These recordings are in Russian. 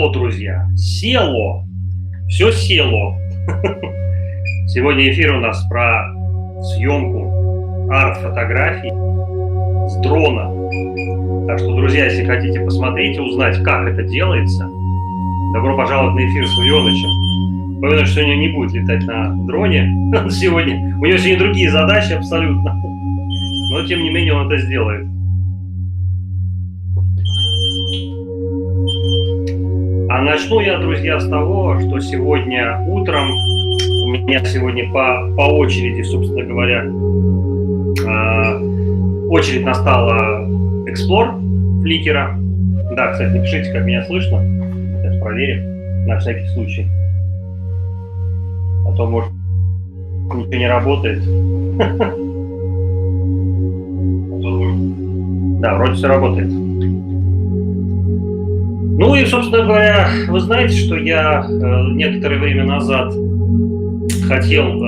село, друзья, село, все село. Сегодня эфир у нас про съемку арт-фотографий с дрона. Так что, друзья, если хотите посмотреть и узнать, как это делается, добро пожаловать на эфир с Вавионычем. Вавионыч сегодня не будет летать на дроне. Сегодня у него сегодня другие задачи абсолютно. Но, тем не менее, он это сделает. А начну я, друзья, с того, что сегодня утром у меня сегодня по очереди, собственно говоря, очередь настала Explore фликера. Да, кстати, напишите, как меня слышно. Сейчас проверим, на всякий случай. А то, может, ничего не работает. Да, вроде все работает. Ну и, собственно говоря, вы знаете, что я некоторое время назад хотел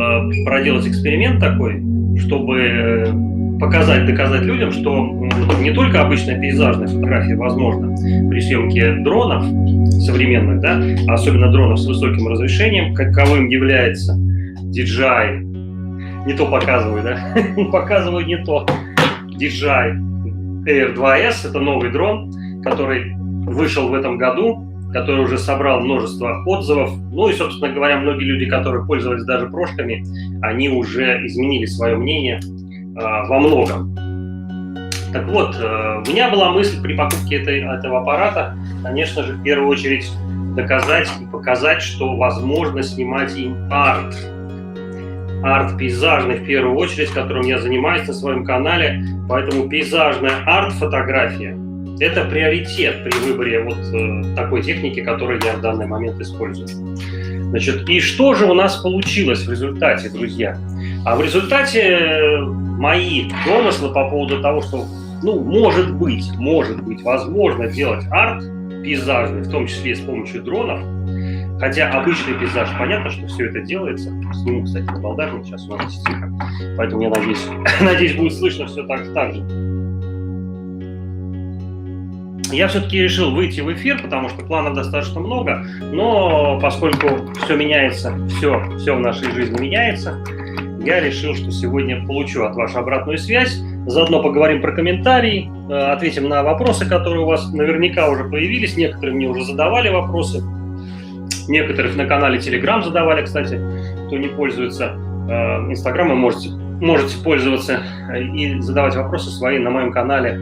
проделать эксперимент такой, чтобы доказать людям, что не только обычная пейзажная фотография возможна при съемке дронов современных, да, а особенно дронов с высоким разрешением, каковым является DJI. Не то показываю, да? Показываю не то. DJI Air 2S – это новый дрон, который вышел в этом году, который уже собрал множество отзывов. Ну и, собственно говоря, многие люди, которые пользовались даже прошками, они уже изменили свое мнение во многом. Так вот, у меня была мысль при покупке этого аппарата, конечно же, в первую очередь доказать и показать, что возможно снимать им арт-пейзажный, в первую очередь, которым я занимаюсь на своем канале. Поэтому пейзажная арт-фотография – это приоритет при выборе вот такой техники, которую я в данный момент использую. Значит, и что же у нас получилось в результате, друзья? А в результате мои домыслы по поводу того, что, может быть, возможно делать арт пейзажный, в том числе и с помощью дронов, хотя обычный пейзаж, понятно, что все это делается. Сниму, кстати, на балдажник, сейчас у нас здесь тихо, поэтому я надеюсь, будет слышно все так же. Я все-таки решил выйти в эфир, потому что планов достаточно много, но поскольку все меняется, все в нашей жизни меняется, я решил, что сегодня получу от вас обратную связь, заодно поговорим про комментарии, ответим на вопросы, которые у вас наверняка уже появились, некоторые мне уже задавали вопросы, некоторых на канале Telegram задавали, кстати, кто не пользуется Инстаграмом, можете пользоваться и задавать вопросы свои на моем канале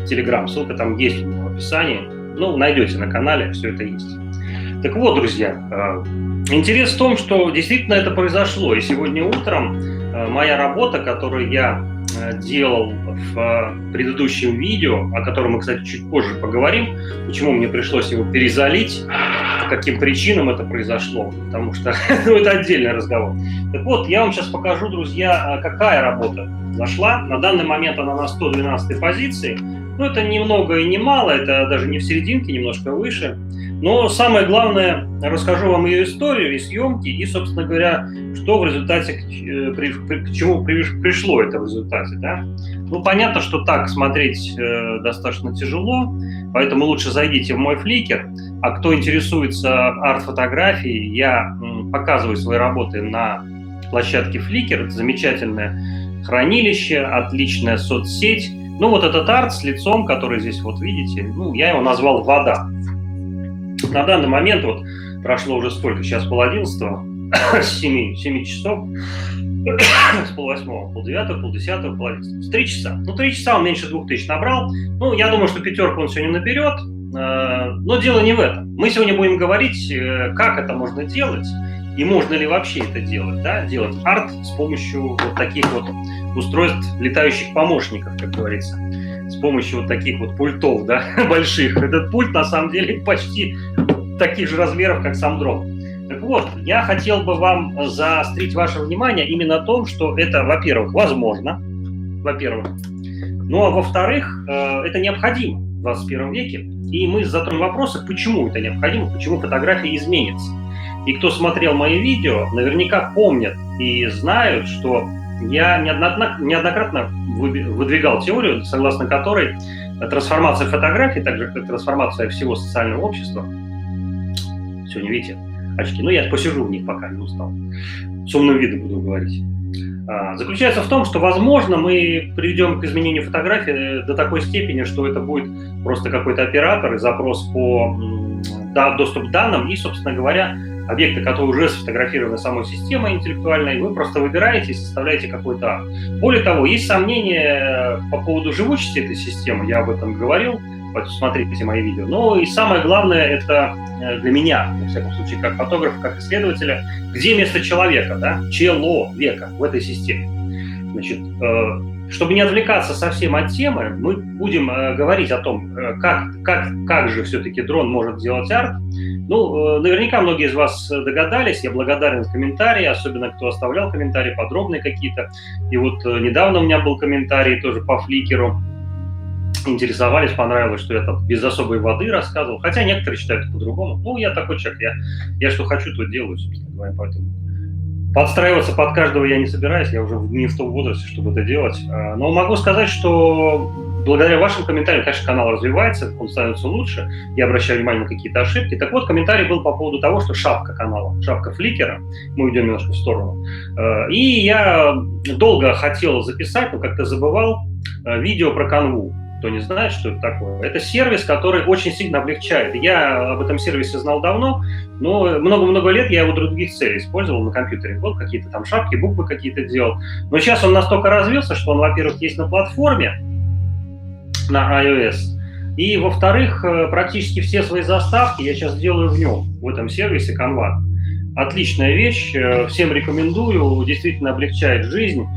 Telegram. Ссылка там есть в описании. Найдете на канале, все это есть. Так вот, друзья, интерес в том, что действительно это произошло. И сегодня утром моя работа, которую я делал в предыдущем видео, о котором мы, кстати, чуть позже поговорим, почему мне пришлось его перезалить, по каким причинам это произошло, потому что это отдельный разговор. Так вот, я вам сейчас покажу, друзья, какая работа зашла. На данный момент она на 112-й позиции. Это ни много и ни мало, это даже не в серединке, немножко выше. Но самое главное, расскажу вам ее историю и съемки, и, собственно говоря, что в результате, к чему пришло это в результате. Да? Понятно, что так смотреть достаточно тяжело, поэтому лучше зайдите в мой фликер. А кто интересуется арт-фотографией, я показываю свои работы на площадке Flickr. Это замечательное хранилище, отличная соцсеть. Вот этот арт с лицом, который здесь вот видите, я его назвал «Вода». На данный момент прошло уже сколько? Сейчас 10:30, с 7 часов, с 8:30, 9:30, 10:30, 11:30. С 3 часа. 3 часа он меньше 2000 набрал. Я думаю, что пятерку он сегодня наберет. Но дело не в этом. Мы сегодня будем говорить, как это можно делать и можно ли вообще это делать, да? Делать арт с помощью вот таких вот устройств, летающих помощников, как говорится, с помощью вот таких вот пультов, да, больших. Этот пульт на самом деле почти таких же размеров, как сам дрон. Так вот, я хотел бы вам заострить ваше внимание именно о том, что это, во-первых, возможно, а во-вторых, это необходимо в 21 веке. И мы затронем вопросы, почему это необходимо, почему фотография изменится. И кто смотрел мои видео, наверняка помнят и знают, что я неоднократно выдвигал теорию, согласно которой трансформация фотографии, так же как трансформация всего социального общества, Сегодня, видите, очки. Ну, я посижу в них, пока не устал. С умным видом буду говорить. Заключается в том, что, возможно, мы приведем к изменению фотографии до такой степени, что это будет просто какой-то оператор и запрос по доступ к данным, и, собственно говоря, объекты, которые уже сфотографированы самой системой интеллектуальной, вы просто выбираете и составляете какой-то акт. Более того, есть сомнения по поводу живучести этой системы, я об этом говорил, смотрите мои видео. Но и самое главное, это для меня, во всяком случае, как фотографа, как исследователя, где место человека, да, человека в этой системе. Значит, чтобы не отвлекаться совсем от темы, мы будем говорить о том, как же все-таки дрон может делать арт. Ну, наверняка многие из вас догадались, я благодарен за комментарии, особенно кто оставлял комментарии подробные какие-то. И вот недавно у меня был комментарий тоже по фликеру. Интересовались, понравилось, что я там без особой воды рассказывал, хотя некоторые считают это по-другому. Ну, я такой человек, я что хочу, то делаю, собственно говоря, поэтому подстраиваться под каждого я не собираюсь, я уже не в том возрасте, чтобы это делать. Но могу сказать, что благодаря вашим комментариям, конечно, канал развивается, он становится лучше, я обращаю внимание на какие-то ошибки. Так вот, комментарий был по поводу того, что шапка канала, шапка фликера, мы уйдем немножко в сторону. И я долго хотел записать, но как-то забывал видео про канву. Кто не знает, что это такое, это сервис, который очень сильно облегчает. Я об этом сервисе знал давно, но много-много лет я его для других целей использовал на компьютере. Был какие-то там шапки, буквы какие-то делал. Но сейчас он настолько развился, что он, во-первых, есть на платформе, на iOS, и, во-вторых, практически все свои заставки я сейчас делаю в нем, в этом сервисе Canva. Отличная вещь, всем рекомендую, действительно облегчает жизнь.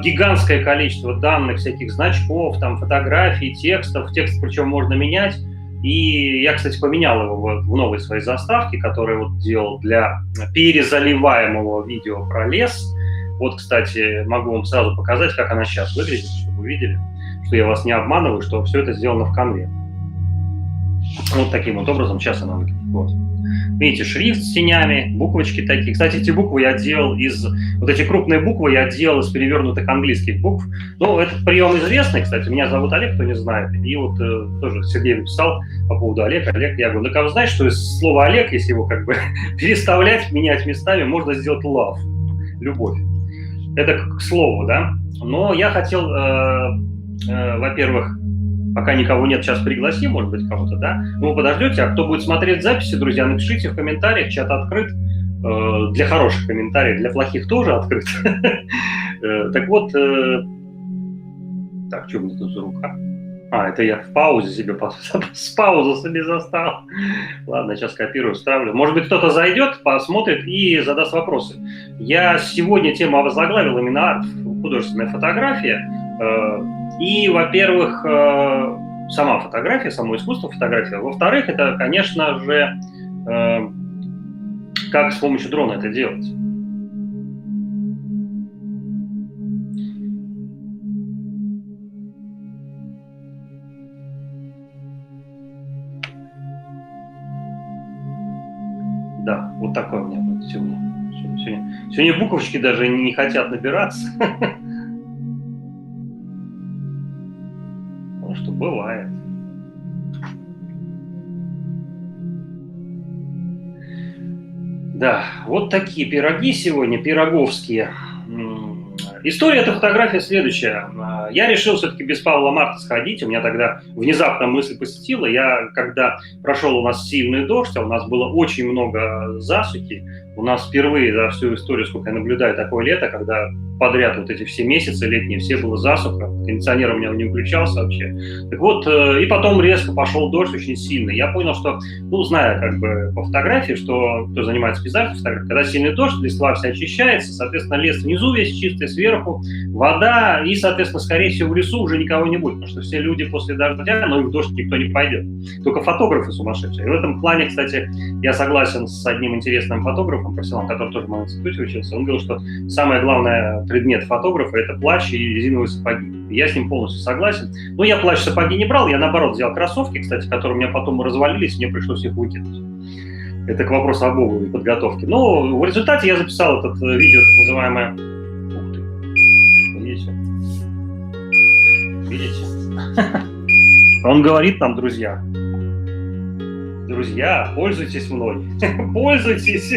Гигантское количество данных, всяких значков, там, фотографий, текстов. Текст причем можно менять. И я, кстати, поменял его в новой своей заставке, которую вот делал для перезаливаемого видео про лес. Вот, кстати, могу вам сразу показать, как она сейчас выглядит, чтобы вы видели, что я вас не обманываю, что все это сделано в Canva. Вот таким вот образом сейчас она выглядит. Вот. Видите, шрифт с тенями, буквочки такие. Кстати, эти буквы я делал вот эти крупные буквы я делал из перевернутых английских букв. Ну, этот прием известный, кстати. Меня зовут Олег, кто не знает. И вот тоже Сергей написал по поводу Олега. Олег, я говорю, ну, как вы знаете, что из слова Олег, если его как бы переставлять, менять местами, можно сделать love, любовь. Это к слову, да. Но я хотел, во-первых, пока никого нет, сейчас пригласим, может быть, кого-то, да? Ну, вы подождете, а кто будет смотреть записи, друзья, напишите в комментариях, чат открыт. Для хороших комментариев, для плохих тоже открыт. Так вот, так, что у меня тут за рука? Это я в паузе себе, с паузу себе застал. Ладно, сейчас копирую, вставлю. Может быть, кто-то зайдет, посмотрит и задаст вопросы. Я сегодня тему озаглавил именно арт, художественная фотография. И, во-первых, сама фотография, само искусство фотографии. Во-вторых, это, конечно же, как с помощью дрона это делать. Да, вот такой у меня будет сегодня. Сегодня буковочки даже не хотят набираться. Ну, что бывает. Да, вот такие пироги сегодня, пироговские. История этой фотографии следующая. Я решил все-таки без Павла Марта сходить. У меня тогда внезапно мысль посетила. Когда прошел у нас сильный дождь, а у нас было очень много засухи, у нас впервые за всю историю, сколько я наблюдаю, такое лето, когда подряд вот эти все месяцы летние, все было засуха, кондиционер у меня не включался вообще. Так вот, и потом резко пошел дождь очень сильный. Я понял, что, зная как бы по фотографии, что кто занимается пейзажной фотографией, когда сильный дождь, листва вся очищается, соответственно, лес внизу весь чистый, сверху вода, и, соответственно, скорее всего, в лесу уже никого не будет, потому что все люди после дождя, но и в дождь никто не пойдет. Только фотографы сумасшедшие. И в этом плане, кстати, я согласен с одним интересным фотографом, профессионалом, который тоже в моем институте учился. Он говорил, что самое главное предмет фотографа – это плащ и резиновые сапоги. И я с ним полностью согласен. Но я плащ, сапоги не брал, я, наоборот, взял кроссовки, кстати, которые у меня потом развалились, мне пришлось их выкинуть. Это к вопросу об обуви и подготовке. Но в результате я записал этот видео, так называемое... Ух ты! Видите? Видите? Он говорит нам, друзья, друзья, пользуйтесь мной. Пользуйтесь.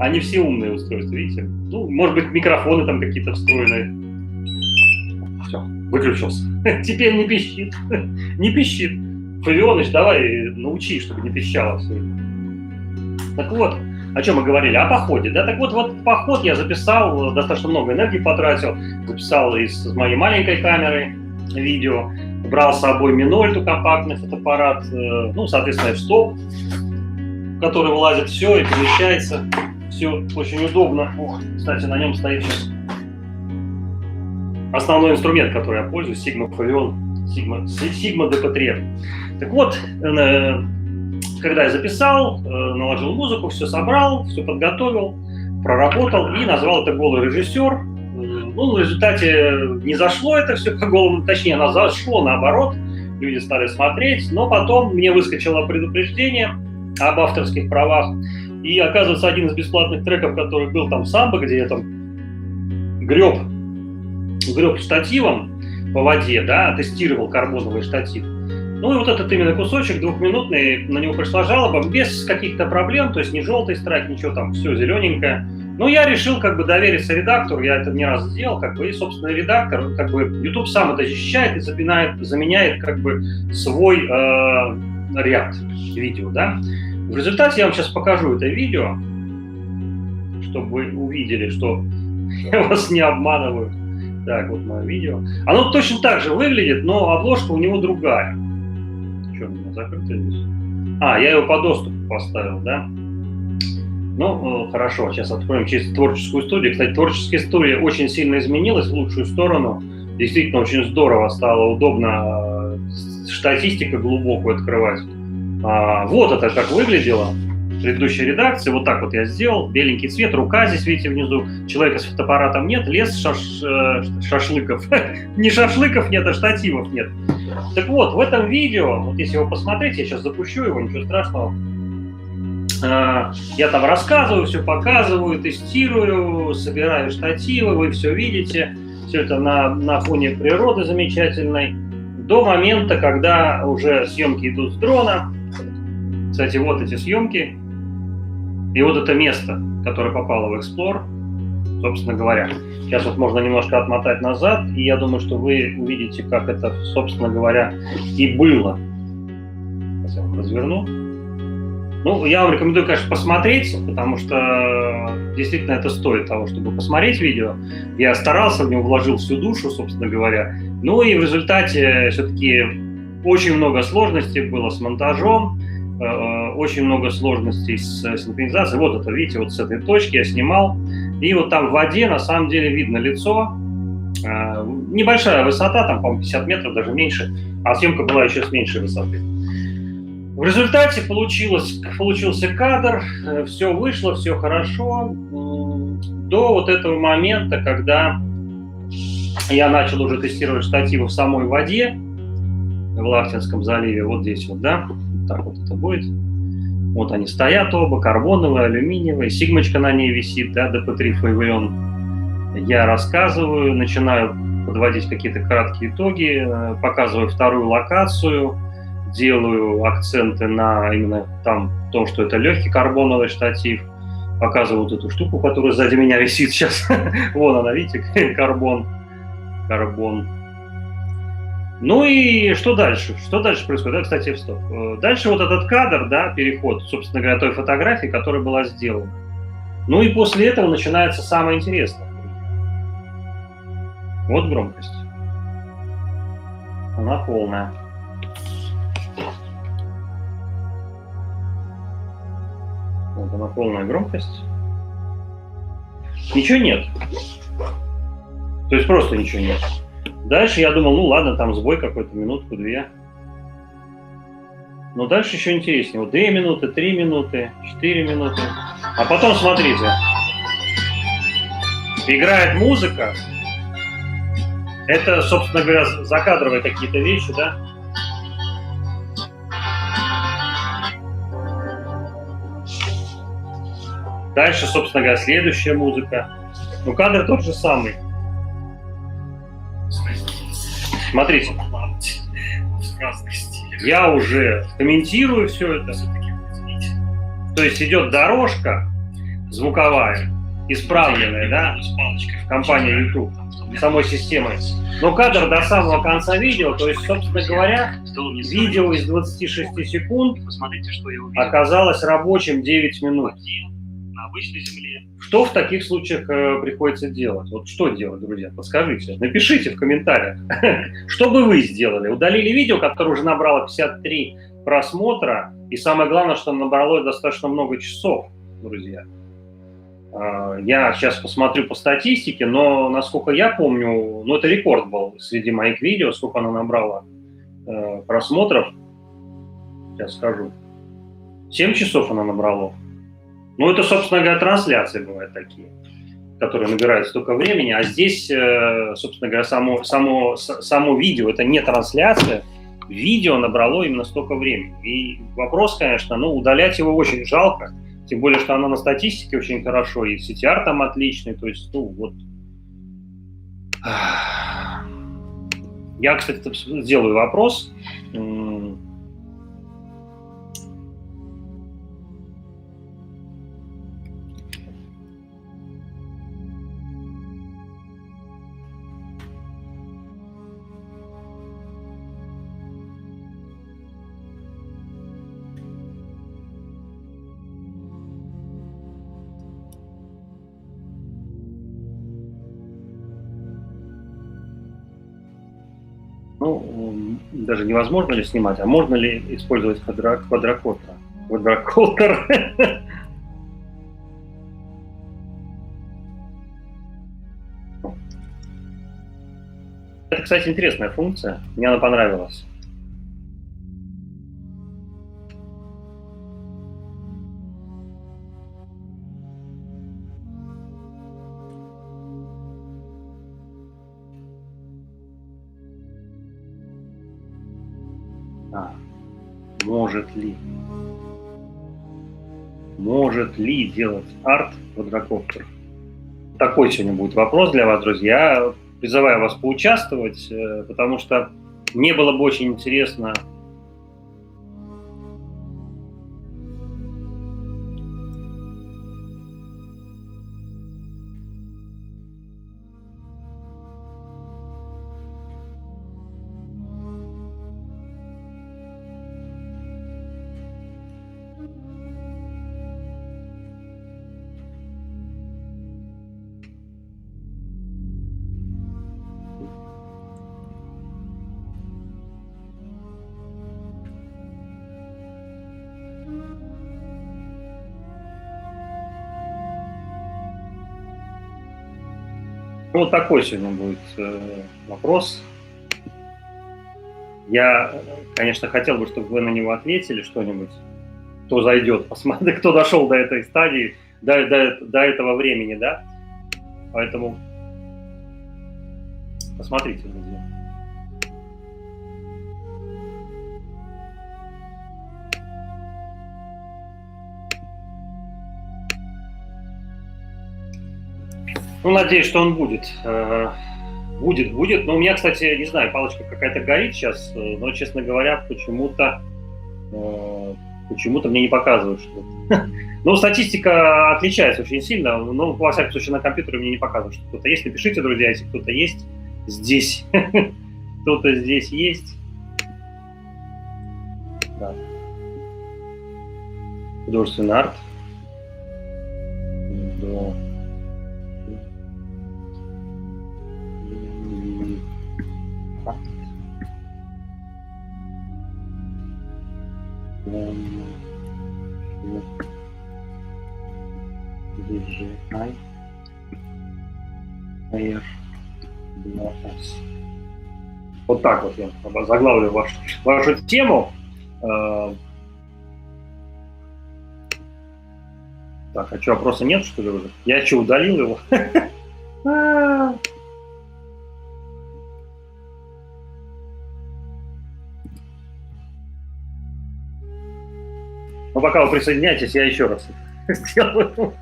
Они все умные устройства, видите? Ну, может быть, микрофоны там какие-то встроенные. Все, выключился. Теперь не пищит. Не пищит. Фавионыч, давай научи, чтобы не пищало все. Так вот, о чем мы говорили? О походе, да? Так вот поход я записал, достаточно много энергии потратил. Записал из моей маленькой камеры видео. Брал с собой Minolta, компактный фотоаппарат, ну, соответственно, f-stop, который вылазит все и помещается. Все очень удобно. О, кстати, на нем стоит сейчас основной инструмент, который я пользуюсь, Sigma Favion, Sigma DP3. Так вот, когда я записал, наложил музыку, все собрал, все подготовил, проработал и назвал это «Голый режиссер». Ну, в результате не зашло это все по голому, точнее, оно зашло наоборот, люди стали смотреть, но потом мне выскочило предупреждение об авторских правах, и, оказывается, один из бесплатных треков, который был там самбо, где я там греб штативом по воде, да, тестировал карбоновый штатив. Ну и вот этот именно кусочек двухминутный, на него пришла жалоба без каких-то проблем, то есть не желтый страйк, ничего там, все зелененькое. Но я решил как бы довериться редактору, я это не раз сделал, как бы, и, собственно, редактор, как бы, YouTube сам это защищает и заменяет как бы свой ряд видео, да. В результате я вам сейчас покажу это видео, чтобы вы увидели, что я вас не обманываю. Так, вот мое видео. Оно точно так же выглядит, но обложка у него другая. Что, у меня закрыто здесь? А, я его по доступу поставил, да? Ну, хорошо, сейчас откроем чисто творческую студию. Кстати, творческая студия очень сильно изменилась в лучшую сторону. Действительно, очень здорово стало, удобно статистику глубокую открывать. Вот это как выглядело в предыдущей редакции. Вот так вот я сделал. Беленький цвет, рука здесь, видите, внизу. Человека с фотоаппаратом нет, лес шашлыков. Не шашлыков нет, а штативов нет. Так вот, в этом видео, вот если его посмотреть, я сейчас запущу его, ничего страшного. Я там рассказываю, все показываю, тестирую, собираю штативы, вы все видите. Все это на фоне природы замечательной. До момента, когда уже съемки идут с дрона. Кстати, вот эти съемки. И вот это место, которое попало в Explore, собственно говоря. Сейчас вот можно немножко отмотать назад, и я думаю, что вы увидите, как это, собственно говоря, и было. Сейчас я вам разверну. Ну, я вам рекомендую, конечно, посмотреть, потому что действительно это стоит того, чтобы посмотреть видео. Я старался, в него вложил всю душу, собственно говоря. Ну и в результате все-таки очень много сложностей было с монтажом, очень много сложностей с синхронизацией. Вот это, видите, вот с этой точки я снимал. И вот там в воде на самом деле видно лицо. Небольшая высота, там, по-моему, 50 метров, даже меньше. А съемка была еще с меньшей высоты. В результате получился кадр, все вышло, все хорошо, до вот этого момента, когда я начал уже тестировать штативы в самой воде, в Лахтинском заливе, вот здесь вот, да, так вот это будет. Вот они стоят оба, карбоновые, алюминиевые, сигмочка на ней висит, да, DP3 Favion. Я рассказываю, начинаю подводить какие-то краткие итоги, показываю вторую локацию, делаю акценты на именно там том, что это легкий карбоновый штатив. Показываю вот эту штуку, которая сзади меня висит сейчас. Вон она, видите, карбон. Ну и что дальше? Что дальше происходит? Да, кстати, стоп. Дальше вот этот кадр, да, переход, собственно говоря, той фотографии, которая была сделана. Ну и после этого начинается самое интересное. Вот громкость. Она полная. Вот она полная громкость. Ничего нет. То есть просто ничего нет. Дальше я думал, ну ладно, там сбой какой-то, минутку-две. Но дальше еще интереснее. Вот 2 минуты, 3 минуты, 4 минуты. А потом, смотрите, играет музыка. Это, собственно говоря, закадровые какие-то вещи, да? Дальше, собственно говоря, следующая музыка. Ну, кадр тот же самый. Смотрите. Я уже комментирую все это. То есть идет дорожка звуковая, исправленная, да, компания YouTube, самой системой. Но кадр до самого конца видео, то есть, собственно говоря, видео из 26 секунд оказалось рабочим 9 минут. Что в таких случаях приходится делать? Вот что делать, друзья? Подскажите, напишите в комментариях. Что бы вы сделали? Удалили видео, которое уже набрало 53 просмотра, и самое главное, что набрало достаточно много часов, друзья. Я сейчас посмотрю по статистике, но, насколько я помню, ну, это рекорд был среди моих видео, сколько оно набрало просмотров. Сейчас скажу. 7 часов оно набрало. Ну, это, собственно говоря, трансляции бывают такие, которые набирают столько времени, а здесь, собственно говоря, само видео, это не трансляция, видео набрало именно столько времени. И вопрос, конечно, ну, удалять его очень жалко, тем более, что оно на статистике очень хорошо, и CTR там отличный, то есть, ну, вот. Я, кстати, сделаю вопрос. Ну, даже невозможно ли снимать, а можно ли использовать квадрокоптер? Это, кстати, интересная функция. Мне она понравилась. Может ли делать арт квадрокоптер? Такой сегодня будет вопрос для вас, друзья. Я призываю вас поучаствовать, потому что мне было бы очень интересно. Вот такой сегодня будет вопрос. Я, конечно, хотел бы, чтобы вы на него ответили что-нибудь, кто зайдет, посмотрит, кто дошел до этой стадии, до этого времени, да? Поэтому посмотрите, друзья. Ну, надеюсь, что он будет. Будет. Но у меня, кстати, не знаю, палочка какая-то горит сейчас, но, честно говоря, почему-то мне не показывают, что... Ну, статистика отличается очень сильно, но, во всяком случае, на компьютере мне не показывают, что кто-то есть. Напишите, друзья, если кто-то есть здесь. Кто-то здесь есть. Да. Художественный арт. Да. Вот так вот я заглавлю вашу тему. Так, а что, вопроса нет, что ли, уже? Я что, удалил его? Ну, пока вы присоединяетесь, я еще раз сделаю.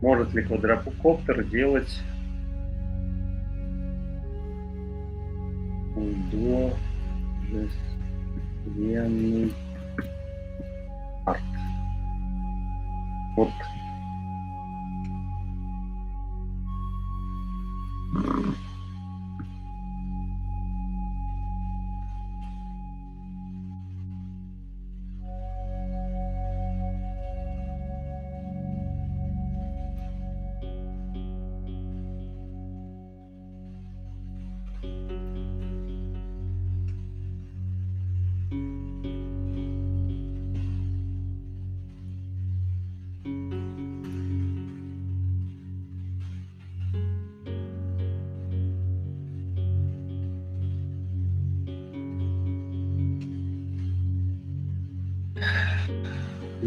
Может ли квадрокоптер делать художественный арт? Вот.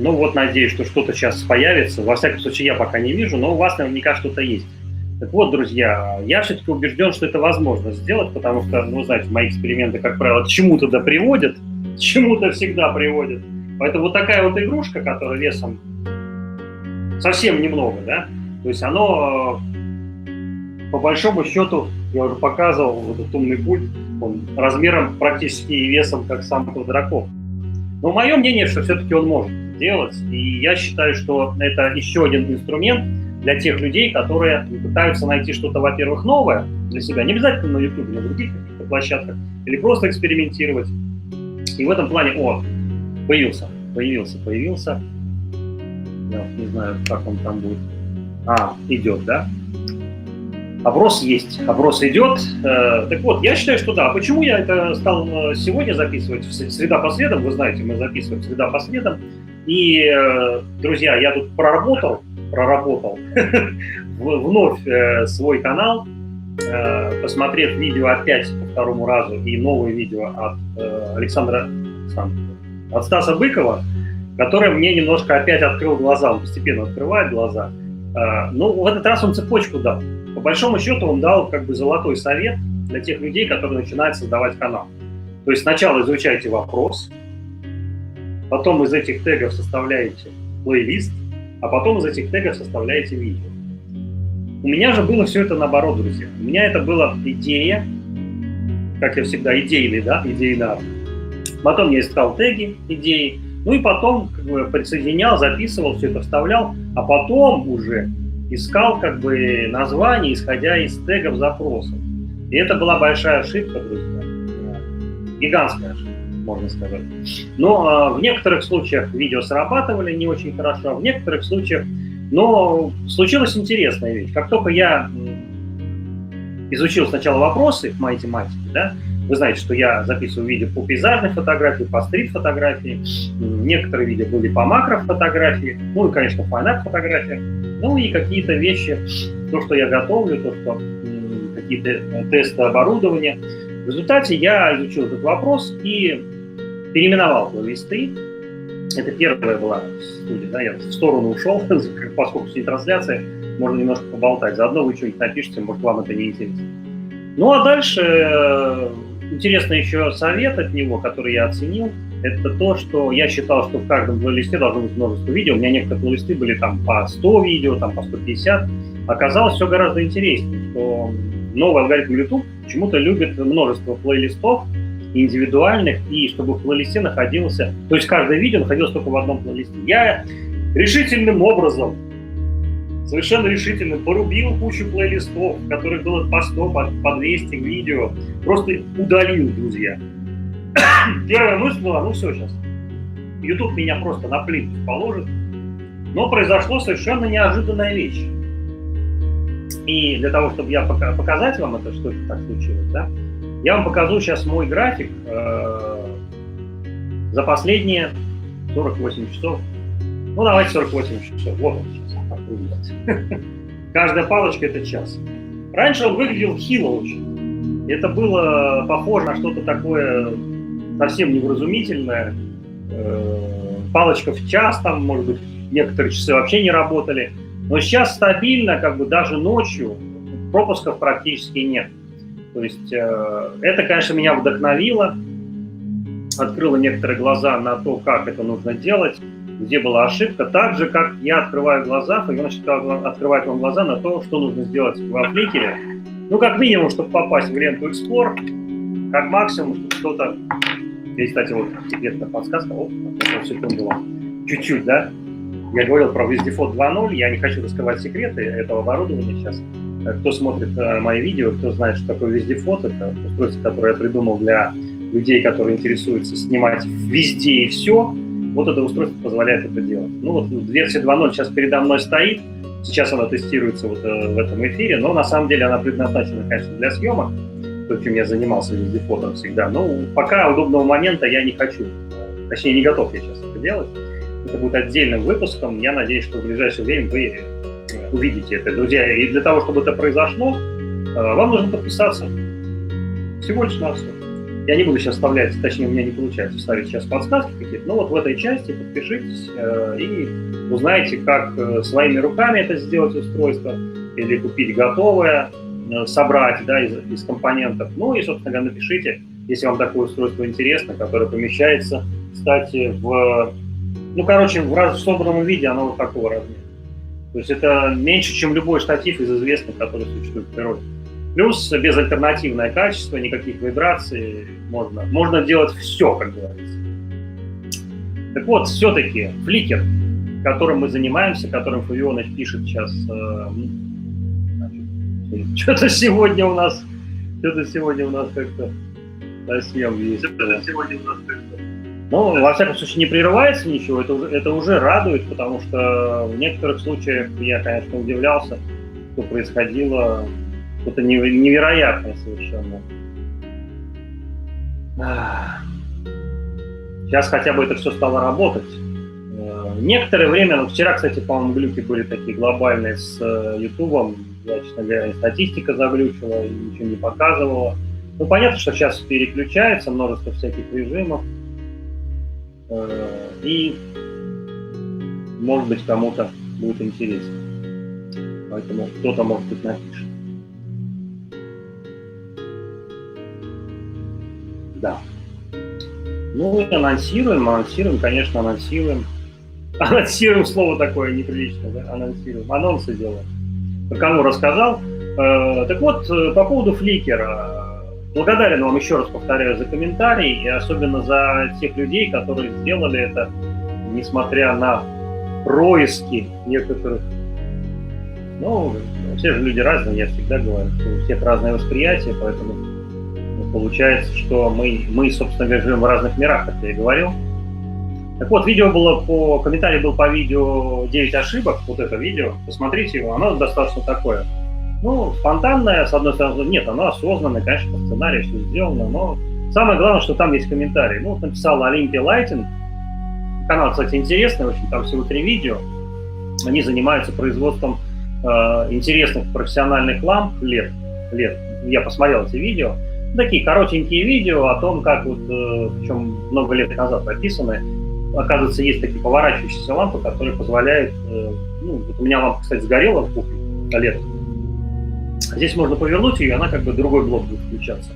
Ну вот, надеюсь, что что-то сейчас появится. Во всяком случае, я пока не вижу, но у вас наверняка что-то есть. Так вот, друзья, я все-таки убежден, что это возможно сделать, потому что, ну, знаете, мои эксперименты, как правило, к чему-то да приводят, к чему-то всегда приводят. Поэтому вот такая вот игрушка, которая весом совсем немного, да, то есть оно, по большому счету, я уже показывал, вот этот умный пульт, он размером практически и весом, как сам квадрокоптер. Но мое мнение, что все-таки он может делать, и я считаю, что это еще один инструмент для тех людей, которые пытаются найти что-то, во-первых, новое для себя, не обязательно на YouTube, на других каких-то площадках, или просто экспериментировать. И в этом плане, появился. Я не знаю, как он там будет. Идет, да? Опрос есть, опрос идет. Так вот, я считаю, что да. Почему я это стал сегодня записывать в «Среда по средам»? Вы знаете, мы записываем «Среда по средам». И, друзья, я тут проработал вновь свой канал, посмотрев видео опять по второму разу и новое видео от Стаса Быкова, которое мне немножко опять открыл глаза. Он постепенно открывает глаза. Но в этот раз он цепочку дал. По большому счету он дал как бы золотой совет для тех людей, которые начинают создавать канал. То есть сначала изучайте вопрос, потом из этих тегов составляете плейлист, а потом из этих тегов составляете видео. У меня же было все это наоборот, друзья. У меня это была идея, как я всегда, идейный арт. Потом я искал теги, идеи, ну и потом как бы присоединял, записывал, все это вставлял, а потом уже искал как бы название, исходя из тегов запросов. И это была большая ошибка, друзья. Гигантская ошибка, можно сказать. Но в некоторых случаях видео срабатывали не очень хорошо, в некоторых случаях... Но случилась интересная вещь. Как только я изучил сначала вопросы к моей тематике, да, вы знаете, что я записываю видео по пейзажной фотографии, по стрит-фотографии, некоторые видео были по макро-фотографии, ну и, конечно, файн-арт-фотография, ну и какие-то вещи, то, что я готовлю, то, что какие-то тесты оборудования. В результате я изучил этот вопрос и переименовал плейлисты. Это первая была студия, да, я в сторону ушел, поскольку сегодня трансляция, можно немножко поболтать. Заодно вы что-нибудь напишите, может, вам это не интересно. Ну, а дальше интересный еще совет от него, который я оценил, это то, что я считал, что в каждом плейлисте должно быть множество видео. У меня некоторые плейлисты были там по 100 видео, там по 150. Оказалось все гораздо интереснее, что новый алгоритм YouTube почему-то любит множество плейлистов, индивидуальных, и чтобы в плейлисте находился, то есть каждое видео находилось только в одном плейлисте. Я решительным образом, совершенно решительно порубил кучу плейлистов, в которых было по 100, по 200 видео, просто удалил, друзья. Первая мысль была, ну все, сейчас YouTube меня просто на плинтус положит, но произошло совершенно неожиданная вещь. И для того, чтобы я показать вам это, что это так случилось, да, я вам покажу сейчас мой график за последние 48 часов. Ну, давайте 48 часов. Вот он сейчас. Каждая палочка – это час. Раньше он выглядел хило очень. Это было похоже на что-то такое совсем невразумительное. Палочка в час, там, может быть, некоторые часы вообще не работали. Но сейчас стабильно, как бы даже ночью, пропусков практически нет. То есть это, конечно, меня вдохновило, открыло некоторые глаза на то, как это нужно делать. где была ошибка, так же, как я открываю глаза, Фоминыч открывает вам глаза на то, что нужно сделать во фликере. Ну, как минимум, чтобы попасть в ленту Explore, как максимум, чтобы что-то... Здесь, кстати, вот секретная подсказка. Оп, секунду вам. Чуть-чуть, да? Я говорил про WSDFOT 2.0, я не хочу раскрывать секреты этого оборудования сейчас. Кто смотрит мои видео, кто знает, что такое WSDFOT, это устройство, которое я придумал для людей, которые интересуются снимать везде и все. Вот это устройство позволяет это делать. Ну вот версия 2.0 сейчас передо мной стоит, сейчас она тестируется вот в этом эфире, но на самом деле она предназначена, конечно, для съемок, то, чем я занимался WSDFOT всегда. Но пока удобного момента я не хочу, точнее не готов я сейчас это делать. Это будет отдельным выпуском. Я надеюсь, что в ближайшее время вы увидите это, друзья. И для того, чтобы это произошло, вам нужно подписаться. Всего лишь на все. Я не буду сейчас вставлять, точнее, у меня не получается вставить сейчас подсказки какие-то, но вот в этой части подпишитесь и узнаете, как своими руками это сделать устройство, или купить готовое, собрать, да, из компонентов. Ну и, собственно говоря, напишите, если вам такое устройство интересно, которое помещается, кстати, в собранном виде оно вот такого размера. То есть это меньше, чем любой штатив из известных, который существует в природе. Плюс безальтернативное качество, никаких вибраций, можно делать все, как говорится. Так вот, все-таки фликер, которым мы занимаемся, которым Фавионович пишет сейчас, что-то сегодня у нас как-то совсем есть. Ну, во всяком случае, не прерывается ничего, это уже радует, потому что в некоторых случаях я, конечно, удивлялся, что происходило что-то невероятное совершенно. Сейчас хотя бы это все стало работать. Некоторое время, вчера, кстати, по-моему, глюки были такие глобальные с Ютубом, я, честно говоря, статистика заглючила, и ничего не показывала. Ну, понятно, что сейчас переключается, множество всяких режимов. И, может быть, кому-то будет интересно. Поэтому кто-то, может быть, напишет. Да. Ну и анонсируем, конечно, анонсируем. Анонсируем слово такое неприличное, да? Анонсируем. Анонсы делаем. Кому рассказал. Так вот, по поводу фликера. Благодарен вам, еще раз повторяю, за комментарий, и особенно за тех людей, которые сделали это, несмотря на происки некоторых. Ну, все же люди разные, я всегда говорю, что у всех разное восприятие, поэтому получается, что мы, собственно говоря, живем в разных мирах, как я и говорил. Так вот, комментарий был по видео 9 ошибок, вот это видео, посмотрите его, оно достаточно такое. Ну, спонтанное, с одной стороны, нет, оно осознанное, конечно, по сценарию все сделано, но самое главное, что там есть комментарий. Ну, вот написала Olympia Lighting, канал, кстати, интересный, очень, там всего 3 видео, они занимаются производством интересных профессиональных ламп LED. Я посмотрел эти видео, такие коротенькие видео о том, как вот, причем много лет назад описаны, оказывается, есть такие поворачивающиеся лампы, которые позволяют, вот у меня лампа, кстати, сгорела в кухне, LED. Здесь можно повернуть ее, и она как бы другой блок будет включаться.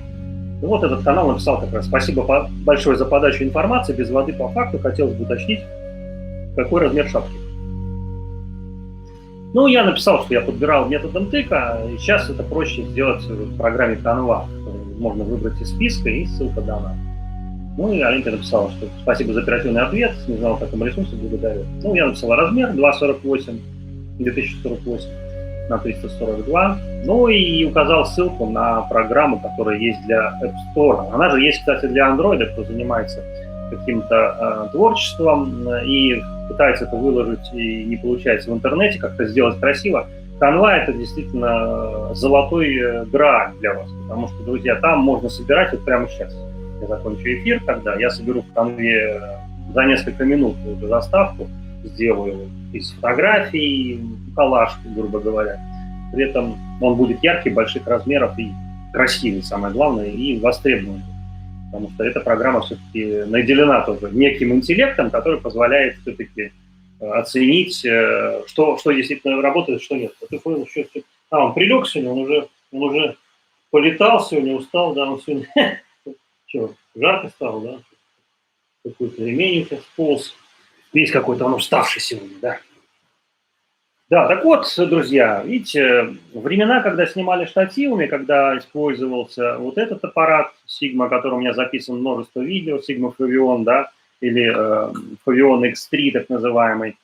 И вот этот канал написал как раз: спасибо большое за подачу информации, без воды по факту, хотелось бы уточнить, какой размер шапки. Ну, я написал, что я подбирал методом тыка, и сейчас это проще сделать в программе Canva. Можно выбрать из списка, и ссылка дана. Ну, и Олимпия написала, что спасибо за оперативный ответ, не знал, как им ресурсы, благодарю. Ну, я написал размер 2,48, 2048 на 342. Ну, и указал ссылку на программу, которая есть для App Store. Она же есть, кстати, для Android, кто занимается каким-то творчеством и пытается это выложить и не получается в интернете, как-то сделать красиво. Canva — это действительно золотой грааль для вас, потому что, друзья, там можно собирать вот прямо сейчас. Я закончу эфир, когда я соберу в Canva за несколько минут эту заставку, сделаю из фотографий коллаж, грубо говоря. При этом он будет яркий, больших размеров и красивый, самое главное, и востребованный. Потому что эта программа все-таки наделена тоже неким интеллектом, который позволяет все-таки оценить, что действительно работает, что нет. Он прилег сегодня, он уже полетал сегодня, устал, да, он сегодня... Что, жарко стало, да? Какой-то ремень у тебя сполз. Весь какой-то он уставший сегодня, да. Да, так вот, друзья, видите, времена, когда снимали штативами, когда использовался вот этот аппарат Sigma, о котором у меня записано множество видео, Sigma Favion, да, или Favion X3, так называемый,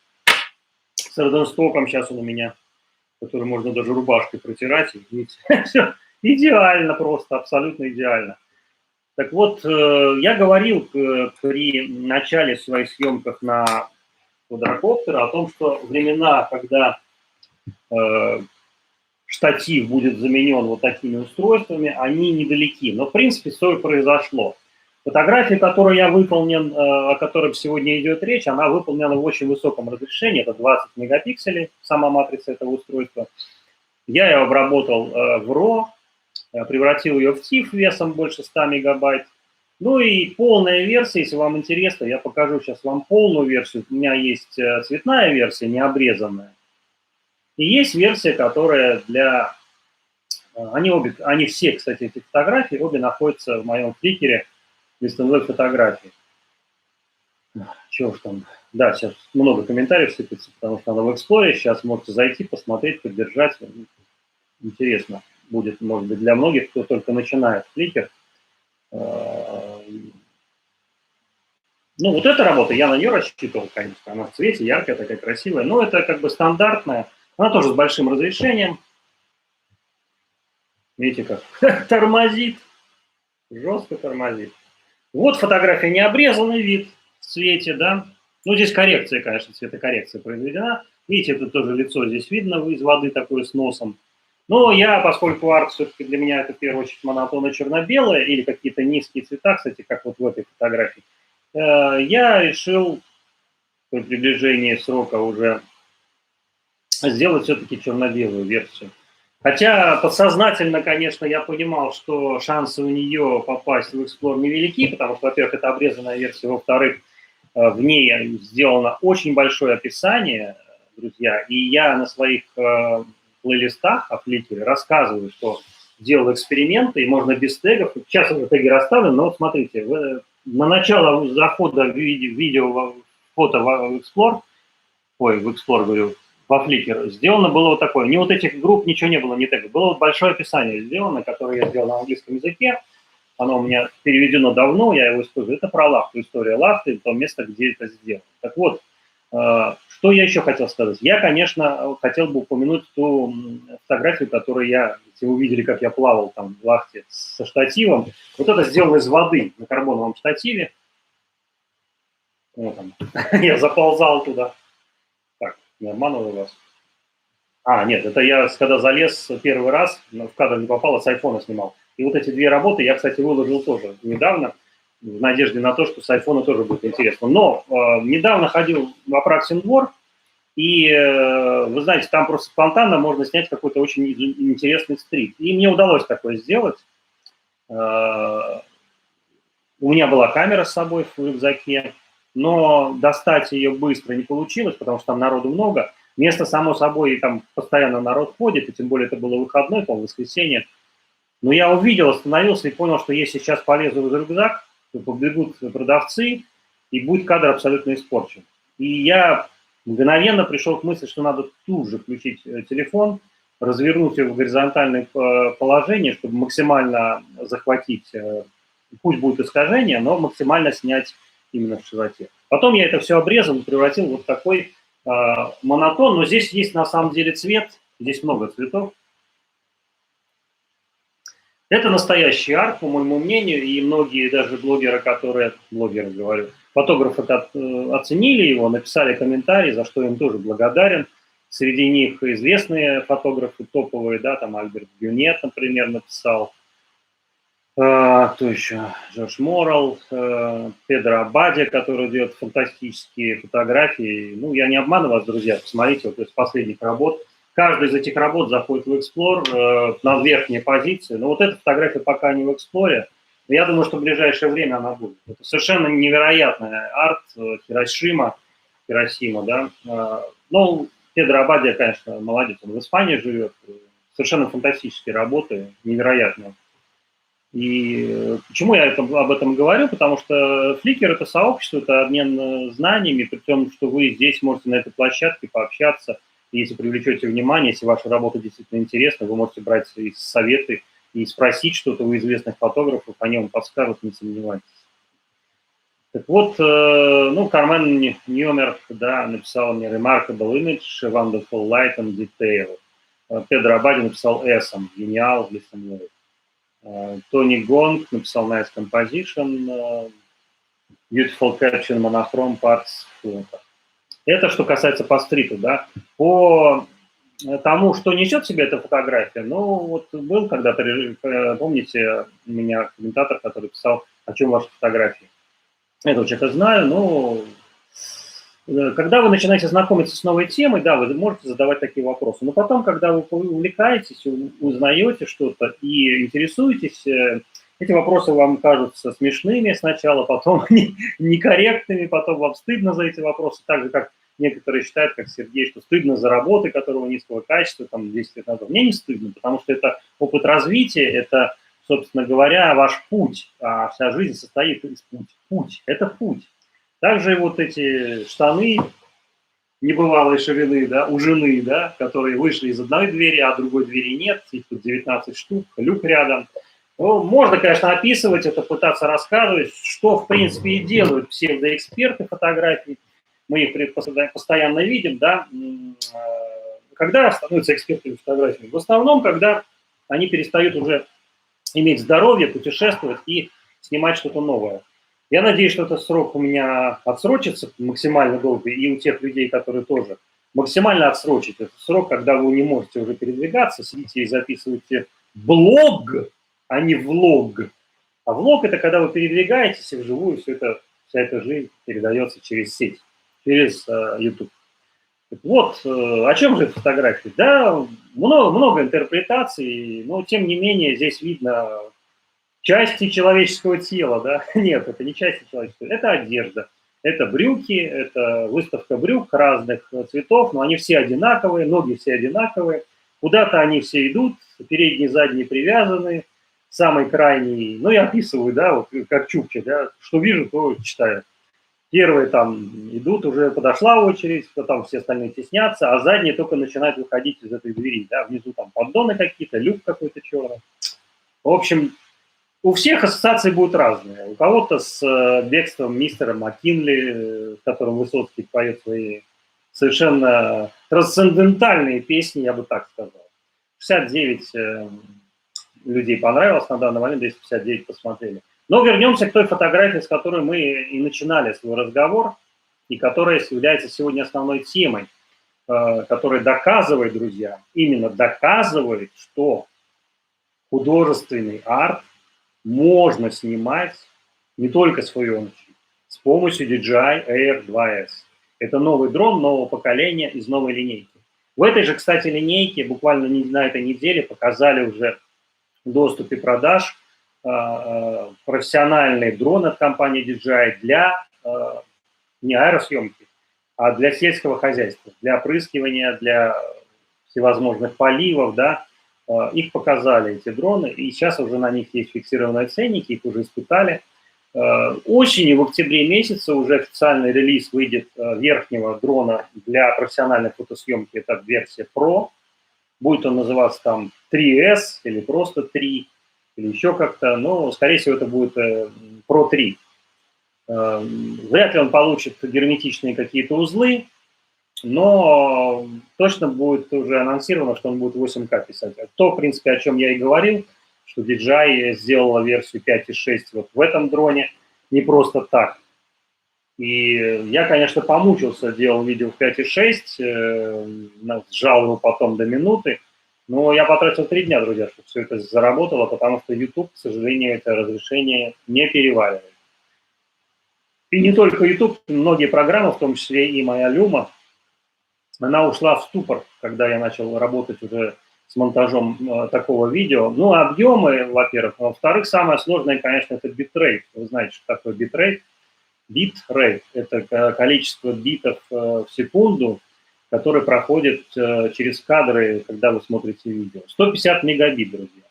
с роденстоком, сейчас он у меня, который можно даже рубашкой протирать, и, видите, все идеально просто, абсолютно идеально. Так вот, я говорил при начале своих съемках на квадрокоптера о том, что времена, когда штатив будет заменен вот такими устройствами, они недалеки. Но, в принципе, все и произошло. Фотография, которую я выполнен, о которой сегодня идет речь, она выполнена в очень высоком разрешении, это 20 мегапикселей, сама матрица этого устройства. Я ее обработал в RAW, превратил ее в TIFF весом больше 100 мегабайт. Ну и полная версия, если вам интересно, я покажу сейчас вам полную версию. У меня есть цветная версия, не обрезанная. И есть версия, которая для... Они все, кстати, эти фотографии, обе находятся в моем фликере листовой фотографии. Чего уж там... Да, сейчас много комментариев сыпется, потому что она в Explorer. Сейчас можете зайти, посмотреть, поддержать. Интересно будет, может быть, для многих, кто только начинает фликер. Ну, вот эта работа, я на нее рассчитывал, конечно. Она в цвете, яркая, такая красивая. Но это как бы стандартная. Она тоже с большим разрешением. Видите, как тормозит. Жестко тормозит. Вот фотография, не обрезанный вид в цвете, да. Ну, здесь коррекция, конечно, цветокоррекция произведена. Видите, это тоже лицо здесь видно из воды такое с носом. Но я, поскольку арт все-таки для меня это в первую очередь монотонно черно-белое или какие-то низкие цвета, кстати, как вот в этой фотографии, я решил при приближении срока уже сделать все-таки черно-белую версию. Хотя подсознательно, конечно, я понимал, что шансы у нее попасть в Explorer невелики, потому что, во-первых, это обрезанная версия, во-вторых, в ней сделано очень большое описание, друзья, и я на своих плейлистах о фликере рассказываю, что делал эксперименты, и можно без тегов. Сейчас уже теги расставлены, но вот смотрите, на начало захода видео, фото в Explorer, в Explorer, говорю, во Flickr, сделано было вот такое. Ни вот этих групп, ничего не было, ни тегов. Было вот большое описание сделано, которое я сделал на английском языке. Оно у меня переведено давно, я его использую. Это про лафту, история лафты, то место, где это сделано. Так вот, что я еще хотел сказать? Я, конечно, хотел бы упомянуть ту фотографию, которую если вы увидели, как я плавал там в лахте со штативом. Вот это сделано из воды на карбоновом штативе. Вот он. Я заползал туда. Так, не обманываю вас. Нет, это я, когда залез первый раз, в кадр не попало, с айфона снимал. И вот эти две работы я, кстати, выложил тоже недавно, в надежде на то, что с айфона тоже будет интересно. Но недавно ходил в Апраксин двор, и, вы знаете, там просто спонтанно можно снять какой-то очень интересный стрит. И мне удалось такое сделать. У меня была камера с собой в рюкзаке, но достать ее быстро не получилось, потому что там народу много. Место, само собой, там постоянно народ ходит, и тем более это было выходной, по-моему, воскресенье. Но я увидел, остановился и понял, что если сейчас полезу в рюкзак, то побегут продавцы, и будет кадр абсолютно испорчен. И я мгновенно пришел к мысли, что надо тут же включить телефон, развернуть его в горизонтальное положение, чтобы максимально захватить, пусть будет искажение, но максимально снять именно в широте. Потом я это все обрезал, превратил в вот такой монотон, но здесь есть на самом деле цвет, здесь много цветов. Это настоящий арт, по моему мнению, и многие даже блогеры, фотографы оценили его, написали комментарии, за что им тоже благодарен. Среди них известные фотографы топовые, да, там Альберт Бюнет, например, написал. Кто еще? Джордж Моррелл, Педро Абадия, который делает фантастические фотографии. Ну, я не обманываю вас, друзья, посмотрите, вот из последних работ. Каждая из этих работ заходит в Explorer на верхние позиции. Но вот эта фотография пока не в Explorer. Но я думаю, что в ближайшее время она будет. Это совершенно невероятная арт Хиросима, да. Ну, Педро Абадия, конечно, молодец, он в Испании живет. Совершенно фантастические работы, невероятные. И почему я об этом говорю? Потому что Flickr – это сообщество, это обмен знаниями, при том, что вы здесь можете на этой площадке пообщаться, и если привлечете внимание, если ваша работа действительно интересна, вы можете брать и советы и спросить что-то у известных фотографов, они вам подскажут, не сомневайтесь. Так вот, ну, Кармен Ньюмер, да, написал мне Remarkable Image, Wonderful Light and Detail. Педро Абади написал Эссом, гениал, Listen Way. Тони Гонг написал Nice Composition, Beautiful Caption, Monochrome Parts. Это что касается по стриту, да. По тому, что несет в себе эта фотография, ну, вот был когда-то, помните, у меня комментатор, который писал, о чем ваши фотографии. Этого человека знаю, но когда вы начинаете знакомиться с новой темой, да, вы можете задавать такие вопросы. Но потом, когда вы увлекаетесь, узнаете что-то и интересуетесь, эти вопросы вам кажутся смешными сначала, потом некорректными, потом вам стыдно за эти вопросы, так же, как некоторые считают, как Сергей, что стыдно за работы, которого низкого качества, там, 10 лет назад. Мне не стыдно, потому что это опыт развития, это, собственно говоря, ваш путь, а вся жизнь состоит из пути. Путь – это путь. Также вот эти штаны небывалой ширины, да, у жены, да, которые вышли из одной двери, а другой двери нет, их тут 19 штук, люк рядом. Ну, можно, конечно, описывать это, пытаться рассказывать, что, в принципе, и делают псевдоэксперты фотографий. Мы их постоянно видим, да. Когда становятся экспертами фотографии? В основном, когда они перестают уже иметь здоровье, путешествовать и снимать что-то новое. Я надеюсь, что этот срок у меня отсрочится максимально долго, и у тех людей, которые тоже максимально отсрочить этот срок, когда вы не можете уже передвигаться, сидите и записываете блог, а не влог. А влог – это когда вы передвигаетесь, и вживую вся эта жизнь передается через сеть, через YouTube. Вот, о чем же фотографии? Да, много интерпретаций, но тем не менее здесь видно части человеческого тела, да? Нет, это не части человеческого, это одежда, это брюки, это выставка брюк разных цветов, но они все одинаковые, ноги все одинаковые, куда-то они все идут, передние, задние привязаны, самый крайний, ну, я описываю, да, вот как Чукча, да, что вижу, то читаю. Первые там идут, уже подошла очередь, потом все остальные теснятся, а задние только начинают выходить из этой двери, да, внизу там поддоны какие-то, люк какой-то черный. В общем, у всех ассоциации будут разные. У кого-то с бегством мистера Маккинли, в котором Высоцкий поет свои совершенно трансцендентальные песни, я бы так сказал. 69 людей понравилось на данный момент, 259 посмотрели. Но вернемся к той фотографии, с которой мы и начинали свой разговор, и которая является сегодня основной темой, которая доказывает, друзья, именно доказывает, что художественный арт можно снимать не только с Fuyonchi, с помощью DJI Air 2S. Это новый дрон нового поколения из новой линейки. В этой же, кстати, линейке буквально на этой неделе показали уже в доступе продаж профессиональный дрон от компании DJI для не аэросъемки, а для сельского хозяйства, для опрыскивания, для всевозможных поливов, да. Их показали, эти дроны, и сейчас уже на них есть фиксированные ценники, их уже испытали. Осенью, в октябре месяце, уже официальный релиз выйдет верхнего дрона для профессиональной фотосъемки, это версия Pro. Будет он называться там 3S или просто 3, или еще как-то, но, скорее всего, это будет Pro 3. Вряд ли он получит герметичные какие-то узлы, но точно будет уже анонсировано, что он будет 8К писать. То, в принципе, о чем я и говорил, что DJI сделала версию 5.6 вот в этом дроне, не просто так. И я, конечно, помучился, делал видео в 5.6, сжал его потом до минуты, но я потратил 3 дня, друзья, чтобы все это заработало, потому что YouTube, к сожалению, это разрешение не переваривает. И не только YouTube, многие программы, в том числе и моя Luma, она ушла в ступор, когда я начал работать уже с монтажом такого видео. Ну, объемы, во-первых. Во-вторых, самое сложное, конечно, это битрейт. Вы знаете, что такое битрейт? Битрейт – это количество битов в секунду, которые проходят через кадры, когда вы смотрите видео. 150 мегабит, друзья.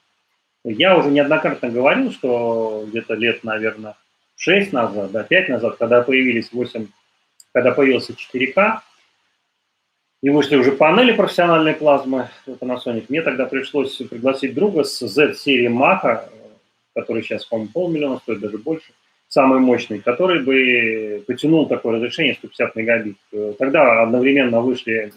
Я уже неоднократно говорил, что где-то лет, наверное, 6 назад, да, 5 назад, когда появился 4К, и вышли уже панели профессиональной плазмы Panasonic, мне тогда пришлось пригласить друга с Z-серии Mac, который сейчас, по-моему, 500 000 стоит, даже больше, самый мощный, который бы потянул такое разрешение 150 мегабит. Тогда одновременно вышли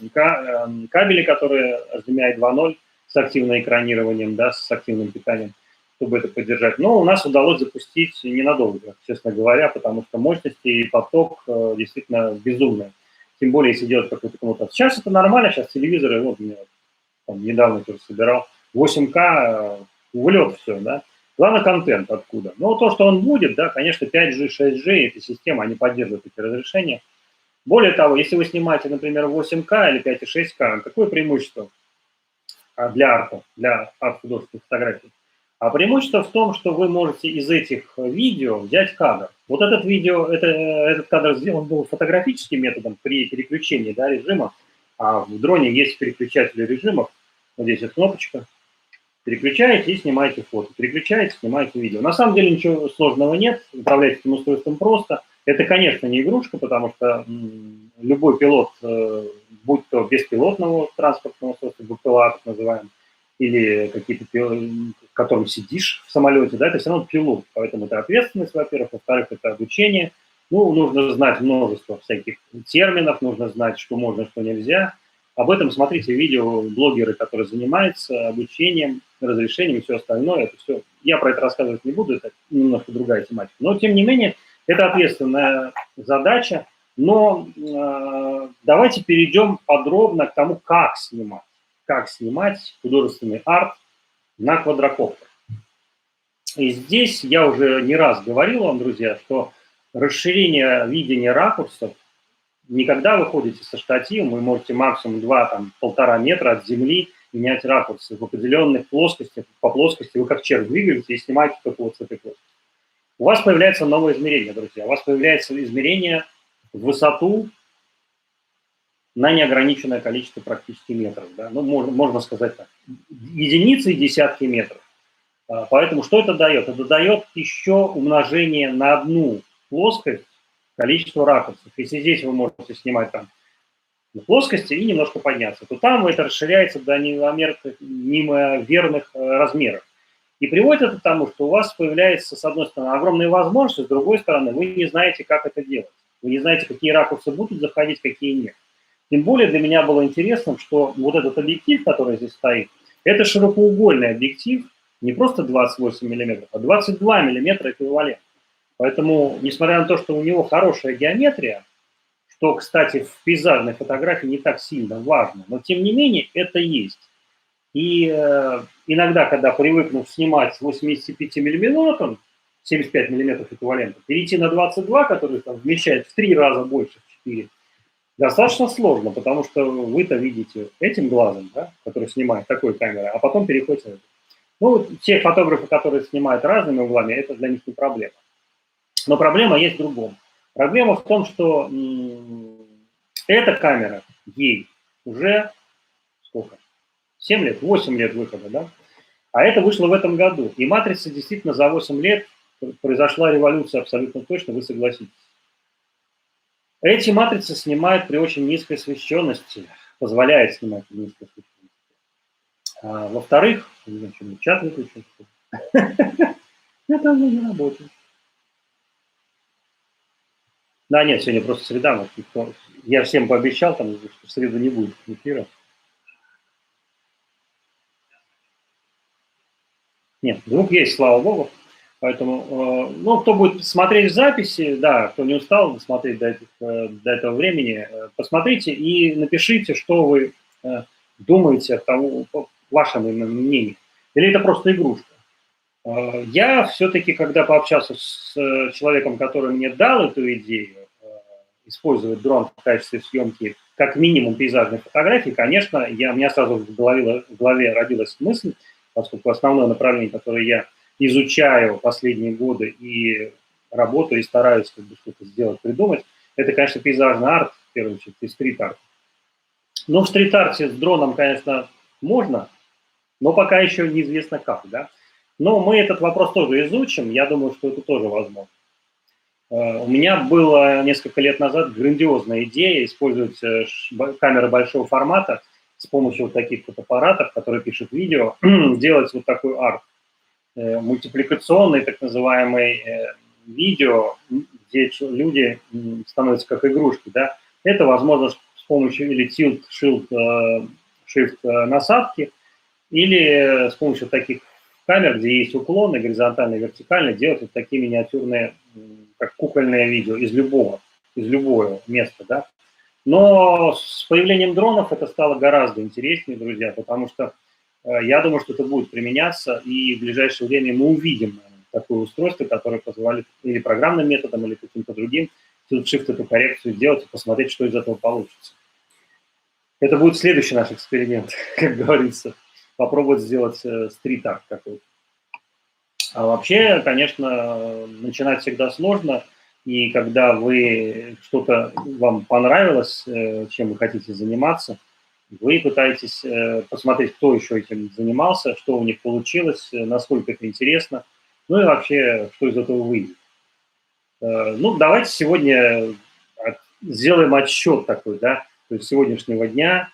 кабели, которые HDMI 2.0 с активным экранированием, да, с активным питанием, чтобы это поддержать. Но у нас удалось запустить ненадолго, честно говоря, потому что мощности и поток действительно безумные. Тем более, если делать какой-то коммутатор. Сейчас это нормально, сейчас телевизоры, вот меня там, недавно тоже собирал, 8К, в лед все, да. Главное, контент откуда. Но то, что он будет, да, конечно, 5G, 6G, эти системы, они поддерживают эти разрешения. Более того, если вы снимаете, например, 8К или 5,6К, какое преимущество для арт-художественных фотографий? А преимущество в том, что вы можете из этих видео взять кадр. Вот этот кадр сделан был фотографическим методом при переключении, да, режима, а в дроне есть переключатели режимов. Вот здесь вот кнопочка. Переключаете и снимаете фото. Переключаете, снимаете видео. На самом деле ничего сложного нет. Управлять этим устройством просто. Это, конечно, не игрушка, потому что любой пилот, будь то беспилотного транспортного устройства, БПЛА, так называемый, или какие-то, в котором сидишь в самолете, да, это все равно пилот. Поэтому это ответственность, во-первых. Во-вторых, это обучение. Ну, нужно знать множество всяких терминов, нужно знать, что можно, что нельзя. Об этом смотрите видео, блогеры, которые занимаются обучением, разрешением и все остальное. Это все. Я про это рассказывать не буду, это немножко другая тематика. Но, тем не менее, это ответственная задача. Но давайте перейдем подробно к тому, как снимать художественный арт на квадрокоптер. И здесь я уже не раз говорил вам, друзья, что расширение видения ракурсов, никогда вы ходите со штативом, вы можете максимум 2-1,5 метра от земли менять ракурсы в определенных плоскостях, по плоскости вы как червь двигаете и снимаете только вот с этой плоскости. У вас появляется новое измерение, друзья. У вас появляется измерение в высоту на неограниченное количество практически метров. Да? Ну, можно сказать так. Единицы и десятки метров. Поэтому что это дает? Это дает еще умножение на одну плоскость количество ракурсов. Если здесь вы можете снимать там на плоскости и немножко подняться, то там это расширяется до неимоверных размеров. И приводит это к тому, что у вас появляется, с одной стороны, огромные возможности, с другой стороны, вы не знаете, как это делать. Вы не знаете, какие ракурсы будут заходить, какие нет. Тем более для меня было интересно, что вот этот объектив, который здесь стоит, это широкоугольный объектив, не просто 28 мм, а 22 мм эквивалент. Поэтому, несмотря на то, что у него хорошая геометрия, что, кстати, в пейзажной фотографии не так сильно важно, но тем не менее это есть. И иногда, когда привыкнув снимать с 85 мм, 75 мм эквивалента, перейти на 22, который там вмещает в 3 раза больше, в 4, достаточно сложно, потому что вы-то видите этим глазом, да, который снимает такой камерой, а потом переходите на это. Ну, те фотографы, которые снимают разными углами, это для них не проблема. Но проблема есть в другом. Проблема в том, что эта камера, ей уже сколько? 7 лет, 8 лет выхода, да? А это вышло в этом году. И матрица действительно за 8 лет произошла революция абсолютно точно, вы согласитесь. Эти матрицы снимают при очень низкой освещенности, позволяет снимать при низкой освещенности. Во-вторых, чат выключил. Это у меня не работает. Да, нет, сегодня просто среда. Я всем пообещал, там, что в среду не будет эфира. Нет, звук есть, слава богу. Поэтому, ну, кто будет смотреть записи, да, кто не устал смотреть до этого времени, посмотрите и напишите, что вы думаете от того, вашего мнения. Или это просто игрушка. Я все-таки, когда пообщался с человеком, который мне дал эту идею, использовать дрон в качестве съемки как минимум пейзажной фотографии, конечно, у меня сразу в голове родилась мысль, поскольку основное направление, которое я изучаю последние годы и работаю, и стараюсь как бы что-то сделать, придумать, это, конечно, пейзажный арт, в первую очередь, и стрит-арт. Но в стрит-арте с дроном, конечно, можно, но пока еще неизвестно как, да. Но мы этот вопрос тоже изучим, я думаю, что это тоже возможно. У меня было несколько лет назад грандиозная идея использовать камеры большого формата с помощью вот таких вот аппаратов, которые пишут видео, делать вот такой арт, мультипликационный, так называемый видео, где люди становятся как игрушки, да. Это возможно с помощью или tilt, shift насадки, или с помощью таких камер, где есть уклоны, горизонтально, вертикально, делать вот такие миниатюрные, как кукольное видео из любого места, да. Но с появлением дронов это стало гораздо интереснее, друзья, потому что я думаю, что это будет применяться, и в ближайшее время мы увидим такое устройство, которое позволит или программным методом, или каким-то другим shift эту коррекцию сделать и посмотреть, что из этого получится. Это будет следующий наш эксперимент, как говорится, попробовать сделать стрит-арт какой-то. А вообще, конечно, начинать всегда сложно, и когда что-то вам понравилось, чем вы хотите заниматься, вы пытаетесь посмотреть, кто еще этим занимался, что у них получилось, насколько это интересно, ну и вообще, что из этого выйдет. Ну, давайте сегодня сделаем отсчет такой, да, то есть сегодняшнего дня,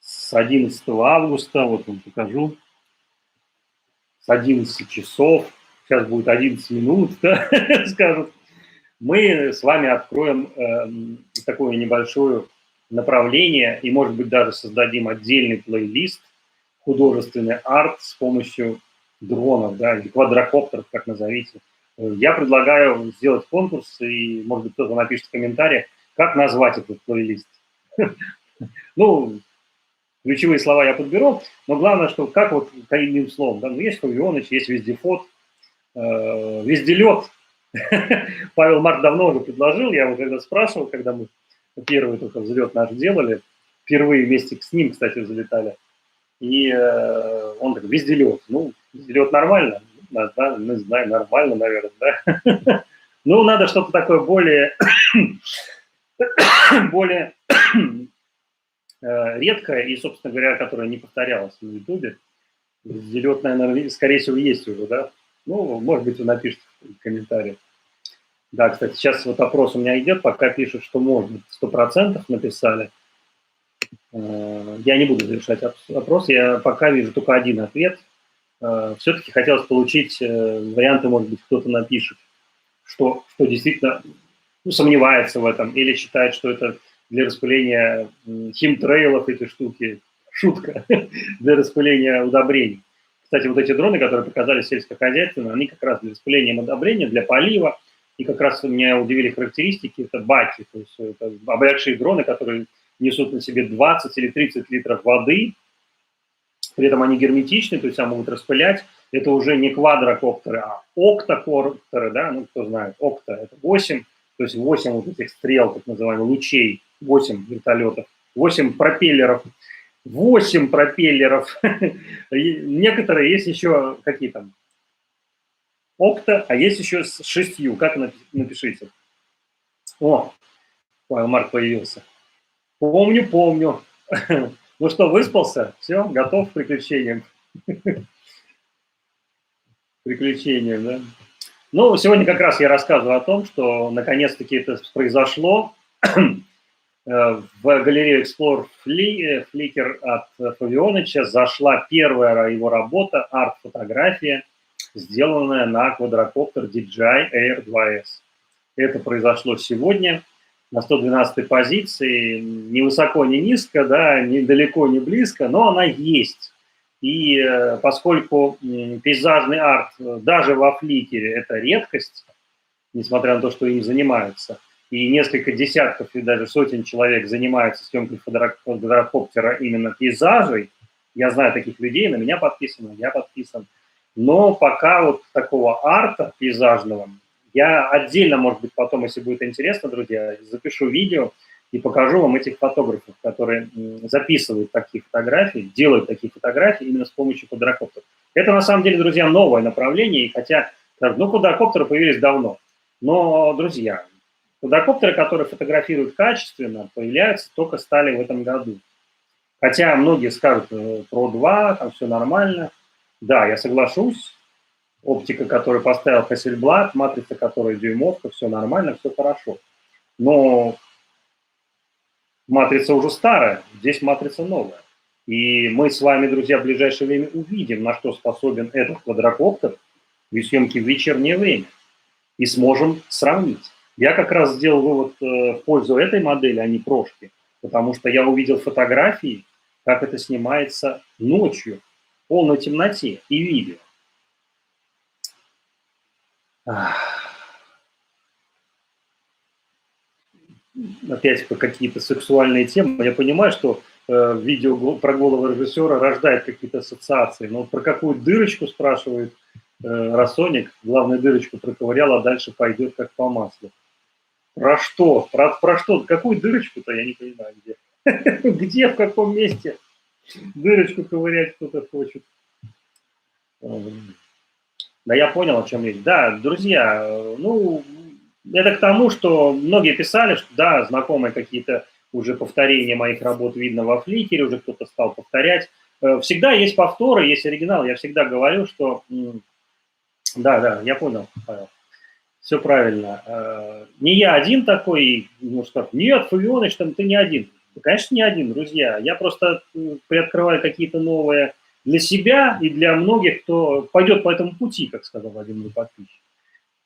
с 11 августа, вот вам покажу, с 11 часов, сейчас будет 11 минут, да, скажут, мы с вами откроем такое небольшое направление и, может быть, даже создадим отдельный плейлист художественный арт с помощью дронов, да, или квадрокоптеров, как назовите. Я предлагаю сделать конкурс, и, может быть, кто-то напишет в комментариях, как назвать этот плейлист. Ну, ключевые слова я подберу, но главное, что как вот одним словом, да, ну, есть Фавионыч, есть вездеход, везделет. Павел Марк давно уже предложил, я его когда спрашивал, когда мы первый только взлет наш делали, впервые вместе с ним, кстати, взлетали, и он такой, везделет. Ну, везделет нормально, да, мы знаем, нормально, наверное, да. Ну, надо что-то такое более редкое и, собственно говоря, которое не повторялось на Ютубе. Везделет, наверное, скорее всего, есть уже, да. Ну, может быть, вы напишите в комментариях. Да, кстати, сейчас вот опрос у меня идет, пока пишут, что можно, 100% написали. Я не буду завершать опрос, я пока вижу только один ответ. Все-таки хотелось получить варианты, может быть, кто-то напишет, что действительно сомневается в этом или считает, что это для распыления химтрейлов эти штуки, шутка, для распыления удобрений. Кстати, вот эти дроны, которые показали сельскохозяйственные, они как раз для распыления удобрения, для полива. И как раз меня удивили характеристики, это баки, то есть это большие дроны, которые несут на себе 20 или 30 литров воды, при этом они герметичны, то есть они могут распылять. Это уже не квадрокоптеры, а октокоптеры, да, ну кто знает, окта – это 8, то есть 8 вот этих стрел, так называемых, лучей, 8 вертолетов, 8 пропеллеров. 8 пропеллеров. Некоторые есть еще, какие там, окта, а есть еще с 6. Как напишите? О, Павел Марк появился. Помню. Ну что, выспался? Все, готов к приключениям? Приключениям, да? Ну, сегодня как раз я рассказываю о том, что наконец-таки это произошло. В галерею Explore Flickr от Фавионыча зашла первая его работа, арт-фотография, сделанная на квадрокоптер DJI Air 2S. Это произошло сегодня на 112-й позиции, ни высоко, ни низко, да, ни далеко, ни близко, но она есть. И поскольку пейзажный арт даже во Фликере это редкость, несмотря на то, что им занимаются, и несколько десятков и даже сотен человек занимаются съемкой квадрокоптера именно пейзажей, я знаю таких людей, на меня подписано, я подписан, но пока вот такого арта пейзажного, я отдельно, может быть, потом, если будет интересно, друзья, запишу видео и покажу вам этих фотографов, которые записывают такие фотографии, делают такие фотографии именно с помощью квадрокоптеров. Это, на самом деле, друзья, новое направление, и хотя, ну, квадрокоптеры появились давно, но, друзья, квадрокоптеры, которые фотографируют качественно, появляются, только стали в этом году. Хотя многие скажут, Pro 2, там все нормально. Да, я соглашусь, оптика, которую поставил Hasselblad, матрица, которая дюймовка, все нормально, все хорошо. Но матрица уже старая, здесь матрица новая. И мы с вами, друзья, в ближайшее время увидим, на что способен этот квадрокоптер при съемке в вечернее время. И сможем сравнить. Я как раз сделал вывод в пользу этой модели, а не прошки, потому что я увидел фотографии, как это снимается ночью, в полной темноте, и видео. Опять какие-то сексуальные темы. Я понимаю, что видео про голого режиссера рождает какие-то ассоциации, но про какую дырочку спрашивает Росоник, главную дырочку проковырял, а дальше пойдет как по маслу. Про что? Про что? Какую дырочку-то, я не понимаю, где. Где, в каком месте дырочку ковырять кто-то хочет. Да, я понял, о чем речь. Да, друзья, ну, это к тому, что многие писали, что да, знакомые какие-то уже повторения моих работ видно во Фликере, уже кто-то стал повторять. Всегда есть повторы, есть оригинал. Я всегда говорю, что... Да, я понял, Павел. Все правильно. Не я один такой, ну что, нет, Фавионыч, там ты не один. Ну, конечно, не один, друзья. Я просто приоткрываю какие-то новые для себя и для многих, кто пойдет по этому пути, как сказал один мой подписчик.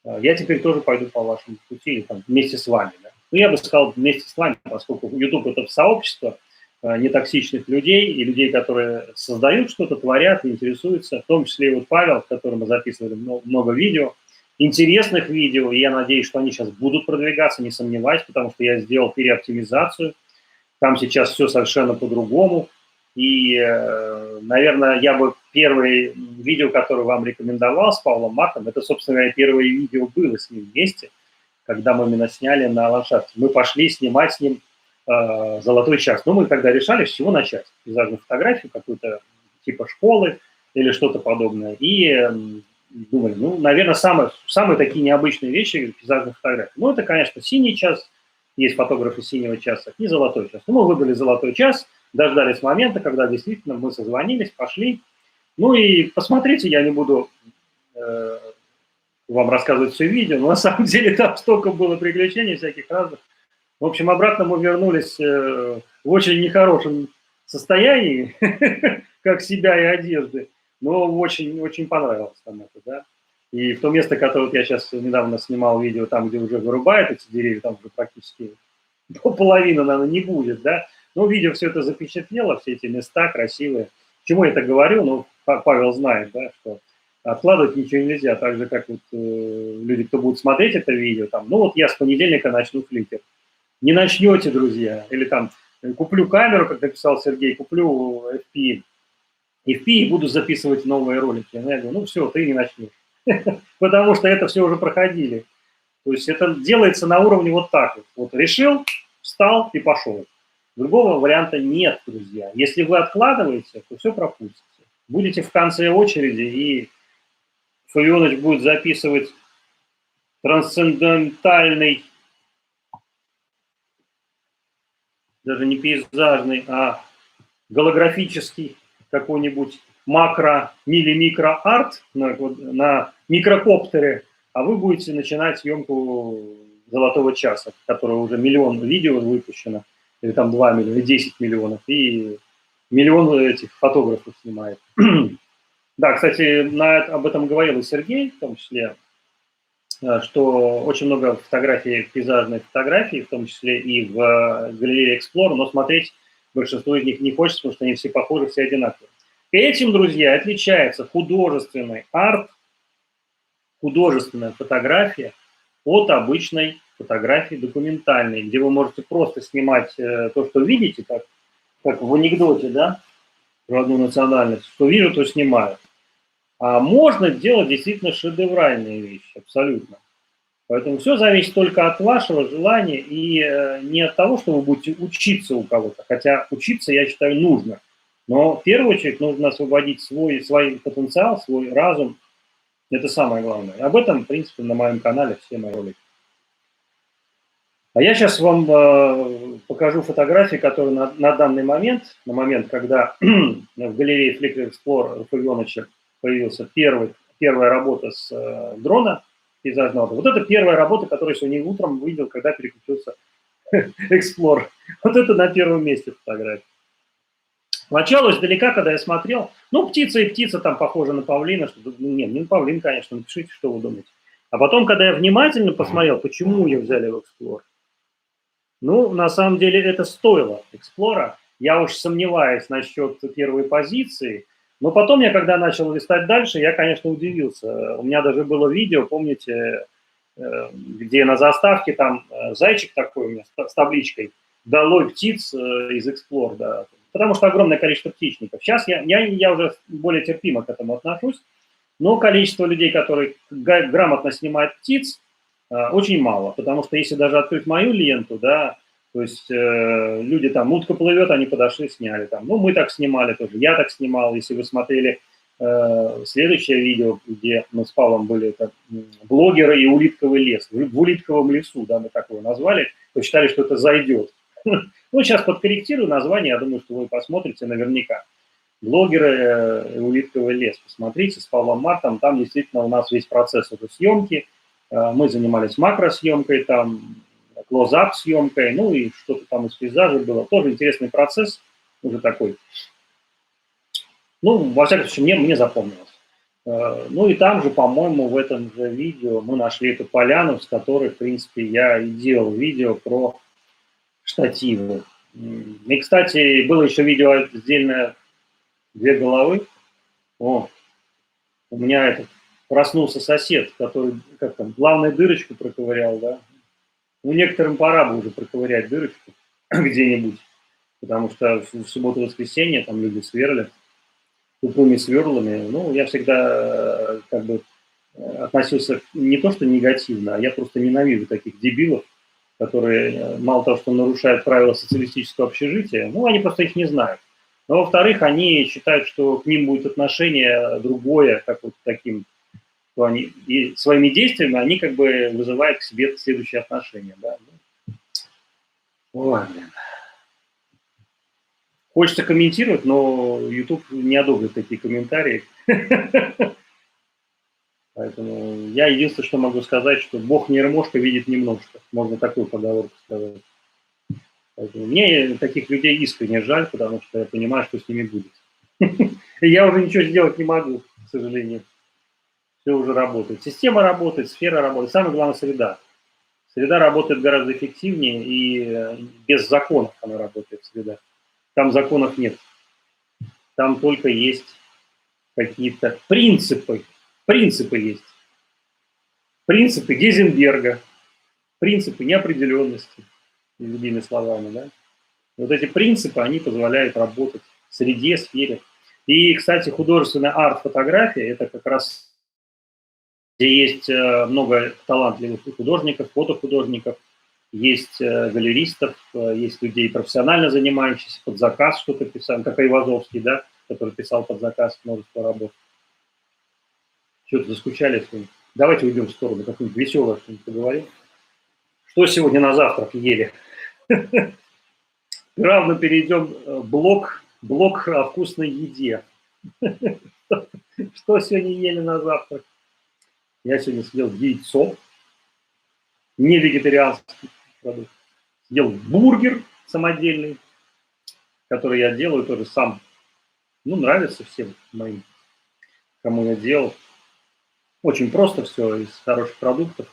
Я теперь тоже пойду по вашему пути, или там вместе с вами. Да? Ну, я бы сказал, вместе с вами, поскольку YouTube – это сообщество нетоксичных людей и людей, которые создают что-то, творят, интересуются, в том числе и вот Павел, с которым мы записывали много видео, интересных видео, и я надеюсь, что они сейчас будут продвигаться, не сомневаюсь, потому что я сделал переоптимизацию, там сейчас все совершенно по-другому, и, наверное, я бы первое видео, которое вам рекомендовал с Павлом Мартом, это, собственно говоря, первое видео было с ним вместе, когда мы именно сняли на ландшафте. Мы пошли снимать с ним «Золотой час». Но мы тогда решали, с чего начать. Пейзажную фотографию, какую-то типа школы или что-то подобное. И думали, ну, наверное, самые такие необычные вещи пейзажных фотографий. Ну, это, конечно, «Синий час», есть фотографы «Синего часа», и «Золотой час». Ну, мы выбрали «Золотой час», дождались момента, когда действительно мы созвонились, пошли. Ну и посмотрите, я не буду вам рассказывать все видео, но на самом деле там столько было приключений всяких разных. В общем, обратно мы вернулись в очень нехорошем состоянии, как себя и одежды, но очень понравилось там это, да. И в то место, которое вот я сейчас недавно снимал видео, там, где уже вырубают эти деревья, там уже практически половины, наверное, не будет, да. Но видео все это запечатлело, все эти места красивые. Чему я это говорю? Ну, Павел знает, да, что откладывать ничего нельзя, так же, как вот люди, кто будут смотреть это видео, там, ну вот я с понедельника начну Flickr. Не начнете, друзья, или там куплю камеру, как написал Сергей, куплю FP, и буду записывать новые ролики. Я говорю, ну все, ты не начнешь. Потому что это все уже проходили. То есть это делается на уровне вот так вот. Вот решил, встал и пошел. Другого варианта нет, друзья. Если вы откладываете, то все пропустите. Будете в конце очереди, и Фавионыч будет записывать трансцендентальный, даже не пейзажный, а голографический какой-нибудь макро-микро-арт на микрокоптере, а вы будете начинать съемку «Золотого часа», которого уже миллион видео выпущено, или там 2 миллиона, или 10 миллионов, и миллион этих фотографов снимает. Да, кстати, об этом говорил и Сергей, в том числе, что очень много фотографий, пейзажных фотографий, в том числе и в галерее Explore, но смотреть большинство из них не хочется, потому что они все похожи, все одинаковые. Этим, друзья, отличается художественный арт, художественная фотография от обычной фотографии документальной, где вы можете просто снимать то, что видите, как в анекдоте, да, про одну национальность, что вижу, то снимаю. А можно делать действительно шедевральные вещи, абсолютно. Поэтому все зависит только от вашего желания и не от того, что вы будете учиться у кого-то. Хотя учиться, я считаю, нужно. Но в первую очередь нужно освободить свой потенциал, свой разум. Это самое главное. Об этом, в принципе, на моем канале все мои ролики. А я сейчас вам покажу фотографии, которые на данный момент, на момент, когда в галерее Flickr Explore у Фавионыча появился первый первая работа с дрона пейзажного. Вот это первая работа, которую сегодня утром увидел, когда переключился Explorer. Вот это на первом месте фотография. Поначалу издалека, когда я смотрел, ну, птица и птица там похожа на павлина, что нет, не на павлин, конечно, напишите, что вы думаете. А потом, когда я внимательно посмотрел, почему ее взяли в Explorer, ну, на самом деле это стоило Explorer. Я уж сомневаюсь насчет первой позиции, но потом я, когда начал листать дальше, я, конечно, удивился. У меня даже было видео, помните, где на заставке там зайчик такой у меня с табличкой «Долой птиц из Explorer», да, потому что огромное количество птичников. Сейчас я уже более терпимо к этому отношусь, но количество людей, которые грамотно снимают птиц, очень мало, потому что если даже открыть мою ленту, да, то есть люди там, утка плывет, они подошли, сняли там. Ну, мы так снимали тоже, я так снимал. Если вы смотрели следующее видео, где мы с Павлом были, это блогеры и улитковый лес. В улитковом лесу, да, мы так его назвали, посчитали, что это зайдет. Ну, сейчас подкорректирую название, я думаю, что вы посмотрите наверняка. Блогеры и улитковый лес. Посмотрите, с Павлом Мартом, там действительно у нас весь процесс уже съемки. Мы занимались макросъемкой, там, клоузап съемкой, ну и что-то там из пейзажа было. Тоже интересный процесс, уже такой. Ну, во всяком случае, мне запомнилось. Ну и там же, по-моему, в этом же видео мы нашли эту поляну, с которой, в принципе, я и делал видео про штативы. И, кстати, было еще видео отдельное «Две головы». О, у меня этот проснулся сосед, который, как там, главную дырочку проковырял, да. Ну, некоторым пора бы уже проковырять дырочку где-нибудь, потому что в субботу-воскресенье там люди сверлят тупыми сверлами. Ну, я всегда как бы относился не то что негативно, а я просто ненавижу таких дебилов, которые мало того, что нарушают правила социалистического общежития, ну, они просто их не знают. Но, во-вторых, они считают, что к ним будет отношение другое, как вот таким, что они и своими действиями они как бы вызывают к себе следующие отношения. Да? Ой, блин. Хочется комментировать, но YouTube не одобрит такие комментарии. Поэтому я единственное, что могу сказать, что Бог не ромошка видит немножко. Можно такую поговорку сказать. Поэтому мне таких людей искренне жаль, потому что я понимаю, что с ними будет. И я уже ничего сделать не могу, к сожалению. Все уже работает. Система работает, сфера работает. Самое главное – среда. Среда работает гораздо эффективнее, и без законов она работает, среда. Там законов нет. Там только есть какие-то принципы. Принципы есть. Принципы Гейзенберга, принципы неопределенности, другими словами, да. Вот эти принципы, они позволяют работать в среде, сфере. И, кстати, художественная арт-фотография – это как раз где есть много талантливых художников, фотохудожников, есть галеристов, есть людей, профессионально занимающихся, под заказ что-то писали, как Айвазовский, да, который писал под заказ множество работ. Что-то заскучали с ним. Давайте уйдем в сторону, как-нибудь веселое что-нибудь поговорим. Что сегодня на завтрак ели? Равно перейдем блок о вкусной еде. Что сегодня ели на завтрак? Я сегодня съел яйцо, не вегетарианский продукт. Съел бургер самодельный, который я делаю тоже сам. Ну, нравится всем моим, кому я делал. Очень просто все, из хороших продуктов.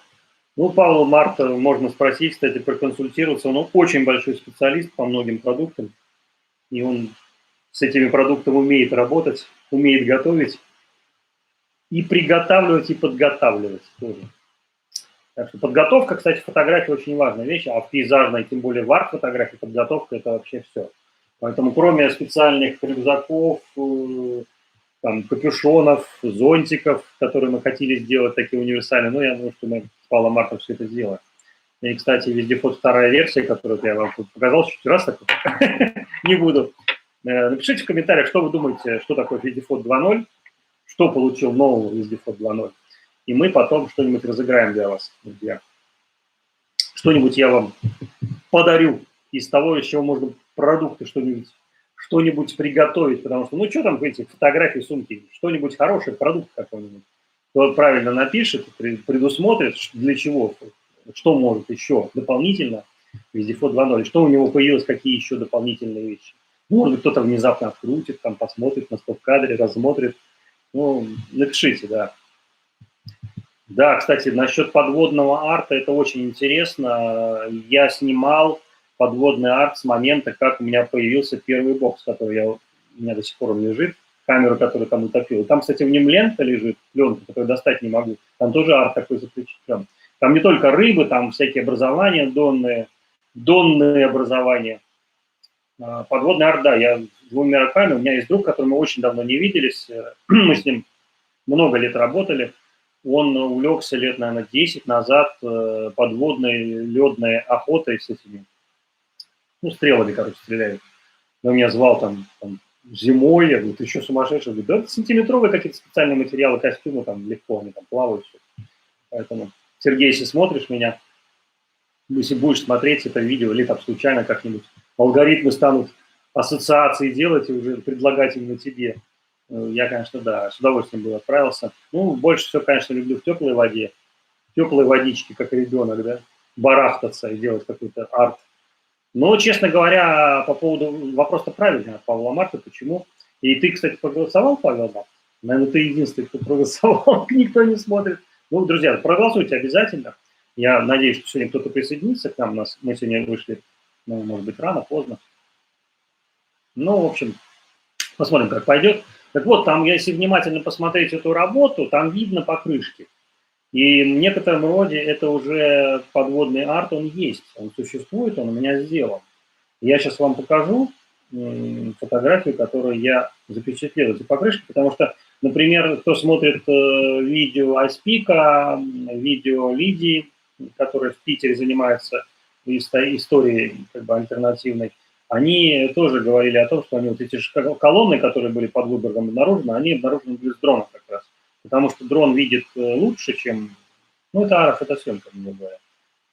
Ну, Павла Марта можно спросить, кстати, проконсультироваться. Он очень большой специалист по многим продуктам. И он с этими продуктами умеет работать, умеет готовить. И приготавливать, и подготавливать тоже. Так что подготовка, кстати, фотографии очень важная вещь, а в пейзажной, тем более в арт-фотографии, подготовка – это вообще все. Поэтому кроме специальных рюкзаков, там, капюшонов, зонтиков, которые мы хотели сделать, такие универсальные, ну, я думаю, что мы с Павлом Мартом все это сделаем. И, кстати, вездеход вторая версия, которую я вам показал, чуть раз так не буду. Напишите в комментариях, что вы думаете, что такое вездеход 2.0, что получил нового вездеход 2.0. И мы потом что-нибудь разыграем для вас, друзья. Что-нибудь я вам подарю из того, из чего можно продукты что-нибудь приготовить, потому что, ну, что там эти фотографии, сумки, что-нибудь хорошее, продукт какой-нибудь. кто правильно напишет, предусмотрит, для чего, что может еще дополнительно в Default 2.0, что у него появилось, какие еще дополнительные вещи. Может быть, кто-то внезапно открутит, там посмотрит на стоп-кадре, рассмотрит. Ну, напишите, да. Да, кстати, насчет подводного арта, это очень интересно. Я снимал подводный арт с момента, как у меня появился первый бокс, который у меня до сих пор лежит, камеру, которую там утопил. Там, кстати, в нем лента лежит, пленка, которую достать не могу. Там тоже арт такой запечатлен. Там не только рыбы, там всякие образования донные образования. Подводный арт, да, я двумя руками, у меня есть друг, который мы очень давно не виделись, мы с ним много лет работали. Он увлекся лет, наверное, 10 назад подводной ледной охотой с этими, ну, стрелами, короче, стреляют. Он меня звал там зимой, я говорю, ты еще сумасшедший? Я говорю, да, сантиметровые какие-то специальные материалы, костюмы, там легко, они там плавают. Все. Поэтому, Сергей, если смотришь меня, если будешь смотреть это видео или там случайно как-нибудь, алгоритмы станут ассоциации делать и уже предлагать именно тебе. Я, конечно, да, с удовольствием бы отправился. Ну, больше всего, конечно, люблю в теплой воде, теплой водичке, как ребенок, да, барахтаться и делать какой-то арт. Но, честно говоря, по поводу вопроса правильный от Павла Марта, почему? И ты, кстати, проголосовал, Павел Март? Наверное, ты единственный, кто проголосовал, никто не смотрит. Ну, друзья, проголосуйте обязательно. Я надеюсь, что сегодня кто-то присоединится к нам. Мы сегодня вышли, ну, может быть, рано, поздно. Ну, в общем, посмотрим, как пойдет. Так вот, там, если внимательно посмотреть эту работу, там видно покрышки. И в некотором роде это уже подводный арт, он есть, он существует, он у меня сделан. Я сейчас вам покажу фотографию, которую я запечатлел, эти покрышки, потому что, например, кто смотрит видео Айспика, видео Лидии, которая в Питере занимается историей как бы альтернативной, они тоже говорили о том, что они вот эти же колонны, которые были под Выборгом обнаружены, они обнаружены были с дрона как раз. Потому что дрон видит лучше, чем... Ну, это АРФ, это съемка, грубо говоря.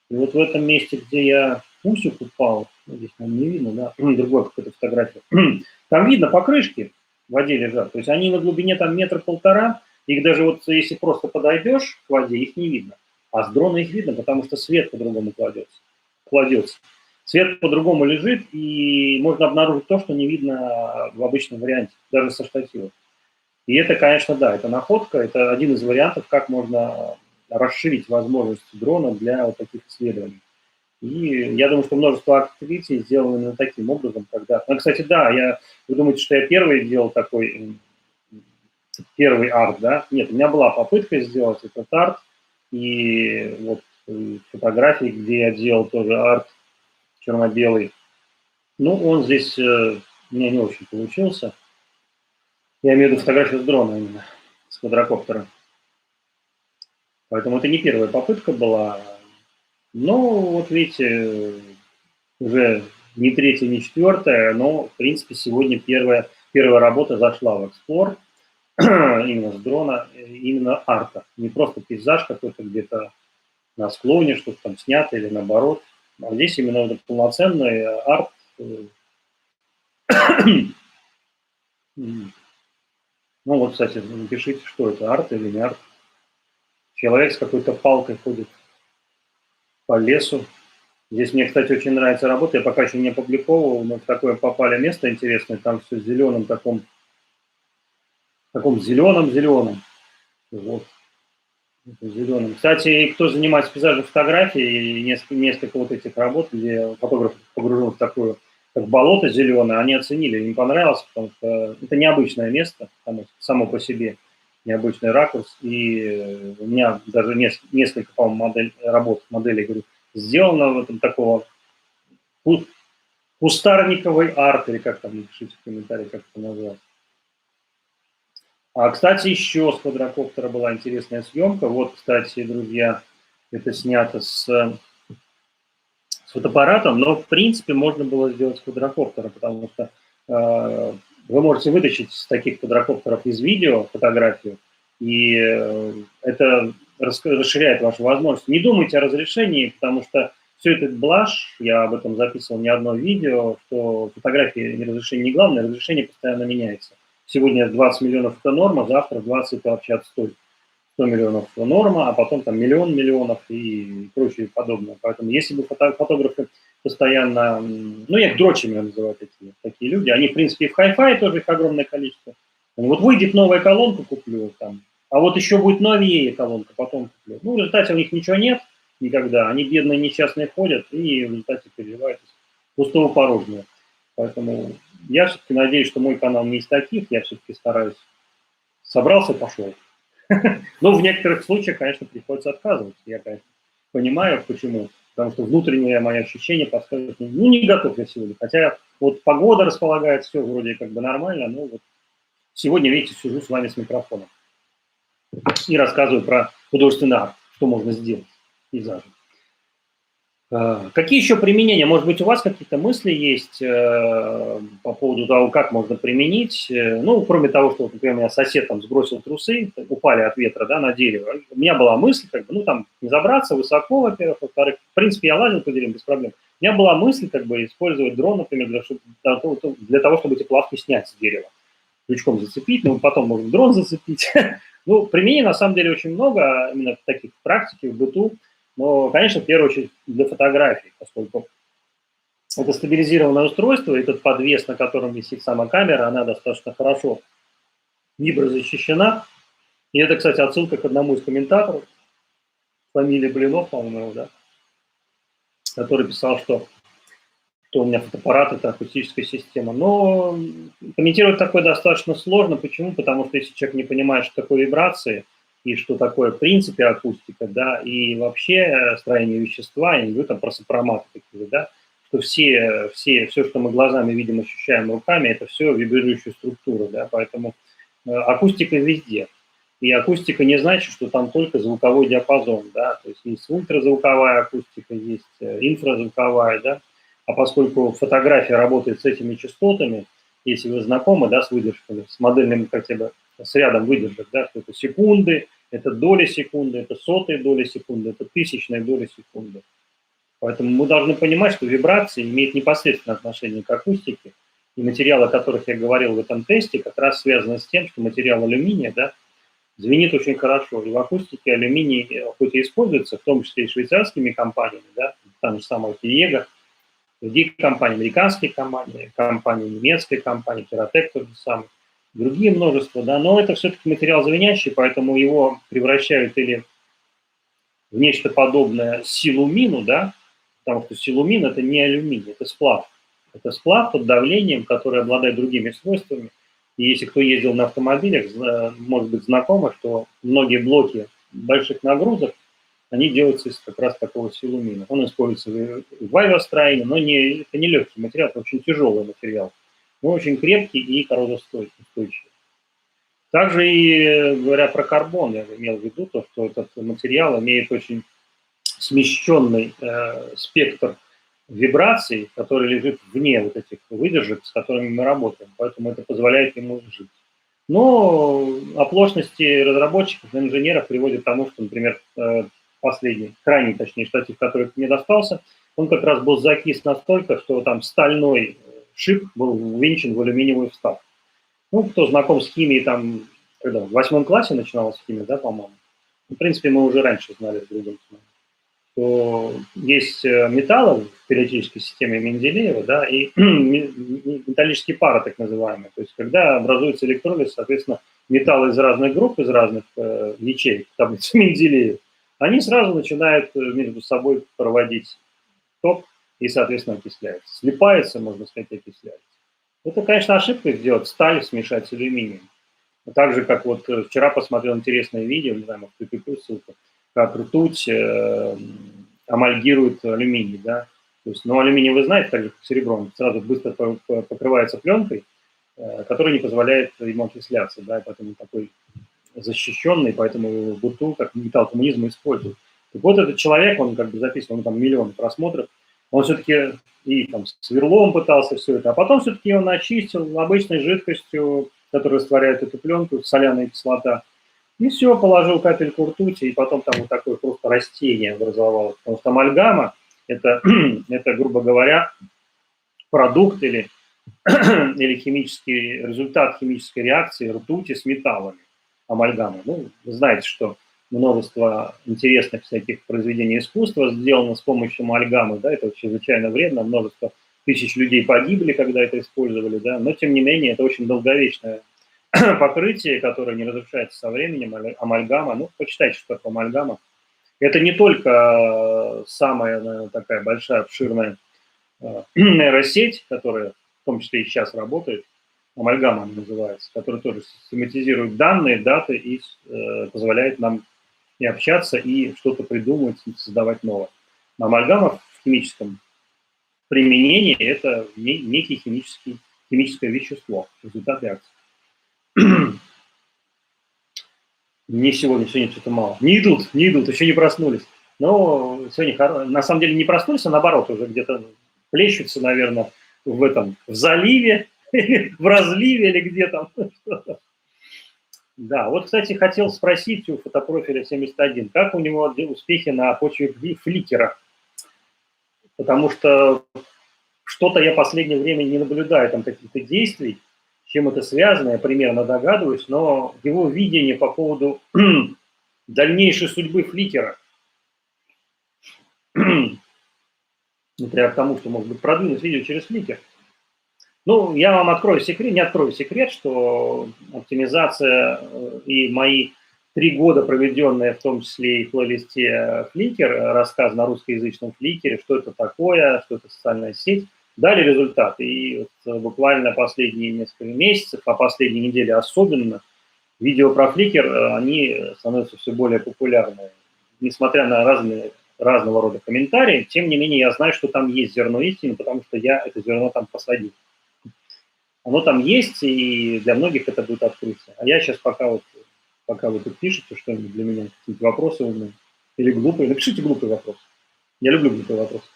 И вот в этом месте, где я усик упал, ну, здесь, наверное, не видно, да, другой какой-то фотография, там видно покрышки в воде лежат. То есть они на глубине там 1,5 метра, их даже вот если просто подойдешь к воде, их не видно. А с дрона их видно, потому что свет по-другому кладется. Свет по-другому лежит, и можно обнаружить то, что не видно в обычном варианте, даже со штатива. И это, конечно, да, это находка, это один из вариантов, как можно расширить возможности дрона для вот таких исследований. И я думаю, что множество открытий сделано именно таким образом, когда... Ну, кстати, да, вы думаете, что я первый делал такой, первый арт, да? Нет, у меня была попытка сделать этот арт, и вот фотографии, где я делал тоже арт черно-белый. Ну, он здесь у меня не очень получился. Я имею в виду фотографию с дрона именно, с квадрокоптера. Поэтому это не первая попытка была. Но вот видите, уже не третья, не четвертая, но, в принципе, сегодня первая работа зашла в Explore, именно с дрона, именно арта. Не просто пейзаж какой-то где-то на склоне, что-то там снято или наоборот. А здесь именно полноценный арт. Ну вот, кстати, напишите, что это, арт или не арт. Человек с какой-то палкой ходит по лесу. Здесь мне, кстати, очень нравится работа. Я пока еще не опубликовывал, но в такое попали место интересное. Там все в зеленом таком зеленом. Вот. Зеленым. Кстати, кто занимается пейзажной фотографией, несколько вот этих работ, где фотограф погружен в такое, как болото зеленое, они оценили, им понравилось, потому что это необычное место, само по себе необычный ракурс, и у меня даже несколько, по-моему, моделей, говорю, сделано в этом такого кустарниковый арт, или как там, напишите в комментариях, как это назвать. А, кстати, еще с квадрокоптера была интересная съемка. Вот, кстати, друзья, это снято с фотоаппаратом, но, в принципе, можно было сделать с квадрокоптера, потому что вы можете вытащить с таких квадрокоптеров из видео фотографию, и это расширяет ваши возможности. Не думайте о разрешении, потому что все это блажь, я об этом записывал не одно видео, что фотографии не разрешение не главное, разрешение постоянно меняется. Сегодня 20 миллионов – это норма, завтра 20 – это вообще отстой. 100 миллионов норма, а потом там миллион миллионов и прочее подобное. Поэтому если бы фотографы постоянно, ну, я их дрочами называю такие люди, они, в принципе, и в хай-фай тоже их огромное количество. Вот выйдет новая колонка, куплю там, а вот еще будет новее колонка, потом куплю. Ну, в результате у них ничего нет никогда, они бедные, несчастные ходят и в результате переживают пустого порожнего. Поэтому я все-таки надеюсь, что мой канал не из таких, я все-таки стараюсь. Собрался, пошел. Но в некоторых случаях, конечно, приходится отказываться. Я, конечно, понимаю, почему. Потому что внутреннее мое ощущение подсказывает, ну, не готов я сегодня. Хотя вот погода располагает, все вроде как бы нормально, но вот сегодня, видите, сижу с вами с микрофоном и рассказываю про художественный арт, что можно сделать пейзажем. Какие еще применения? Может быть, у вас какие-то мысли есть по поводу того, как можно применить? Ну, кроме того, что, например, у меня сосед там сбросил трусы, упали от ветра, да, на дерево. У меня была мысль, как бы, ну, там, не забраться высоко, во-первых, во-вторых, в принципе, я лазил по деревьям без проблем. У меня была мысль, как бы, использовать дрон, например, для того, чтобы эти плавки снять с дерева. Крючком зацепить, ну, потом можно дрон зацепить. Ну, применений, на самом деле, очень много, именно таких в практике, в быту. Но, конечно, в первую очередь для фотографий, поскольку это стабилизированное устройство, этот подвес, на котором висит сама камера, она достаточно хорошо виброзащищена. И это, кстати, отсылка к одному из комментаторов, фамилия Блинов, по-моему, да, который писал, что у меня фотоаппарат – это акустическая система. Но комментировать такое достаточно сложно. Почему? Потому что если человек не понимает, что такое вибрации, и что такое в принципе акустика, да, и вообще строение вещества, я не говорю там про сопроматы такие, да, что все, что мы глазами видим, ощущаем руками, это все вибрирующая структура, да, поэтому акустика везде. И акустика не значит, что там только звуковой диапазон, да, то есть ультразвуковая акустика, есть инфразвуковая, да, а поскольку фотография работает с этими частотами, если вы знакомы, да, с выдержками, с модельным хотя бы, с рядом выдержек, да, что это секунды, это доли секунды, это сотые доли секунды, это тысячные доли секунды. Поэтому мы должны понимать, что вибрации имеют непосредственное отношение к акустике, и материалы, о которых я говорил в этом тесте, как раз связаны с тем, что материал алюминия, да, звенит очень хорошо. И в акустике алюминий хоть и используется, в том числе и швейцарскими компаниями, да, там же самая Диего, другие компании, американские компании, немецкие компании, Кератек тот же самый, другие множество, да, но это все-таки материал звенящий, поэтому его превращают или в нечто подобное силумину, да, потому что силумин – это не алюминий, это сплав. Это сплав под давлением, который обладает другими свойствами. И если кто ездил на автомобилях, может быть знакомо, что многие блоки больших нагрузок, они делаются из как раз такого силумина. Он используется в авиастроении, но это не легкий материал, это очень тяжелый материал, но очень крепкий и коррозоустойчивый. Также и говоря про карбон, я имел в виду то, что этот материал имеет очень смещенный спектр вибраций, который лежит вне вот этих выдержек, с которыми мы работаем, поэтому это позволяет ему жить. Но оплошности разработчиков и инженеров приводят к тому, что, например, последний, крайний, точнее, штатив, который мне достался, он как раз был закис настолько, что там стальной шип был ввинчен в алюминиевую вставку. Ну, кто знаком с химией, там, когда в 8 классе начиналась химия, да, по-моему, в принципе, мы уже раньше знали с другим, что есть металлы в периодической системе Менделеева, да, и металлические пары, так называемые. То есть, когда образуется электролиз, соответственно, металлы из разных групп, из разных ячеек таблицы Менделеева, они сразу начинают между собой проводить ток и, соответственно, окисляются. Слипается, можно сказать, окисляется. Это, конечно, ошибка сделать сталь смешать с алюминием. Так же, как вот вчера посмотрел интересное видео, не знаю, может, прикреплю ссылку, как ртуть амальгирует алюминий, да. То есть, ну, алюминий, вы знаете, так же, как серебро, сразу быстро покрывается пленкой, которая не позволяет ему окисляться, да, и поэтому такой защищенный, поэтому в быту как металл коммунизма используют. Так вот этот человек, он как бы записывал, там миллион просмотров, он все-таки и там сверлом пытался все это, а потом все-таки он очистил обычной жидкостью, которая растворяет эту пленку, соляная кислота, и все, положил капельку ртути, и потом там вот такое просто растение образовалось. Потому что амальгама – это, грубо говоря, продукт или химический результат химической реакции ртути с металлами. Амальгама. Ну, вы знаете, что множество интересных всяких произведений искусства сделано с помощью амальгамы, да, это чрезвычайно вредно, множество тысяч людей погибли, когда это использовали, да, но тем не менее это очень долговечное покрытие, которое не разрушается со временем, амальгама, ну, почитайте, что такое амальгама. Это не только самая, наверное, такая большая, обширная нейросеть, которая в том числе и сейчас работает, амальгама называется, которая тоже систематизирует данные, даты и позволяет нам и общаться, и что-то придумывать, и создавать новое. Амальгама в химическом применении – это некий химическое вещество, результат реакции. Не сегодня что-то мало. Не идут, еще не проснулись. Но сегодня, на самом деле, не проснулись, а наоборот, уже где-то плещутся, наверное, в заливе, в разливе или где там. Да, вот, кстати, хотел спросить у фотопрофиля 71, как у него успехи на почве фликера? Потому что что-то я в последнее время не наблюдаю там каких-то действий, с чем это связано, я примерно догадываюсь, но его видение по поводу дальнейшей судьбы фликера, например, к тому, что может быть продвинуть видео через фликер. Ну, я вам не открою секрет, что оптимизация и мои 3 года, проведенные в том числе и в плейлисте Flickr, рассказ на русскоязычном Flickr, что это такое, что это социальная сеть, дали результат. И вот буквально последние несколько месяцев, а последние недели особенно, видео про Flickr, они становятся все более популярны. Несмотря на разного рода комментарии, тем не менее я знаю, что там есть зерно истины, потому что я это зерно там посадил. Оно там есть, и для многих это будет открытие. А я сейчас, пока вы тут пишете что-нибудь для меня, какие-то вопросы умные или глупые, напишите глупый вопрос. Я люблю глупые вопросы.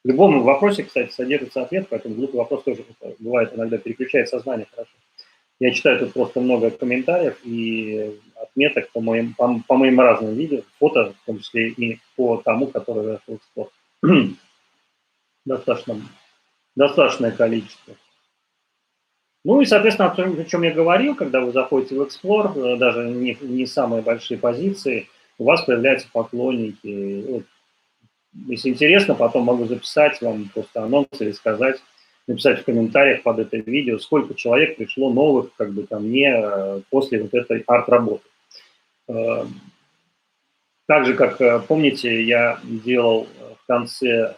В любом вопросе, кстати, содержится ответ, поэтому глупый вопрос тоже бывает иногда переключает сознание хорошо. Я читаю тут просто много комментариев и отметок по моим разным видео, фото, в том числе и по тому, которое я в эксплорт. Достаточное количество. Ну и, соответственно, о чем я говорил, когда вы заходите в Explore, даже не самые большие позиции, у вас появляются поклонники. Вот, если интересно, потом могу записать вам просто анонс или сказать, написать в комментариях под это видео, сколько человек пришло новых, как бы ко мне после вот этой арт-работы. Так же, как помните, я делал в конце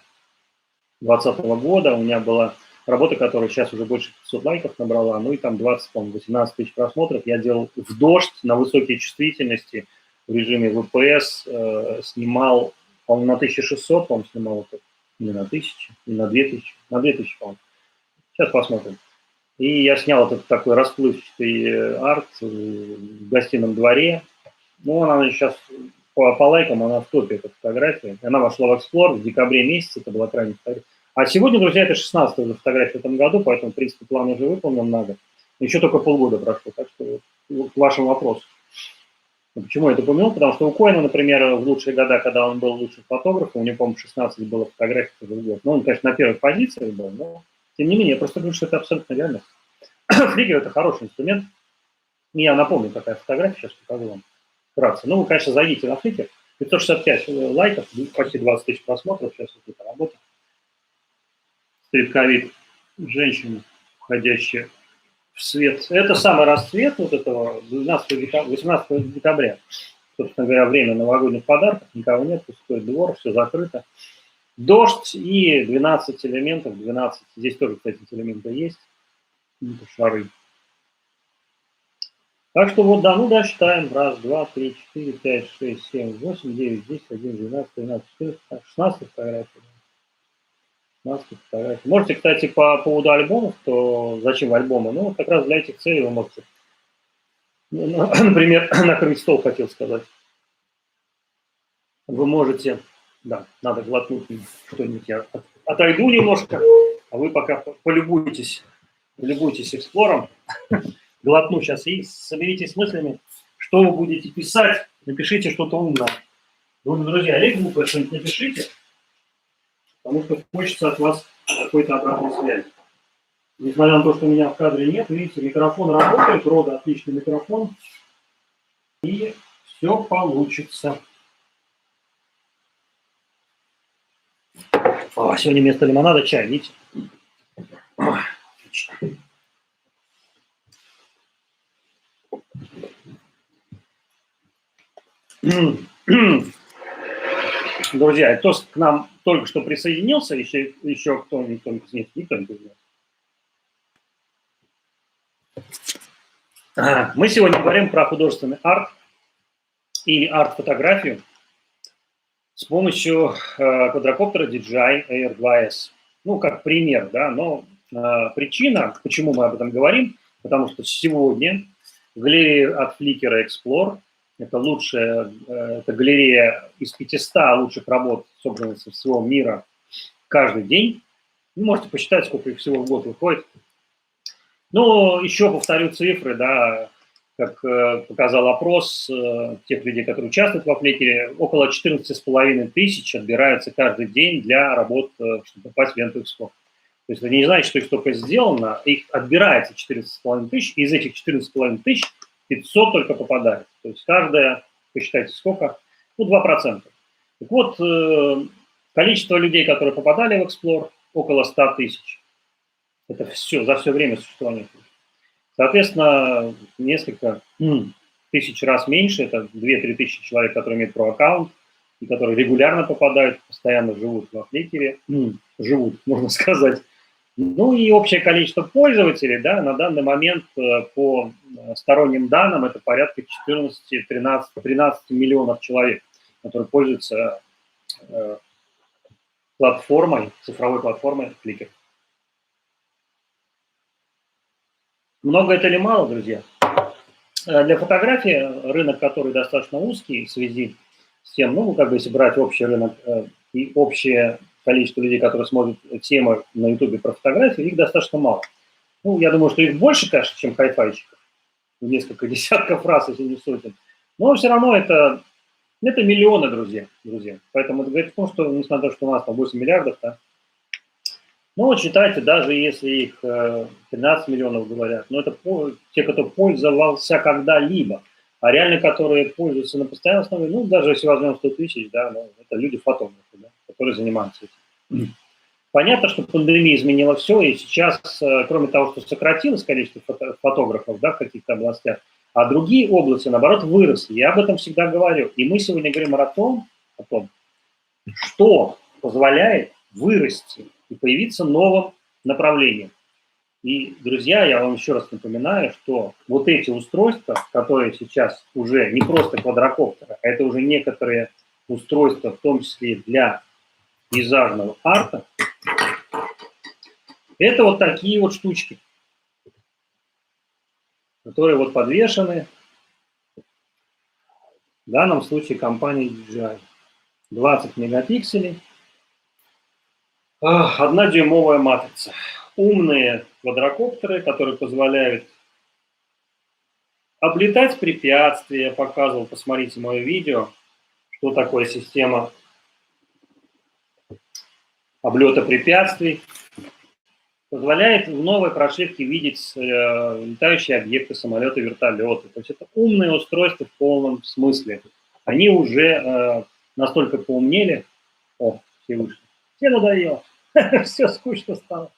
2020 года, у меня была работа, которая сейчас уже больше 500 лайков набрала, ну и там 18 тысяч просмотров. Я делал в дождь на высокой чувствительности в режиме VPS, снимал, по-моему, на 1600, по-моему, снимал это, не на 1000, не на 2000, на 2000, по-моему. Сейчас посмотрим. И я снял этот такой расплывчатый арт в гостином дворе. Ну, она сейчас по лайкам, она в топе, эта фотография. Она вошла в Explore в декабре месяце, это была крайняя фотография. А сегодня, друзья, это 16-я фотография в этом году, поэтому, в принципе, план уже выполнен надо. Еще только полгода прошло, так что к вашему вопросу. Почему я это упомянул? Потому что у Коэна, например, в лучшие года, когда он был лучшим фотографом, у него, по-моему, 16 было фотографий в год. Ну, он, конечно, на первой позиции был, но тем не менее, я просто говорю, что это абсолютно реально. Flickr – это хороший инструмент. Я напомню, какая фотография, сейчас покажу вам вкратце. Ну, вы, конечно, зайдите на Flickr. 565 лайков, почти 20 тысяч просмотров, сейчас вот эта работа. Стритковид, женщина, входящая в свет. Это самый расцвет вот этого 18 декабря. Собственно говоря, время новогодних подарков, никого нет, пустой двор, все закрыто. Дождь и 12 элементов, 12, здесь тоже, кстати, элементы есть, это шары. Так что вот, да, ну да, считаем. 1, 2, 3, 4, 5, 6, 7, 8, 9, 10, 11, 12, 13, 14, 16 фотографий. 16 фотографий. Можете, кстати, по поводу альбомов, то зачем альбомы? Ну, как раз для этих целей вы можете, например, накрыть стол, хотел сказать. Вы можете, да, надо глотнуть что-нибудь, я отойду немножко, а вы пока полюбуйтесь эксплором. Глотну сейчас и соберитесь с мыслями, что вы будете писать, напишите что-то умное. Друзья, или глупое что-нибудь напишите, потому что хочется от вас какой-то обратной связи. Несмотря на то, что у меня в кадре нет, видите, микрофон работает, Рода отличный микрофон. И все получится. О, сегодня вместо лимонада чай, видите? Ой, отлично. Друзья, кто к нам только что присоединился, еще кто-нибудь, нет, никто-нибудь. Мы сегодня говорим про художественный арт или арт-фотографию с помощью квадрокоптера DJI Air 2S. Ну, как пример, да, но причина, почему мы об этом говорим, потому что сегодня в галерее от Flickr Explore, это лучшая, это галерея из 500 лучших работ, собранных со всего мира каждый день. Вы можете посчитать, сколько их всего в год выходит. Ну, еще повторю цифры, да, как показал опрос тех людей, которые участвуют во Flickr, около 14,5 тысяч отбираются каждый день для работ, чтобы попасть в ленту Expo. То есть это не значит, что их столько сделано, их отбирается 14,5 тысяч, и из этих 14,5 тысяч 500 только попадает. То есть каждая, посчитайте сколько, ну 2%. Так вот, количество людей, которые попадали в Explore, около 100 тысяч. Это все, за все время существования. Соответственно, несколько тысяч раз меньше, это 2-3 тысячи человек, которые имеют про-аккаунт, и которые регулярно попадают, постоянно живут во Flickr, живут, можно сказать. Ну и общее количество пользователей, да, на данный момент по сторонним данным это порядка 14-13 миллионов человек, которые пользуются платформой, цифровой платформой Flickr. Много это или мало, друзья? Для фотографии рынок, который достаточно узкий в связи с тем, ну, как бы если брать общий рынок и общее количество людей, которые смотрят темы на ютубе про фотографии, их достаточно мало. Ну, я думаю, что их больше, конечно, чем хайфайщиков. Несколько десятков раз, если не сотен. Но все равно это миллионы, друзья. Поэтому это говорит о том, что, несмотря на то, что у нас там 8 миллиардов, да, ну, вот считайте, даже если их 13 миллионов говорят, но это те, кто пользовался когда-либо, а реально, которые пользуются на постоянной основе, ну, даже если возьмем 100 тысяч, да, ну, это люди-фотографы, да, которые занимаются этим. Понятно, что пандемия изменила все, и сейчас, кроме того, что сократилось количество фотографов, да, в каких-то областях, а другие области, наоборот, выросли. Я об этом всегда говорю. И мы сегодня говорим о том, что позволяет вырасти и появиться новым направлением. И, друзья, я вам еще раз напоминаю, что вот эти устройства, которые сейчас уже не просто квадрокоптеры, а это уже некоторые устройства, в том числе для пейзажного арта, это вот такие вот штучки, которые вот подвешены, в данном случае компании DJI. 20 мегапикселей, 1-дюймовая матрица. Умные квадрокоптеры, которые позволяют облетать препятствия. Я показывал, посмотрите мое видео, что такое система облета препятствий. Позволяет в новой прошивке видеть летающие объекты, самолеты, вертолеты. То есть это умные устройства в полном смысле. Они уже настолько поумнели. О, все вышли. Все надоело. Все скучно стало.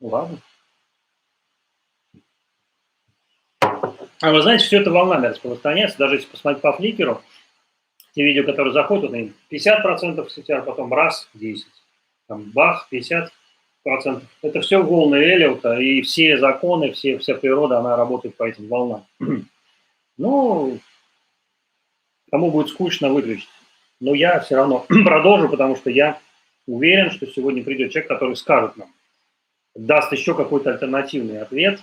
Ладно. А вы знаете, все это волнами распространяется. Даже если посмотреть по фликеру, те видео, которые заходят, 50% сетя, потом раз, 10. Там бах, 50%. Это все волны Эллиота, и все законы, вся природа, она работает по этим волнам. Ну, кому будет скучно, выключить. Но я все равно продолжу, потому что я уверен, что сегодня придет человек, который скажет нам, даст еще какой-то альтернативный ответ,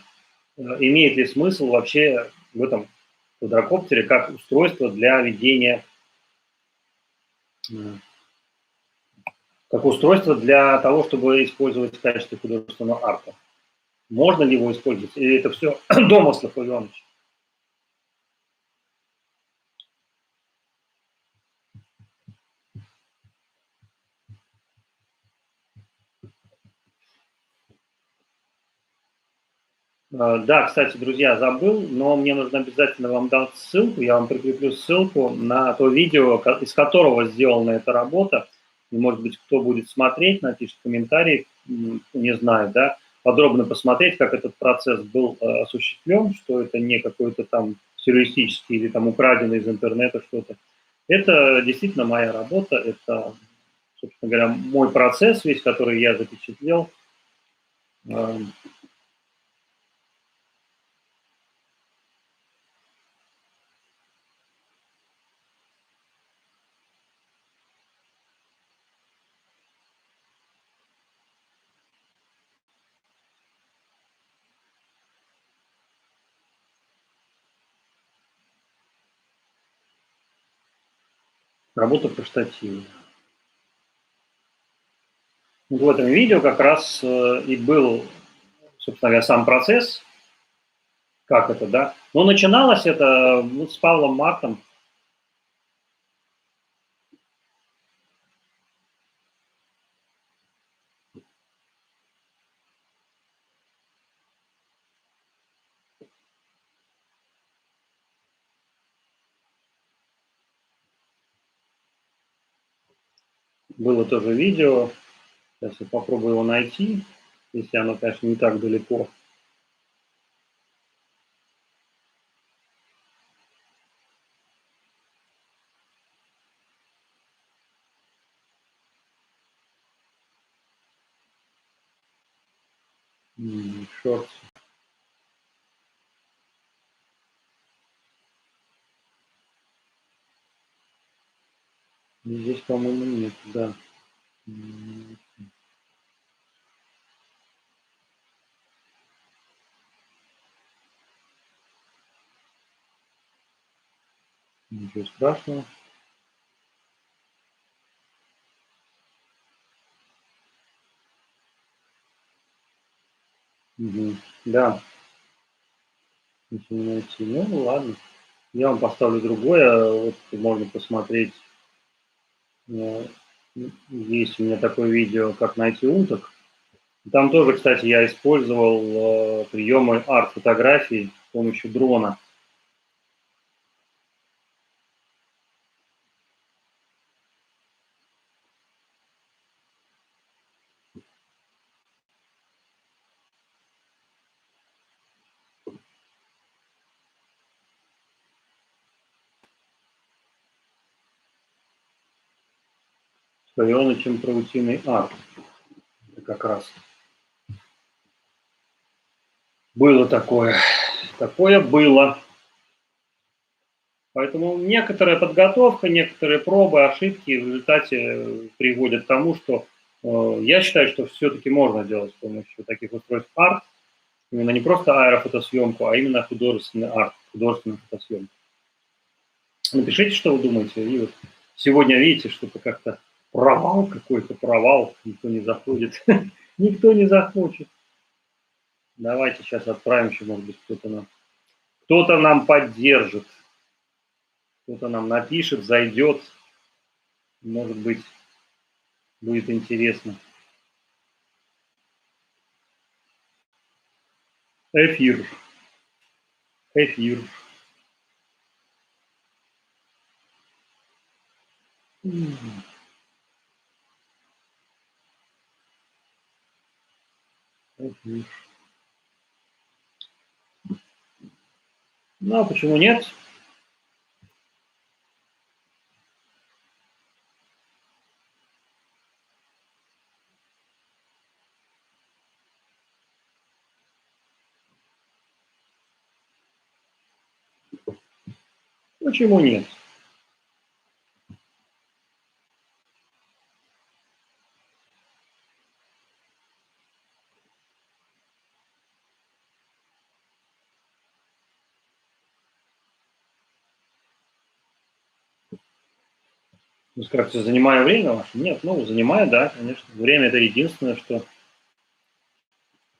имеет ли смысл вообще в этом квадрокоптере как устройство для ведения, как устройство для того, чтобы использовать в качестве художественного арта. Можно ли его использовать? Или это все домыслов, Иванович? Да, кстати, друзья, забыл, но мне нужно обязательно вам дать ссылку, я вам прикреплю ссылку на то видео, из которого сделана эта работа. И, может быть, кто будет смотреть, напишет комментарий, не знаю, да, подробно посмотреть, как этот процесс был осуществлен, что это не какой-то там сюрреалистический или там украденный из интернета что-то. Это действительно моя работа, это, собственно говоря, мой процесс весь, который я запечатлел. Работа по штативу. В этом видео как раз и был, собственно говоря, сам процесс, как это, да. Но начиналось это с Павлом Мартом. Было тоже видео. Сейчас я попробую его найти, если оно, конечно, не так далеко. Шорт. Здесь, по-моему, нет, да. Ничего страшного. Да, ничего не найти. Ну, ладно. Я вам поставлю другое. Вот можно посмотреть. Есть у меня такое видео, как найти уток. Там тоже, кстати, я использовал приемы арт-фотографий с помощью дрона. Совеночем паутиный арт. Это как раз было такое. Такое было. Поэтому некоторая подготовка, некоторые пробы, ошибки в результате приводят к тому, что я считаю, что все-таки можно делать с помощью таких устройств арт, именно не просто аэрофотосъемку, а именно художественный арт, художественную фотосъемку. Напишите, что вы думаете. И вот сегодня видите, что-то как-то провал какой-то, провал, никто не заходит, никто не захочет. Давайте сейчас отправим, еще, может быть, кто-то нам поддержит, кто-то нам напишет, зайдет, может быть, будет интересно. Эфир, эфир. Эфир. Ну, а почему нет? Почему нет? Вы скажете, занимаю время ваше? Нет, ну, занимаю, да, конечно. Время – это единственное, что...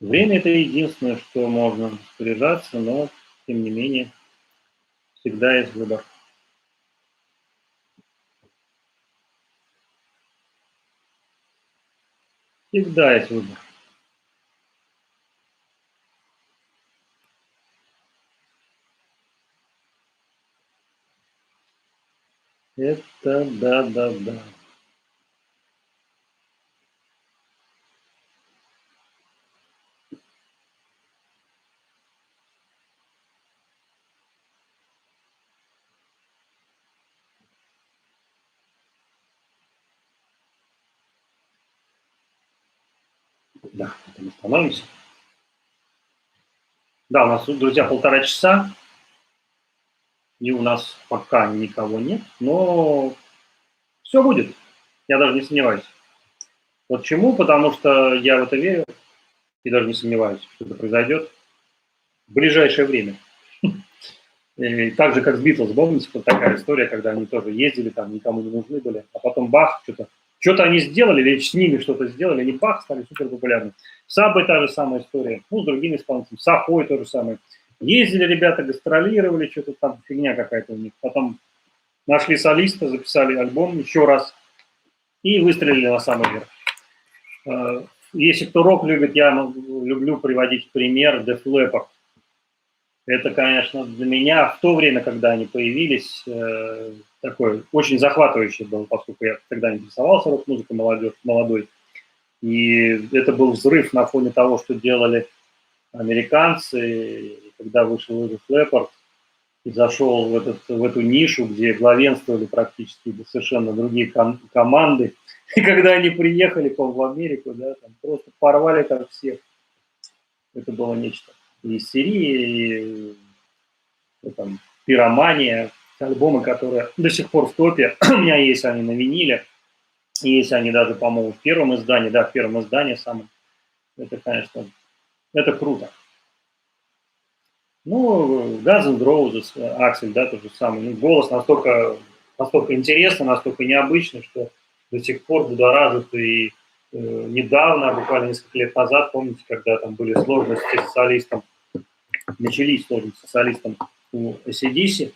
Время – это единственное, что можно распоряжаться, но, тем не менее, всегда есть выбор. Всегда есть выбор. Это да-да-да. Да, это мы становимся. Да, у нас тут, друзья, 1,5 часа, и у нас пока никого нет, но все будет. Я даже не сомневаюсь. Вот чему? Потому что я в это верю и даже не сомневаюсь, что это произойдет в ближайшее время. И так же, как с Битлз, помните, вот такая история, когда они тоже ездили, там никому не нужны были, а потом бах, что-то они сделали, или с ними что-то сделали, они бах, стали супер популярны. Саббой та же самая история, ну, с другими исполнителями, Сахой то же самое. Ездили ребята, гастролировали, что-то там фигня какая-то у них. Потом нашли солиста, записали альбом еще раз и выстрелили на самый верх. Если кто рок любит, я люблю приводить пример Def Leppard. Это, конечно, для меня в то время, когда они появились, такой очень захватывающий был, поскольку я тогда интересовался рок-музыкой молодой. И это был взрыв на фоне того, что делали американцы. И когда вышел Def Leppard и зашел в эту нишу, где главенствовали практически совершенно другие команды. И когда они приехали, в Америку, да, там просто порвали там всех. Это было нечто. И серии, и там, пиромания, альбомы, которые до сих пор в топе. У меня есть они на виниле. Есть они даже, по-моему, в первом издании. Да, в первом издании самом. Это, конечно, это круто. Ну, Guns N' Roses, Аксель, да, тот же самый. Ну, голос настолько интересный, настолько необычный, что до сих пор будоражит. И недавно, буквально несколько лет назад, помните, когда там были сложности с солистом, начались сложности с солистом у AC/DC,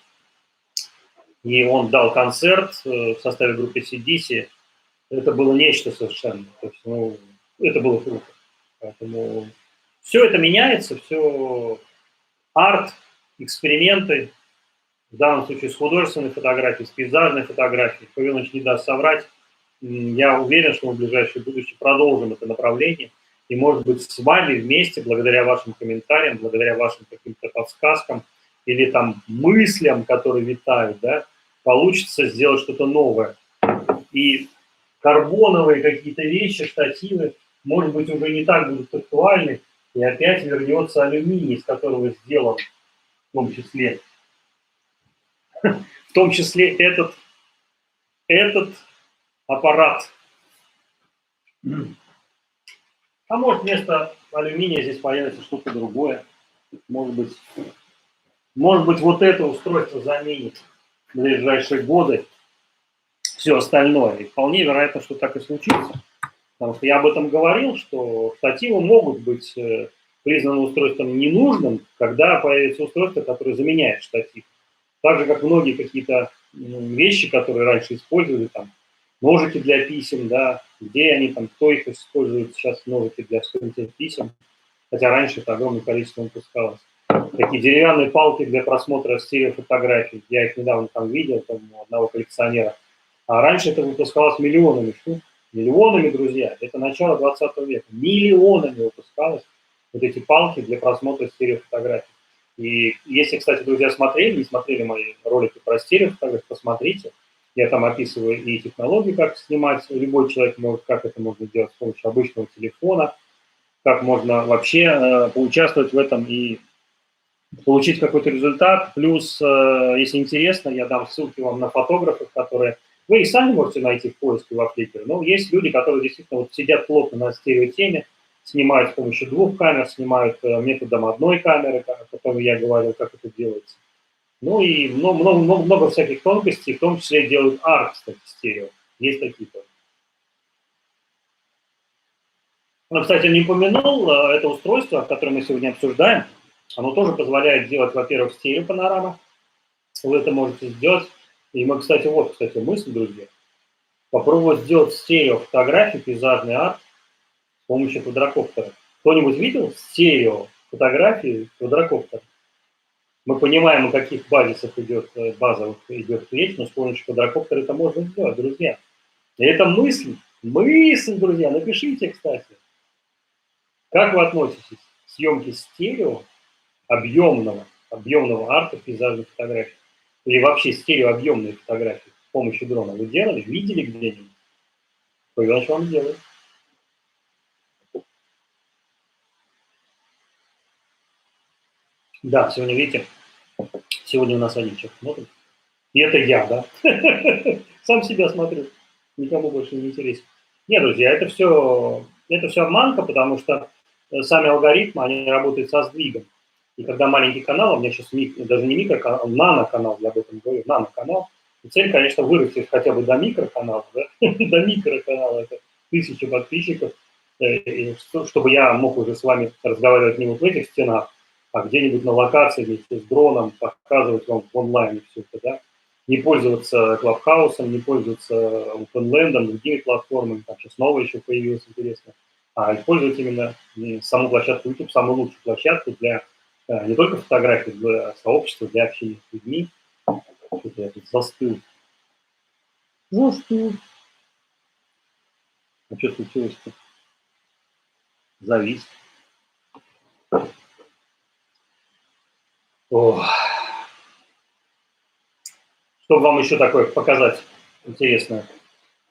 и он дал концерт в составе группы AC/DC. Это было нечто совершенно. То есть, ну, это было круто. Поэтому все это меняется, все арт, эксперименты, в данном случае с художественной фотографией, с пейзажной фотографией. Павелович не даст соврать. Я уверен, что мы в ближайшее будущее продолжим это направление. И, может быть, с вами вместе, благодаря вашим комментариям, благодаря вашим каким-то подсказкам или там мыслям, которые витают, да, получится сделать что-то новое. И карбоновые какие-то вещи, штативы, может быть, уже не так будут актуальны, и опять вернется алюминий, из которого сделан в том числе этот аппарат. А может, вместо алюминия здесь появится что-то другое. Может быть, вот это устройство заменит в ближайшие годы все остальное. И вполне вероятно, что так и случится. Потому что я об этом говорил, что штативы могут быть признаны устройством ненужным, когда появится устройство, которое заменяет штатив. Так же, как многие какие-то вещи, которые раньше использовали, там, ножики для писем, да, где они там, кто их использует сейчас, ножики для вскрытия писем, хотя раньше это огромное количество выпускалось. Такие деревянные палки для просмотра стереофотографий, я их недавно там видел, там, у одного коллекционера, а раньше это выпускалось миллионами штук, миллионами, друзья, это начало 20 века, миллионами выпускалось вот эти палки для просмотра стереофотографий. И если, кстати, друзья, не смотрели мои ролики про стереофотографии, посмотрите. Я там описываю и технологии, как снимать. Любой человек может, как это можно делать с помощью обычного телефона, как можно вообще поучаствовать в этом и получить какой-то результат. Плюс, если интересно, я дам ссылки вам на фотографов, которые... Вы их сами можете найти в поиске во Flickr, но есть люди, которые действительно вот сидят плотно на стереотеме, снимают с помощью 2 камер, снимают методом одной камеры, о которой я говорил, как это делается. Ну и много всяких тонкостей, в том числе делают арт, кстати, стерео. Есть такие тоже. Но, кстати, не упомянул это устройство, которое мы сегодня обсуждаем. Оно тоже позволяет делать, во-первых, стереопанораму. Вы это можете сделать. И мы, кстати, мысль, друзья. Попробовать сделать стереофотографию, пейзажный арт с помощью квадрокоптера. Кто-нибудь видел стереофотографии квадрокоптера? Мы понимаем, о каких базисах базовых идет речь, но с помощью квадрокоптера это можно сделать, друзья. И это мысль, друзья, напишите, кстати. Как вы относитесь к съемке стерео объемного арта пейзажных фотографий? Или вообще стереообъемные фотографии с помощью дрона? Вы делали, видели где-нибудь? Павел вам делает. Да, сегодня, видите, сегодня у нас один человек смотрит. И это я, да? Сам себя смотрю. Никому больше не интересен. Нет, друзья, это все обманка, потому что сами алгоритмы, они работают со сдвигом. И когда маленький канал, у меня сейчас даже не микроканал, а наноканал, я об этом говорю, наноканал. И цель, конечно, вырасти хотя бы до микроканала, да? До микроканала, это 1000 подписчиков, чтобы я мог уже с вами разговаривать не вот в этих стенах, а где-нибудь на локации вместе с дроном, показывать вам в онлайне все это, да? Не пользоваться Клабхаусом, не пользоваться OpenLand, другими платформами, там сейчас новая еще появилась, интересно, а использовать именно саму площадку YouTube, самую лучшую площадку для не только фотографий, для сообщества, для общения с людьми. Что-то я тут застыл. Застыл. А что случилось-то? Завис. Ох. Что вам еще такое показать интересное?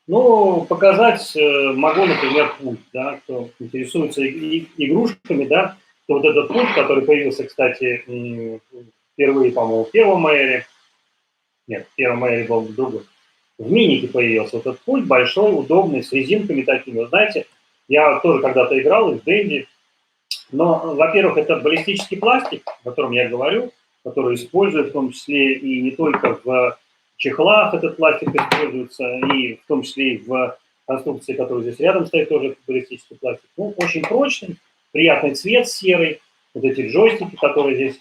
Ну, показать могу, например, пульт, да, кто интересуется игрушками, да, то вот этот пульт, который появился, кстати, впервые, по-моему, в первом Эйре, нет, в первом Эйре был другой, в Минике появился вот этот пульт большой, удобный, с резинками такими, вы знаете, я тоже когда-то играл в Дэнди, но, во-первых, это баллистический пластик, о котором я говорю, который используют в том числе и не только в чехлах этот пластик используется, и в том числе и в конструкции, которая здесь рядом стоит, тоже баллистический пластик. Ну, очень прочный, приятный цвет серый, вот эти джойстики, которые здесь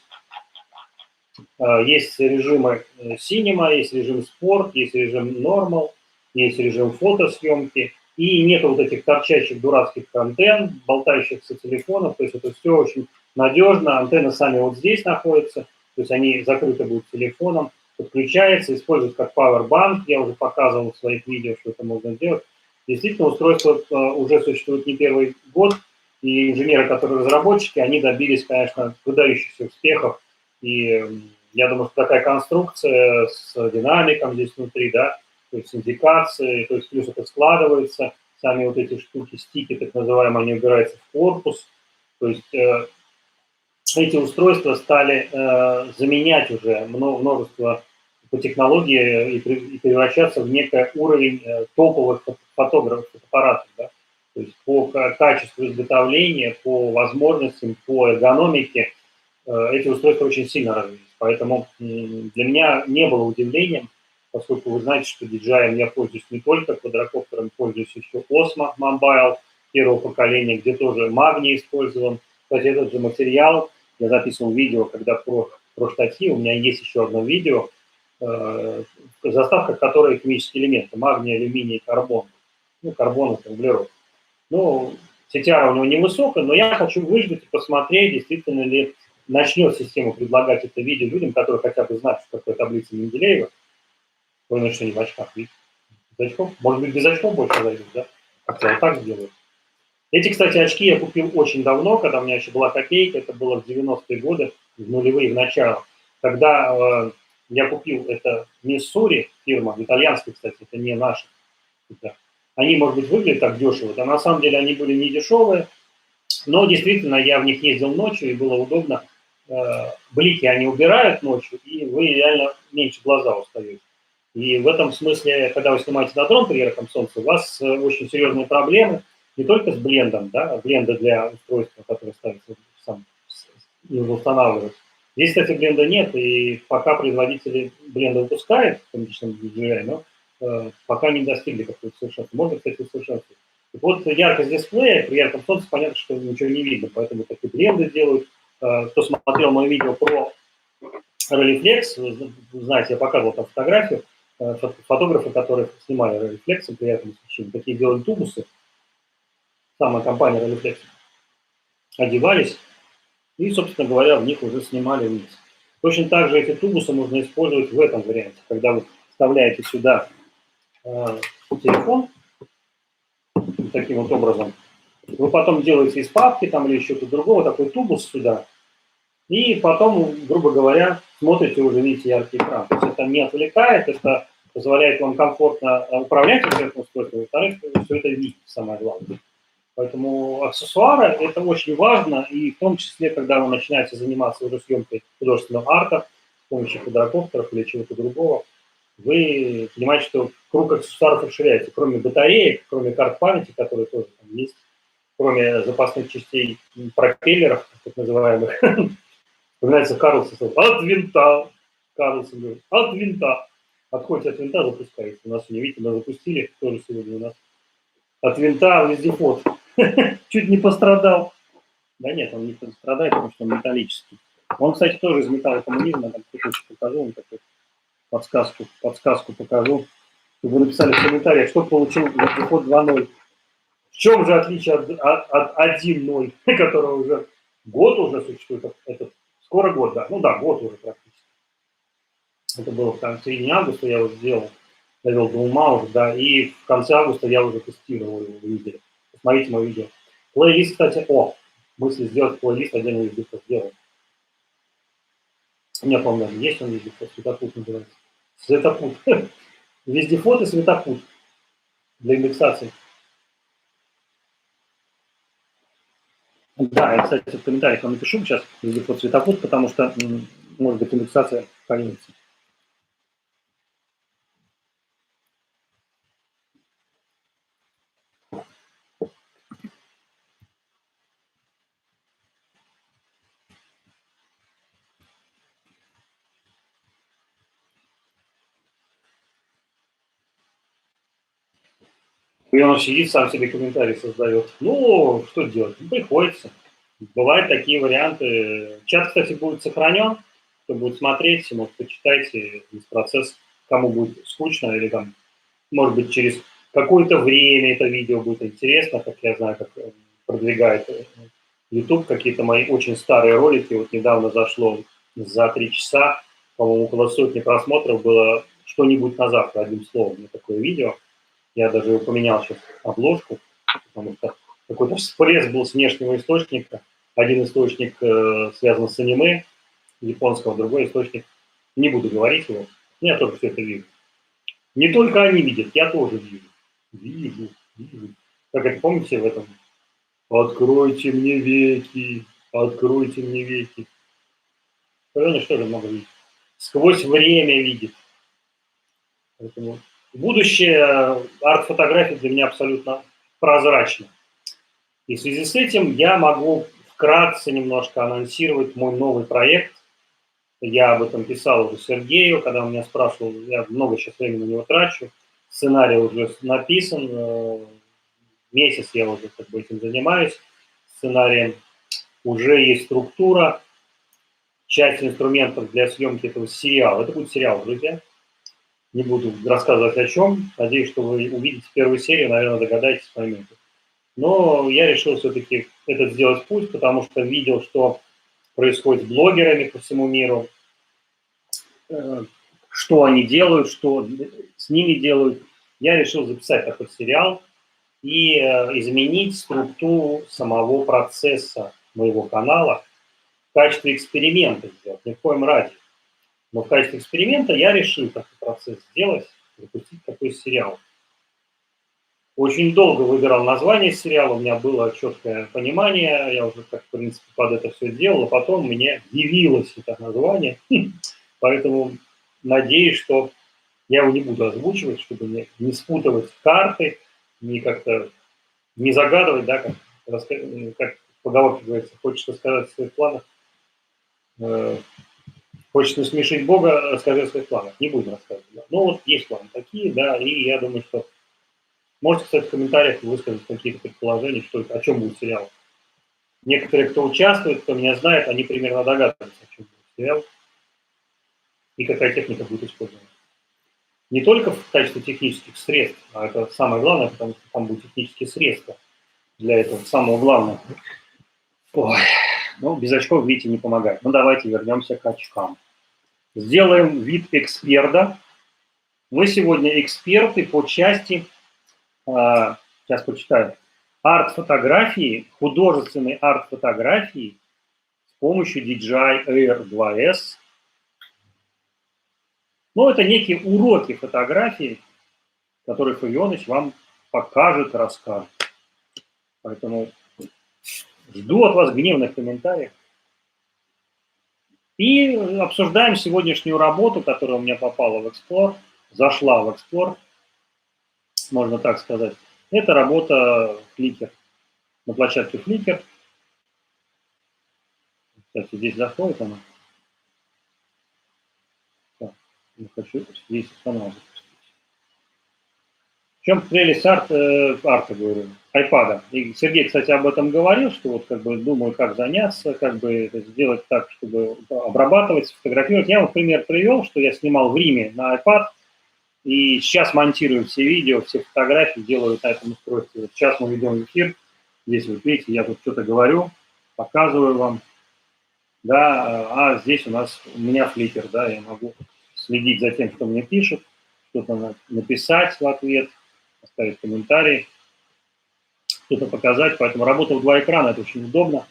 есть режимы Cinema, есть режим Sport, есть режим Normal, есть режим фотосъемки, и нет вот этих торчащих дурацких антенн, болтающихся телефонов, то есть это все очень надежно, антенны сами вот здесь находятся, то есть они закрыты будут телефоном, подключается, используют как powerbank, я уже показывал в своих видео, что это можно сделать. Действительно, устройство уже существует не первый год, и инженеры, которые разработчики, они добились, конечно, выдающихся успехов, и я думаю, что такая конструкция с динамиком здесь внутри, да, то есть с индикацией, то есть плюс это складывается, сами вот эти штуки, стики, так называемые, они убираются в корпус, то есть эти устройства стали заменять уже множество по технологии и превращаться в некий уровень топовых фотографов, фотоаппаратов, да? То есть по качеству изготовления, по возможностям, по эргономике эти устройства очень сильно развились. Поэтому для меня не было удивлением, поскольку вы знаете, что DJI я пользуюсь не только квадрокоптером, пользуюсь еще Osmo Mobile первого поколения, где тоже магний использован. Кстати, этот же материал я записывал видео, когда про штатив, у меня есть еще одно видео, заставка, которой химические элементы, магний, алюминий, карбон. Ну, карбон это углерод. Ну, CTR у него невысокая, но я хочу выждать и посмотреть, действительно ли начнет система предлагать это видео людям, которые хотя бы знают, что такое таблица Менделеева. Вы что не в очках, видите? Без очков? Может быть, без очков больше зайдут, да? Как-то вот так сделают. Эти, кстати, очки я купил очень давно, когда у меня еще была копейка, это было в 90-е годы, в нулевые, в начало. Когда я купил это в Миссури, фирма, итальянская, кстати, это не наша. Они, может быть, выглядят так дешево, а на самом деле они были не дешевые, но действительно я в них ездил ночью, и было удобно. Блики они убирают ночью, и вы реально меньше глаза устаете. И в этом смысле, когда вы снимаете на дрон при ярком солнце, у вас очень серьезные проблемы не только с блендом, да, бленда для устройства, которое ставится сам, устанавливать. Здесь, кстати, бленда нет, и пока производители бленда выпускают, в том числе DJI, но пока не достигли какого-то совершенства. Можно, кстати, усовершенствовать. Вот яркость дисплея, при ярком солнце понятно, что ничего не видно, поэтому такие бленды делают. Кто смотрел мое видео про Rolleiflex, вы знаете, я показывал там фотографию, фотографы, которые снимали Rolleiflex при ярком освещении, такие делали тубусы, самая компания Rolleiflex, одевались и, собственно говоря, в них уже снимали вниз. Точно так же эти тубусы можно использовать в этом варианте, когда вы вставляете сюда телефон таким вот образом. Вы потом делаете из папки там или еще что-то другого такой тубус сюда, и потом, грубо говоря, смотрите, уже видите яркий экран. То есть это не отвлекает, это позволяет вам комфортно управлять этим устройством, во-вторых, все это видеть, самое главное. Поэтому аксессуары – это очень важно, и в том числе, когда вы начинаете заниматься уже съемкой художественного арта с помощью квадрокоптеров или чего-то другого, вы понимаете, что круг аксессуаров расширяется. Кроме батареек, кроме карт памяти, которые тоже там есть, кроме запасных частей пропеллеров, так называемых, вспоминается Карлсон, от винта, Карлсон говорит, от винта. Отходите от винта, запускаете. У нас, не видите, мы запустили, тоже сегодня у нас от винта вездеход. Чуть не пострадал. Да нет, он не пострадает, потому что он металлический. Он, кстати, тоже из металла коммунизма, там кусочек покажу, он такой подсказку покажу, чтобы вы написали в комментариях, что получил вездеход 2.0. В чем же отличие от 1.0, которого уже год уже существует, это скоро год, да, ну да, год уже практически. Это было в середине августа, я его сделал, довел до ума уже, да, и в конце августа я уже тестировал его, вы видели. Посмотрите мое видео. Плейлист, кстати, мысли сделать плейлист, отдельно вездеход сделал. У меня, по-моему, есть он вездеход, светопут называется. Светопут. Вездеход и светопут для индексации. Да, я, кстати, в комментариях вам напишу сейчас вездеход светопут, потому что, может быть, индексация появится. И он сидит, сам себе комментарий создает. Ну, что делать? Приходится. Бывают такие варианты. Чат, кстати, будет сохранен. Кто будет смотреть, может, почитайте весь процесс, кому будет скучно, или там, может быть, через какое-то время это видео будет интересно, как я знаю, как продвигает YouTube, какие-то мои очень старые ролики. Вот недавно зашло за 3 часа, по-моему, около 100 просмотров было «Что-нибудь на завтра», одним словом, мне такое видео. Я даже его поменял сейчас обложку, потому что какой-то всплеск был с внешнего источника. Один источник связан с аниме японского, другой источник, не буду говорить его, но я тоже все это вижу. Не только они видят, я тоже вижу. Вижу. Как это помните в этом? Откройте мне веки, откройте мне веки. Конечно, что же много видит. Сквозь время видит. Поэтому будущее арт-фотографии для меня абсолютно прозрачно. И в связи с этим я могу вкратце немножко анонсировать мой новый проект. Я об этом писал уже Сергею, когда он меня спрашивал, я много сейчас времени на него трачу. Сценарий уже написан, месяц я уже как бы этим занимаюсь сценарием. Уже есть структура, часть инструментов для съемки этого сериала. Это будет сериал, друзья. Не буду рассказывать о чем. Надеюсь, что вы увидите первую серию, наверное, догадаетесь, поймете. Но я решил все-таки это сделать путь, потому что видел, что происходит с блогерами по всему миру, что они делают, что с ними делают. Я решил записать такой сериал и изменить структуру самого процесса моего канала в качестве эксперимента сделать, ни в коем разе. Но в качестве эксперимента я решил такой процесс сделать, запустить такой сериал. Очень долго выбирал название сериала, у меня было четкое понимание, я уже, как, в принципе, под это все делал, а потом мне явилось это название, поэтому надеюсь, что я его не буду озвучивать, чтобы не спутывать карты, не как-то не загадывать, да, как в поговорке говорится, хочешь рассказать о своих планах, хочешь насмешить Бога, расскажи о своих планах, не буду рассказывать. Да. Ну вот есть планы такие, да, и я думаю, что можете, кстати, в комментариях высказать какие-то предположения, что, о чем будет сериал. Некоторые, кто участвует, кто меня знает, они примерно догадываются, о чем будет сериал и какая техника будет использована. Не только в качестве технических средств, а это самое главное, потому что там будут технические средства для этого, самого главного. Ой, ну, без очков, видите, не помогает. Ну, давайте вернемся к очкам. Сделаем вид эксперта. Вы сегодня эксперты по части, сейчас почитаю, арт-фотографии, художественной арт-фотографии с помощью DJI Air 2S. Ну, это некие уроки фотографии, которые Фавионыч вам покажет, расскажет. Поэтому жду от вас гневных комментариев. И обсуждаем сегодняшнюю работу, которая у меня попала в Explore, зашла в Explore, можно так сказать. Это работа Flickr, на площадке Flickr. Кстати, здесь заходит она. Так, не хочу здесь канал запустить. В чем прелесть арта, говорю, айпада. И Сергей, кстати, об этом говорил, что вот как бы думаю, как заняться, как бы это сделать так, чтобы обрабатывать, фотографировать. Я вам пример привел, что я снимал в Риме на iPad, и сейчас монтирую все видео, все фотографии, делаю на этом устройстве. Вот сейчас мы ведем эфир, здесь вы видите, я тут что-то говорю, показываю вам, да, а здесь у меня Flickr, да, я могу следить за тем, что мне пишут, что-то написать в ответ, оставить комментарий, что-то показать. Поэтому работа в два экрана – это очень удобно.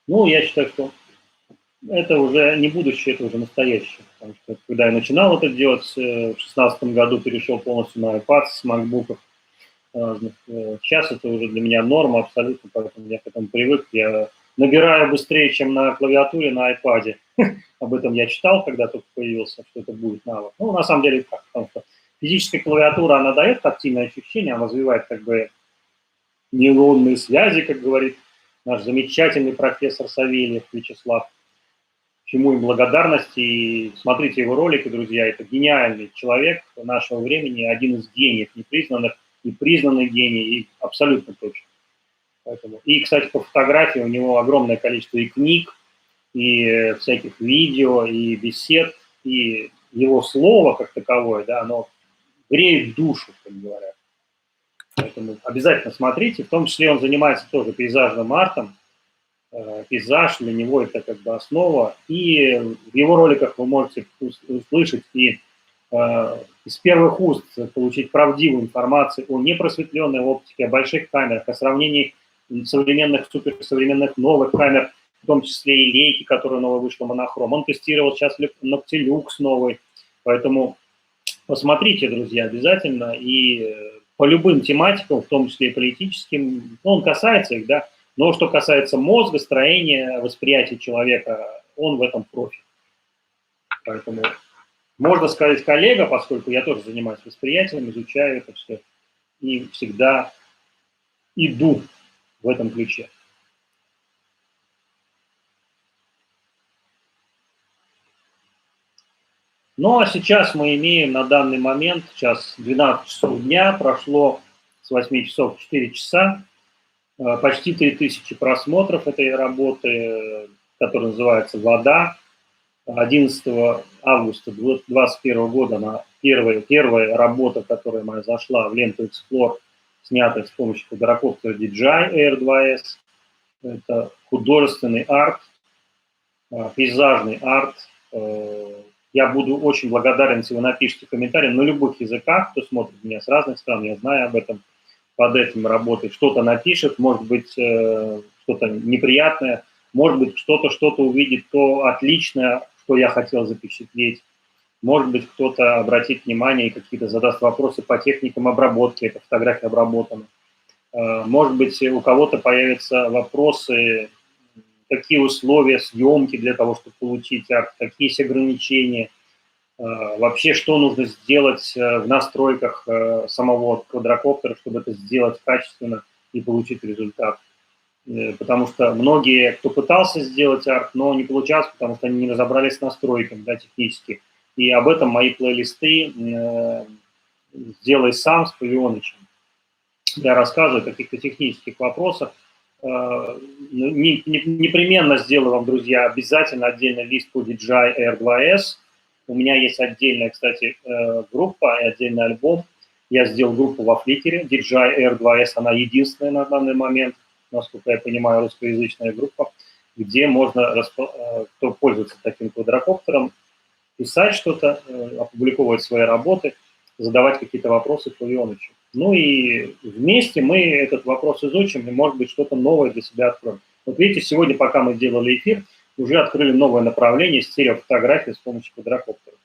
Ну, я считаю, что это уже не будущее, это уже настоящее. Потому что когда я начинал это делать, в 2016 году перешел полностью на iPad с MacBook. Сейчас это уже для меня норма абсолютно, поэтому я к этому привык. Я набираю быстрее, чем на клавиатуре, на iPad. Об этом я читал, когда только появился, что это будет навык. Ну, на самом деле так, потому что физическая клавиатура, она дает тактильное ощущение, она развивает как бы нейронные связи, как говорит наш замечательный профессор Савельев Вячеслав. Чему им благодарность. И смотрите его ролики, друзья, это гениальный человек нашего времени, один из гениев непризнанных, и признанный гений, и абсолютно точно. Поэтому. И, кстати, по фотографии у него огромное количество и книг, и всяких видео, и бесед, и его слово как таковое, да, оно греет душу, как говорят. Поэтому обязательно смотрите, в том числе он занимается тоже пейзажным артом. Пейзаж для него это как бы основа, и в его роликах вы можете услышать и из первых уст получить правдивую информацию о непросветленной оптике, о больших камерах, о сравнении современных, суперсовременных новых камер, в том числе и лейки, которая новая вышла, монохром. Он тестировал сейчас Noctilux новый, поэтому посмотрите, друзья, обязательно, и по любым тематикам, в том числе и политическим, ну, он касается их, да, но что касается мозга, строения, восприятия человека, он в этом профи. Поэтому можно сказать коллега, поскольку я тоже занимаюсь восприятием, изучаю это все, и всегда иду в этом ключе. Ну, а сейчас мы имеем на данный момент, сейчас 12 часов дня, прошло с 8 часов 4 часа, почти 3000 просмотров этой работы, которая называется «Вода». 11 августа 2021 года она первая работа, которая моя зашла в ленту Explore, снятая с помощью квадрокоптера DJI Air 2S. Это художественный арт, пейзажный арт. Я буду очень благодарен, если вы напишите комментарий на любых языках, кто смотрит меня с разных стран, я знаю об этом, под этим работает, что-то напишет, может быть, что-то неприятное, может быть, что-то увидит, то отличное, что я хотел запечатлеть. Может быть, кто-то обратит внимание и какие-то задаст вопросы по техникам обработки, эта фотография обработана. Может быть, у кого-то появятся вопросы, какие условия съемки для того, чтобы получить арт, какие есть ограничения, вообще, что нужно сделать в настройках самого квадрокоптера, чтобы это сделать качественно и получить результат. Потому что многие, кто пытался сделать арт, но не получалось, потому что они не разобрались с настройками, да, технически. И об этом мои плейлисты «Сделай сам» с Фавионычем. Я рассказываю о каких-то технических вопросах. Непременно сделаю вам, друзья, обязательно отдельный лист по DJI Air 2S. У меня есть отдельная, кстати, группа и отдельный альбом. Я сделал группу во Flickr. DJI Air 2S, она единственная на данный момент, насколько я понимаю, русскоязычная группа. где можно, кто пользуется таким квадрокоптером, писать что-то, опубликовывать свои работы, задавать какие-то вопросы к Ильонычу. Ну и вместе мы этот вопрос изучим и, может быть, что-то новое для себя откроем. Вот видите, сегодня, пока мы делали эфир, уже открыли новое направление стереофотографии с помощью квадрокоптера.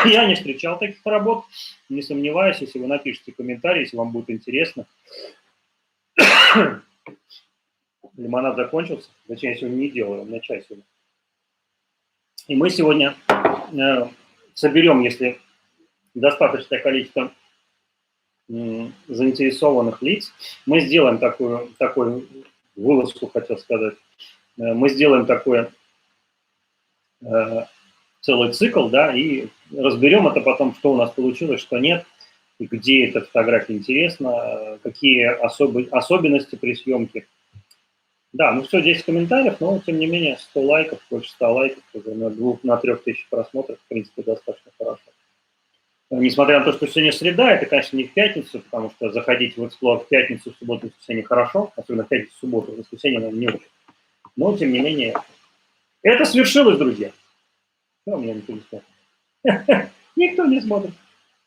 Я не встречал таких работ, не сомневаюсь, если вы напишите комментарий, если вам будет интересно. Лимонад закончился, зачем я сегодня не делаю, у меня чай сегодня. И мы сегодня соберем, если достаточное количество заинтересованных лиц, мы сделаем такую вылазку, хотел сказать, мы сделаем такой целый цикл, да, и разберем это потом, что у нас получилось, что нет, и где эта фотография интересна, какие особенности при съемке. Да, ну все, 10 комментариев, но тем не менее 100 лайков, больше 100 лайков, уже на 3000 просмотров, в принципе, достаточно хорошо. Несмотря на то, что сегодня среда, это, конечно, не в пятницу, потому что заходить в Explore в пятницу, в субботу, в воскресенье хорошо, особенно в пятницу, в субботу, в воскресенье, наверное, не очень. Но, тем не менее, это свершилось, друзья. Что у меня никто не смотрит? Никто не смотрит.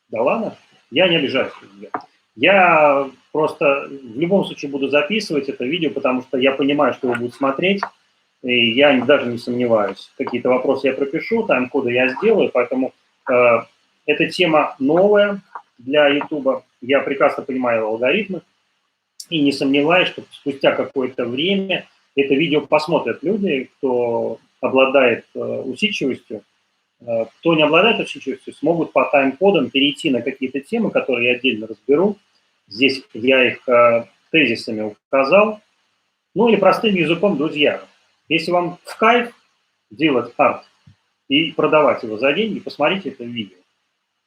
Да ладно, я не обижаюсь, друзья. Я просто в любом случае буду записывать это видео, потому что я понимаю, что его будут смотреть, и я даже не сомневаюсь. Какие-то вопросы я пропишу, тайм-коды я сделаю, поэтому эта тема новая для YouTube. Я прекрасно понимаю алгоритмы и не сомневаюсь, что спустя какое-то время это видео посмотрят люди, кто обладает усидчивостью. Кто не обладает усидчивостью, смогут по тайм-кодам перейти на какие-то темы, которые я отдельно разберу. Здесь я их тезисами указал. Ну или простым языком, друзья. Если вам в кайф делать арт и продавать его за деньги, посмотрите это видео.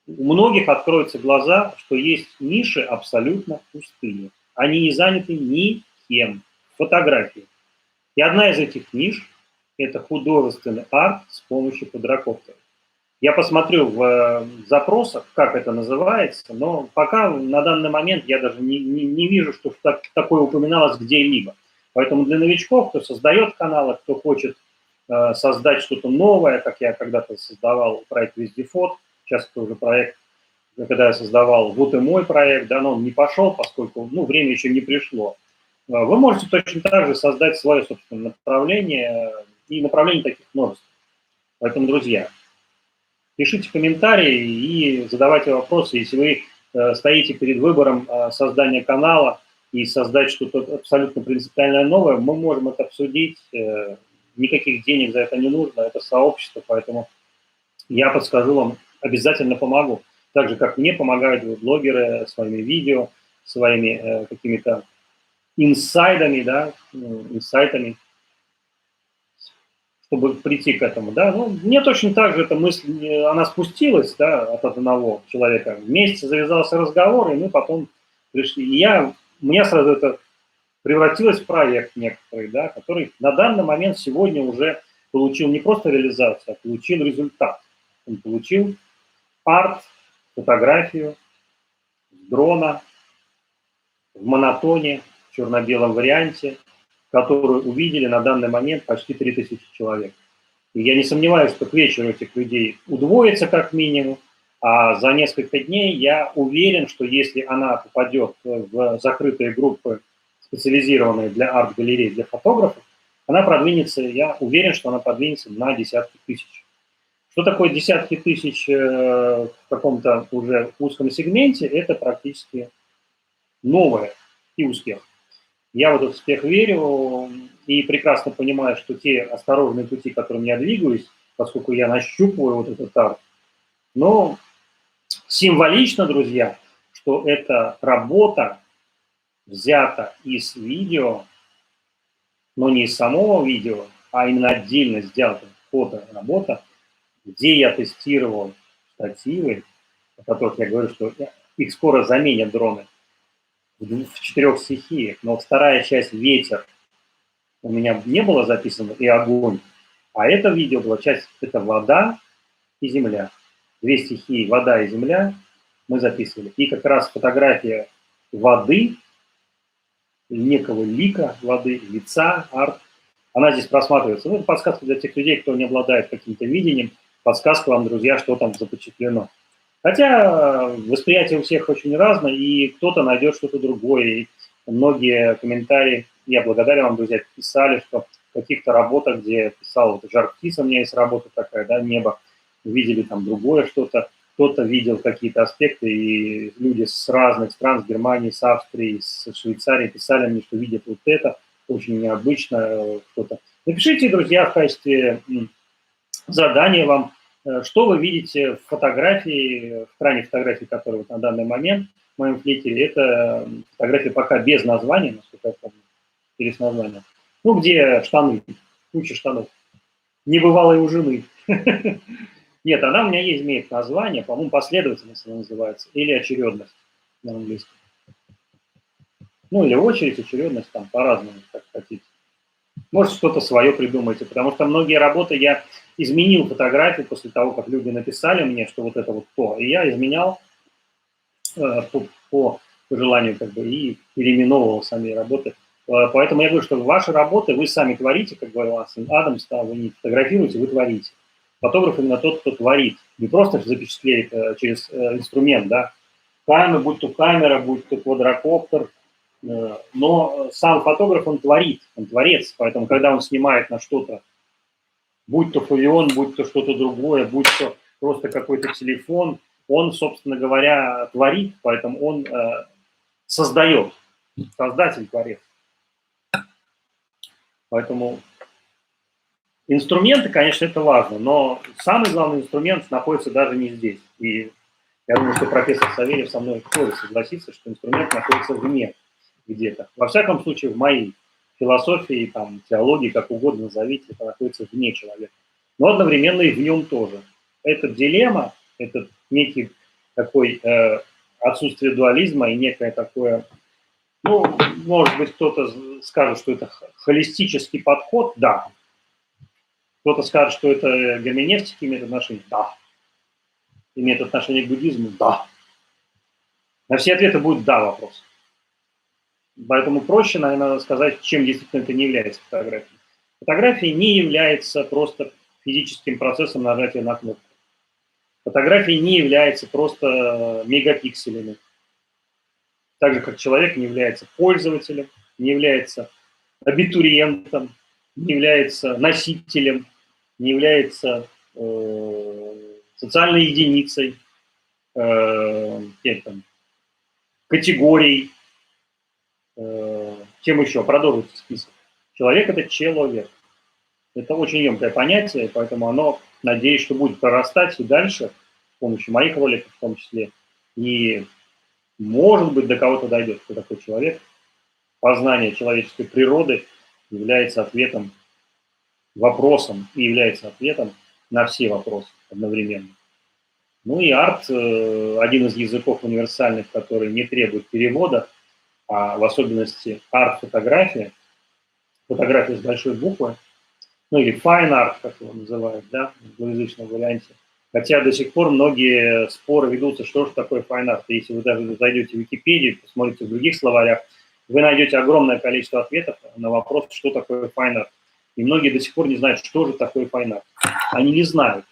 У многих откроются глаза, что есть ниши абсолютно пустые. Они не заняты никем. Фотографии. И одна из этих ниш – это художественный арт с помощью квадрокоптера. Я посмотрю в запросах, как это называется, но пока на данный момент я даже не вижу, что такое упоминалось где-либо. Поэтому для новичков, кто создает каналы, кто хочет создать что-то новое, как я когда-то создавал проект «Вездефот», сейчас это уже проект, когда я создавал «Вот и мой проект», да, но он не пошел, поскольку время еще не пришло. Вы можете точно так же создать свое собственное направление, и направлений таких множество. Поэтому, друзья, пишите комментарии и задавайте вопросы. Если вы стоите перед выбором создания канала и создать что-то абсолютно принципиально новое, мы можем это обсудить. Никаких денег за это не нужно, это сообщество, поэтому я подскажу вам, обязательно помогу. Так же, как мне помогают блогеры своими видео, своими какими-то инсайдами, да, инсайтами, чтобы прийти к этому, да. Ну, мне точно так же эта мысль, она спустилась, да, от одного человека. Вместе завязался разговор, и мы потом пришли. И у меня сразу это превратилось в проект некоторый, да, который на данный момент сегодня уже получил не просто реализацию, а получил результат. Он получил арт, фотографию с дрона в монотоне, в черно-белом варианте, которую увидели на данный момент почти 3000 человек. И я не сомневаюсь, что к вечеру этих людей удвоится как минимум, а за несколько дней я уверен, что если она попадет в закрытые группы, специализированные для арт-галерей, для фотографов, она продвинется, я уверен, что она продвинется на десятки тысяч. Что такое десятки тысяч в каком-то уже узком сегменте? Это практически новое и успех. Я в этот успех верю и прекрасно понимаю, что те осторожные пути, которыми я двигаюсь, поскольку я нащупываю вот этот арт, но символично, друзья, что эта работа взята из видео, но не из самого видео, а именно отдельно сделана фоторабота, где я тестировал штативы, о которых я говорю, что их скоро заменят дроны, в 4 стихиях, но вторая часть «Ветер» у меня не было записано, и «Огонь», а это видео была часть, это «Вода» и «Земля». 2 стихии «Вода» и «Земля» мы записывали. И как раз фотография воды, некого лика воды, лица, арт, Она здесь просматривается. Ну, это подсказка для тех людей, кто не обладает каким-то видением. Подсказка вам, друзья, что там запечатлено. Хотя восприятие у всех очень разное, и кто-то найдет что-то другое. И многие комментарии, я благодарен вам, друзья, писали, что в каких-то работах, где писал вот «Жар птица», у меня есть работа такая, да, «Небо», увидели там другое что-то, кто-то видел какие-то аспекты, и люди с разных стран, с Германии, с Австрии, с Швейцарии писали мне, что видят вот это, очень необычно что-то. Напишите, друзья, в качестве задания вам, что вы видите в фотографии, в крайней фотографии, которая вот на данный момент в моем фликере, это фотография пока без названия, насколько я помню, или с названием. Ну, где штаны, куча штанов. Небывалые у жены. Нет, она у меня есть, имеет название, по-моему, последовательность она называется, или очередность на английском. Ну, или очередь, очередность, там, по-разному, как хотите. Может, что-то свое придумайте, потому что многие работы я изменил фотографии после того, как люди написали мне, что вот это вот то, и я изменял по желанию как бы и переименовывал сами работы. Поэтому я говорю, что ваши работы вы сами творите, как говорил Адамс, да, вы не фотографируете, вы творите. Фотограф именно тот, кто творит, не просто запечатлеет через инструмент, да, камера, будь то камера, будь то квадрокоптер, но сам фотограф, он творит, он творец, поэтому когда он снимает на что-то, будь то павион, будь то что-то другое, будь то просто какой-то телефон, он, собственно говоря, творит, поэтому он создает, создатель, творец. Поэтому инструменты, конечно, это важно, но самый главный инструмент находится даже не здесь. И я думаю, что профессор Савельев со мной тоже согласится, что инструмент находится вне где-то. Во всяком случае, в моей философии, там, теологии, как угодно назовите, это находится вне человека. Но одновременно и в нем тоже. Это дилемма, это некий такой отсутствие дуализма и некое такое, ну, может быть, кто-то скажет, что это холистический подход, да. Кто-то скажет, что это герменевтики имеет отношение, да. Имеет отношение к буддизму, да. На все ответы будет «да» вопрос. Поэтому проще, наверное, сказать, чем действительно это не является фотографией. Фотография не является просто физическим процессом нажатия на кнопку. Фотография не является просто мегапикселями. Так же, как человек не является пользователем, не является абитуриентом, не является носителем, не является социальной единицей, категорией, чем еще, продолжить список. Человек – это человек. Это очень емкое понятие, поэтому оно, надеюсь, что будет прорастать и дальше с помощью моих роликов в том числе. И, может быть, до кого-то дойдет, кто такой человек. Познание человеческой природы является ответом, вопросом и является ответом на все вопросы одновременно. Ну и арт – один из языков универсальных, который не требует перевода, а в особенности арт-фотография, фотография с большой буквы, ну или fine art, как его называют, да, в англоязычном варианте. Хотя до сих пор многие споры ведутся, что же такое fine art. Если вы даже зайдете в Википедию, посмотрите в других словарях, вы найдете огромное количество ответов на вопрос, что такое fine art. И многие до сих пор не знают, что же такое fine art. Они не знают.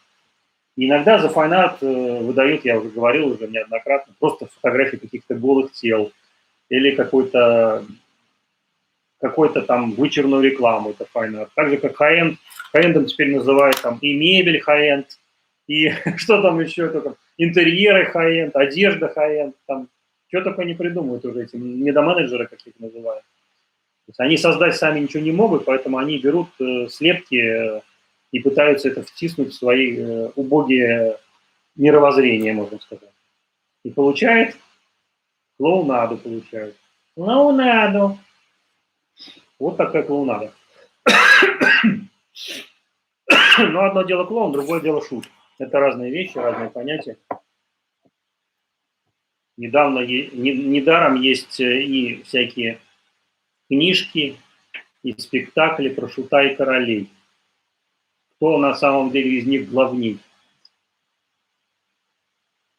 И иногда за fine art выдают, я уже говорил уже неоднократно, просто фотографии каких-то голых тел или какой-то там вычурную рекламу, это fine art. Так же, как high-end, high-end теперь называют там и мебель high-end, и что там еще, только интерьеры high-end, одежда high-end, там, что такое не придумывают уже эти недоменеджеры, как их называют. То есть они создать сами ничего не могут, поэтому они берут слепки и пытаются это втиснуть в свои убогие мировоззрения, можно сказать. И получают клоунаду, получают. Клоунаду. Вот такая клоунада. Но одно дело клоун, другое дело шут. Это разные вещи, разные понятия. Недаром есть и всякие книжки, и спектакли про шута и королей. Кто на самом деле из них главней?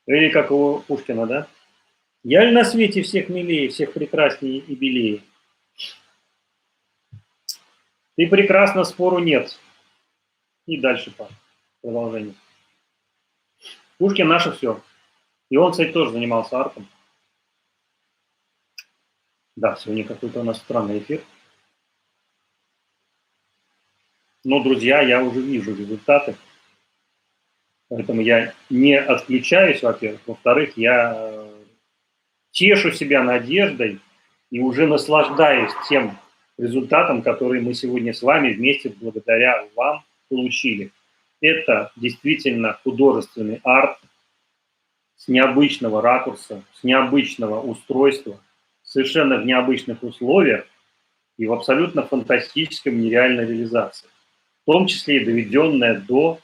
Или как у Пушкина, да? Я ли на свете всех милее, всех прекраснее и белее? И прекрасно, спору нет. И дальше по продолжению. Пушкин наше все. И он, кстати, тоже занимался артом. Да, сегодня какой-то у нас странный эфир. Но, друзья, я уже вижу результаты. Поэтому я не отключаюсь, во-первых. Во-вторых, я тешу себя надеждой и уже наслаждаюсь тем результатом, который мы сегодня с вами вместе, благодаря вам, получили. Это действительно художественный арт с необычного ракурса, с необычного устройства, совершенно в необычных условиях и в абсолютно фантастическом нереальной реализации. В том числе и доведенная до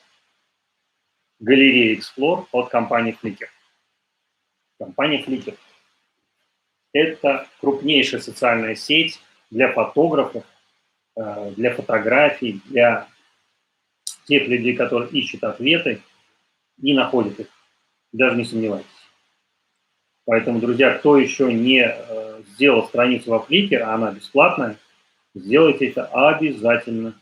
галереи Explore от компании Flickr. Компания Flickr – это крупнейшая социальная сеть для фотографов, для фотографий, для тех людей, которые ищут ответы и находят их. Даже не сомневайтесь. Поэтому, друзья, кто еще не сделал страницу во Flickr, а она бесплатная, сделайте это обязательно.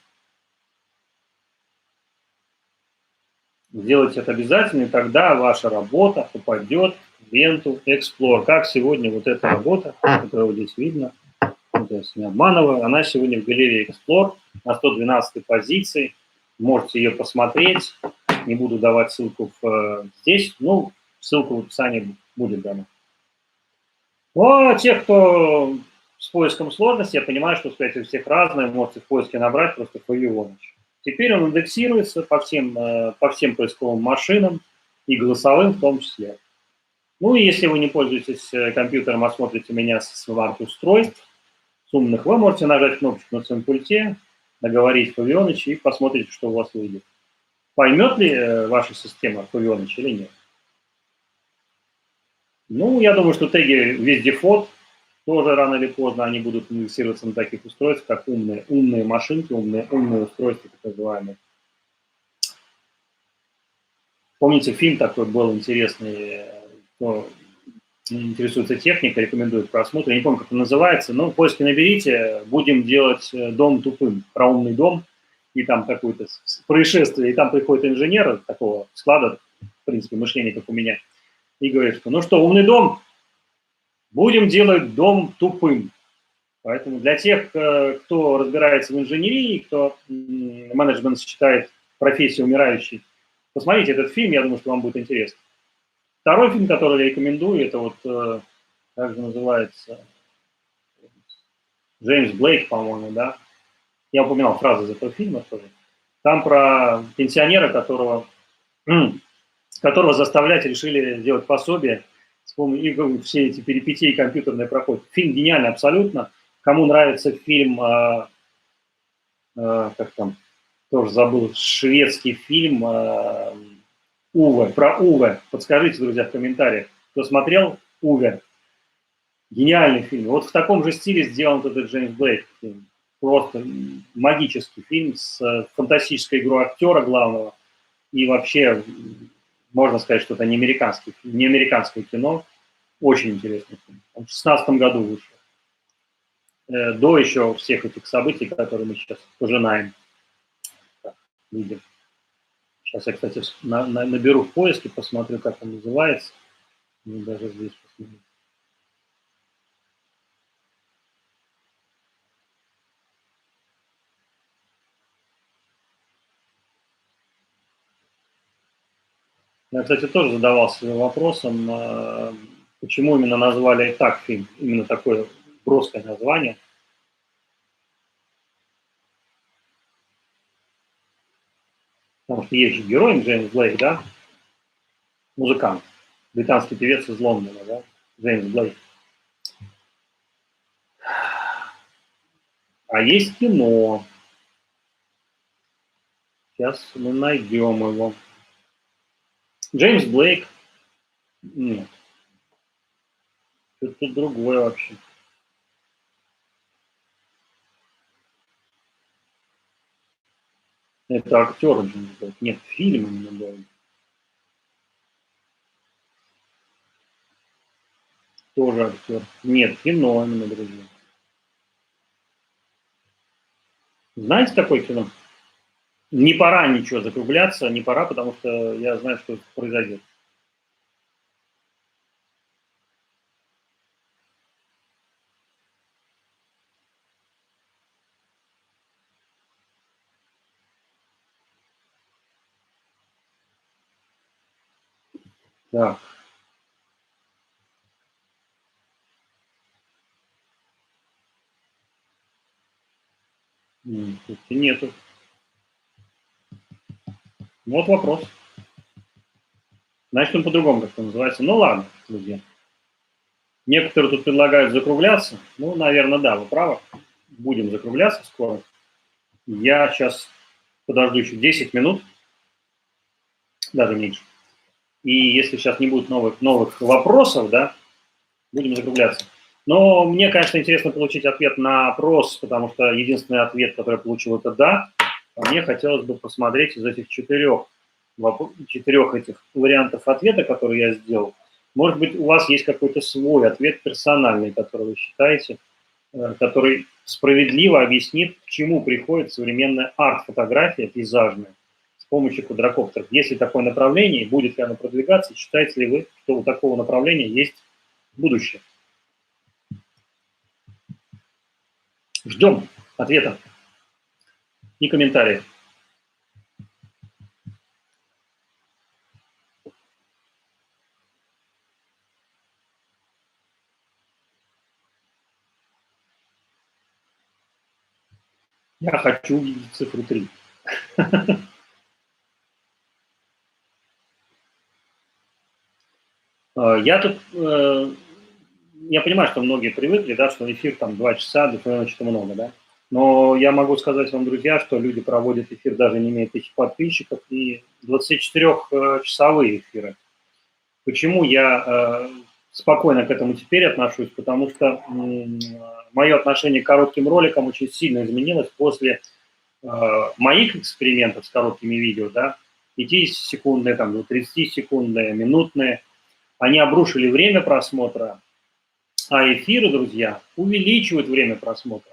Сделайте это обязательно, и тогда ваша работа попадет в ленту Explore. Как сегодня вот эта работа, которую вот здесь видно, вот я не обманываю, она сегодня в галерее Explore на 112 позиции. Можете ее посмотреть. Не буду давать ссылку здесь, ну, ссылка в описании будет дана. Но тех, кто с поиском сложности, я понимаю, что, кстати, у всех разные, можете в поиске набрать просто Фавионыч. Теперь он индексируется по всем поисковым машинам и голосовым в том числе. Ну и если вы не пользуетесь компьютером, а смотрите меня с смарт-устройств, с умных, вы можете нажать кнопочку на своем пульте, наговорить Фавионыч и посмотрите, что у вас выйдет. Поймет ли ваша система Фавионыч или нет? Ну, я думаю, что теги вездеход тоже рано или поздно они будут индексироваться на таких устройствах, как умные машинки, умные устройства, так называемые. Помните, фильм такой был интересный, кто интересуется техникой, рекомендую к просмотру. Я не помню, как он называется, но в поиске наберите, будем делать дом тупым, про умный дом, и там какое-то происшествие, и там приходит инженер такого склада, в принципе, мышления, как у меня, и говорит, что ну что, умный дом, будем делать дом тупым. Поэтому для тех, кто разбирается в инженерии, кто менеджмент считает профессией умирающей, посмотрите этот фильм, я думаю, что вам будет интересно. Второй фильм, который я рекомендую, это вот, как же называется, Джеймс Блейк, по-моему, да? Я упоминал фразу из этого фильма тоже. Там про пенсионера, которого заставлять решили сделать пособие, и все эти перипетии компьютерные проходят. Фильм гениальный абсолютно. Кому нравится фильм, как там, тоже забыл, шведский фильм Уве, про Уве. Подскажите, друзья, в комментариях, кто смотрел Уве. Гениальный фильм. Вот в таком же стиле сделан этот Джеймс Блейк фильм. Просто магический фильм с фантастической игрой актера главного. И вообще, можно сказать, что это не американское кино. Очень интересный фильм. Он в 2016 году вышел. До еще всех этих событий, которые мы сейчас пожинаем. Так, видим. Сейчас я, кстати, наберу в поиске, посмотрю, как он называется. Даже здесь посмотрю. Я, кстати, тоже задавался вопросом, почему именно назвали так фильм, именно такое броское название. Потому что есть же герой Джеймс Блейк, да, музыкант, британский певец из Лондона, да, Джеймс Блейк. А есть кино. Сейчас мы найдем его. Джеймс Блейк. Нет, что-то другое вообще. Это актер Джеймс Блейк. Нет, фильм именно был. Тоже актер. Нет, кино именно, друзья. Знаете такое кино? Не пора ничего закругляться, не пора, потому что я знаю, что произойдет. Да. Нету. Вот вопрос. Значит, он по-другому как-то называется. Ну ладно, друзья. Некоторые тут предлагают закругляться. Ну, наверное, да, вы правы. Будем закругляться скоро. Я сейчас подожду еще 10 минут, даже меньше. И если сейчас не будет новых вопросов, да, будем закругляться. Но мне, конечно, интересно получить ответ на опрос, потому что единственный ответ, который я получил, это «да». А мне хотелось бы посмотреть из этих четырех этих вариантов ответа, которые я сделал. Может быть, у вас есть какой-то свой ответ персональный, который вы считаете, который справедливо объяснит, к чему приходит современная арт-фотография пейзажная с помощью квадрокоптеров. Есть ли такое направление, будет ли оно продвигаться, считаете ли вы, что у такого направления есть будущее? Ждем ответа и комментариев. Я хочу увидеть цифру 3. Я тут, я понимаю, что многие привыкли, да, что эфир там 2 часа, для кого-нибудь это много, да. Но я могу сказать вам, друзья, что люди проводят эфир, даже не имея 1000 подписчиков, и 24-часовые эфиры. Почему я спокойно к этому теперь отношусь? Потому что мое отношение к коротким роликам очень сильно изменилось после моих экспериментов с короткими видео, да, 50-секундные, там, 30-секундные, минутные, они обрушили время просмотра, а эфиры, друзья, увеличивают время просмотра,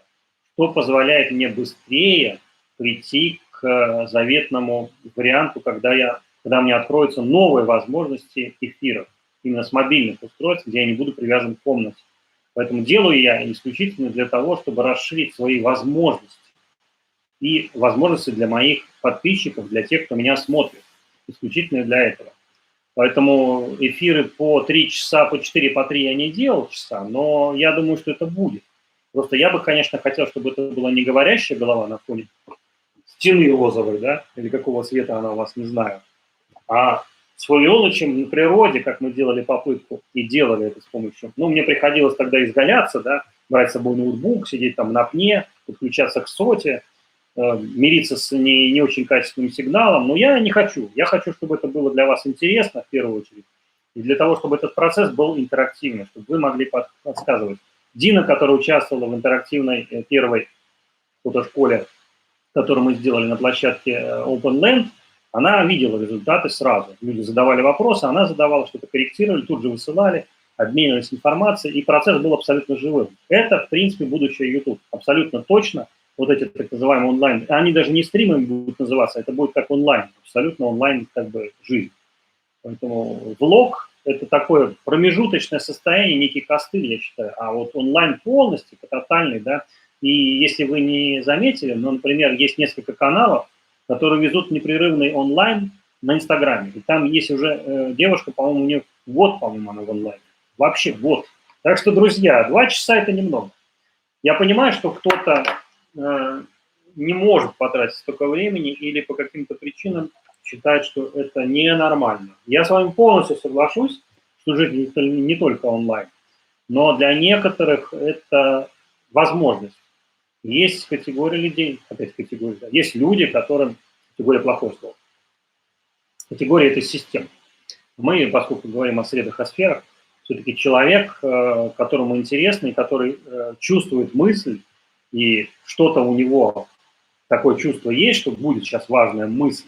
что позволяет мне быстрее прийти к заветному варианту, когда мне откроются новые возможности эфиров, именно с мобильных устройств, где я не буду привязан к комнате. Поэтому делаю я исключительно для того, чтобы расширить свои возможности и возможности для моих подписчиков, для тех, кто меня смотрит. Исключительно для этого. Поэтому эфиры по 3 часа, по 4, по 3 я не делал часа, но я думаю, что это будет. Просто я бы, конечно, хотел, чтобы это была не говорящая голова на фоне стены розовой, да, или какого цвета она у вас, не знаю, а с флюолочем на природе, как мы делали попытку, и делали это с помощью. Ну, мне приходилось тогда изгаляться, да, брать с собой ноутбук, сидеть там на пне, подключаться к соте, мириться с не очень качественным сигналом, но я не хочу. Я хочу, чтобы это было для вас интересно, в первую очередь, и для того, чтобы этот процесс был интерактивным, чтобы вы могли подсказывать. Дина, которая участвовала в интерактивной первой фотошколе, которую мы сделали на площадке OpenLand, она видела результаты сразу. Люди задавали вопросы, она задавала, что-то корректировали, тут же высылали, обменивались информацией, и процесс был абсолютно живым. Это, в принципе, будущее YouTube. Абсолютно точно. Вот эти так называемые онлайн, они даже не стримами будут называться, это будет как онлайн, абсолютно онлайн как бы жизнь. Поэтому влог – это такое промежуточное состояние, некий костыль, я считаю. А вот онлайн полностью, тотальный, да. И если вы не заметили, ну, например, есть несколько каналов, которые везут непрерывный онлайн на Инстаграме. И там есть уже девушка, по-моему, у нее год, по-моему, она в онлайне. Вообще год. Так что, друзья, 2 часа – это немного. Я понимаю, что кто-то не может потратить столько времени или по каким-то причинам считает, что это ненормально. Я с вами полностью соглашусь, что жизнь не только онлайн, но для некоторых это возможность. Есть категория людей, опять категория, да, есть люди, которым категория плохое слово. Категория – это система. Мы, поскольку говорим о средах и сферах, все-таки человек, которому интересно и который чувствует мысль, и что-то у него, такое чувство есть, что будет сейчас важная мысль,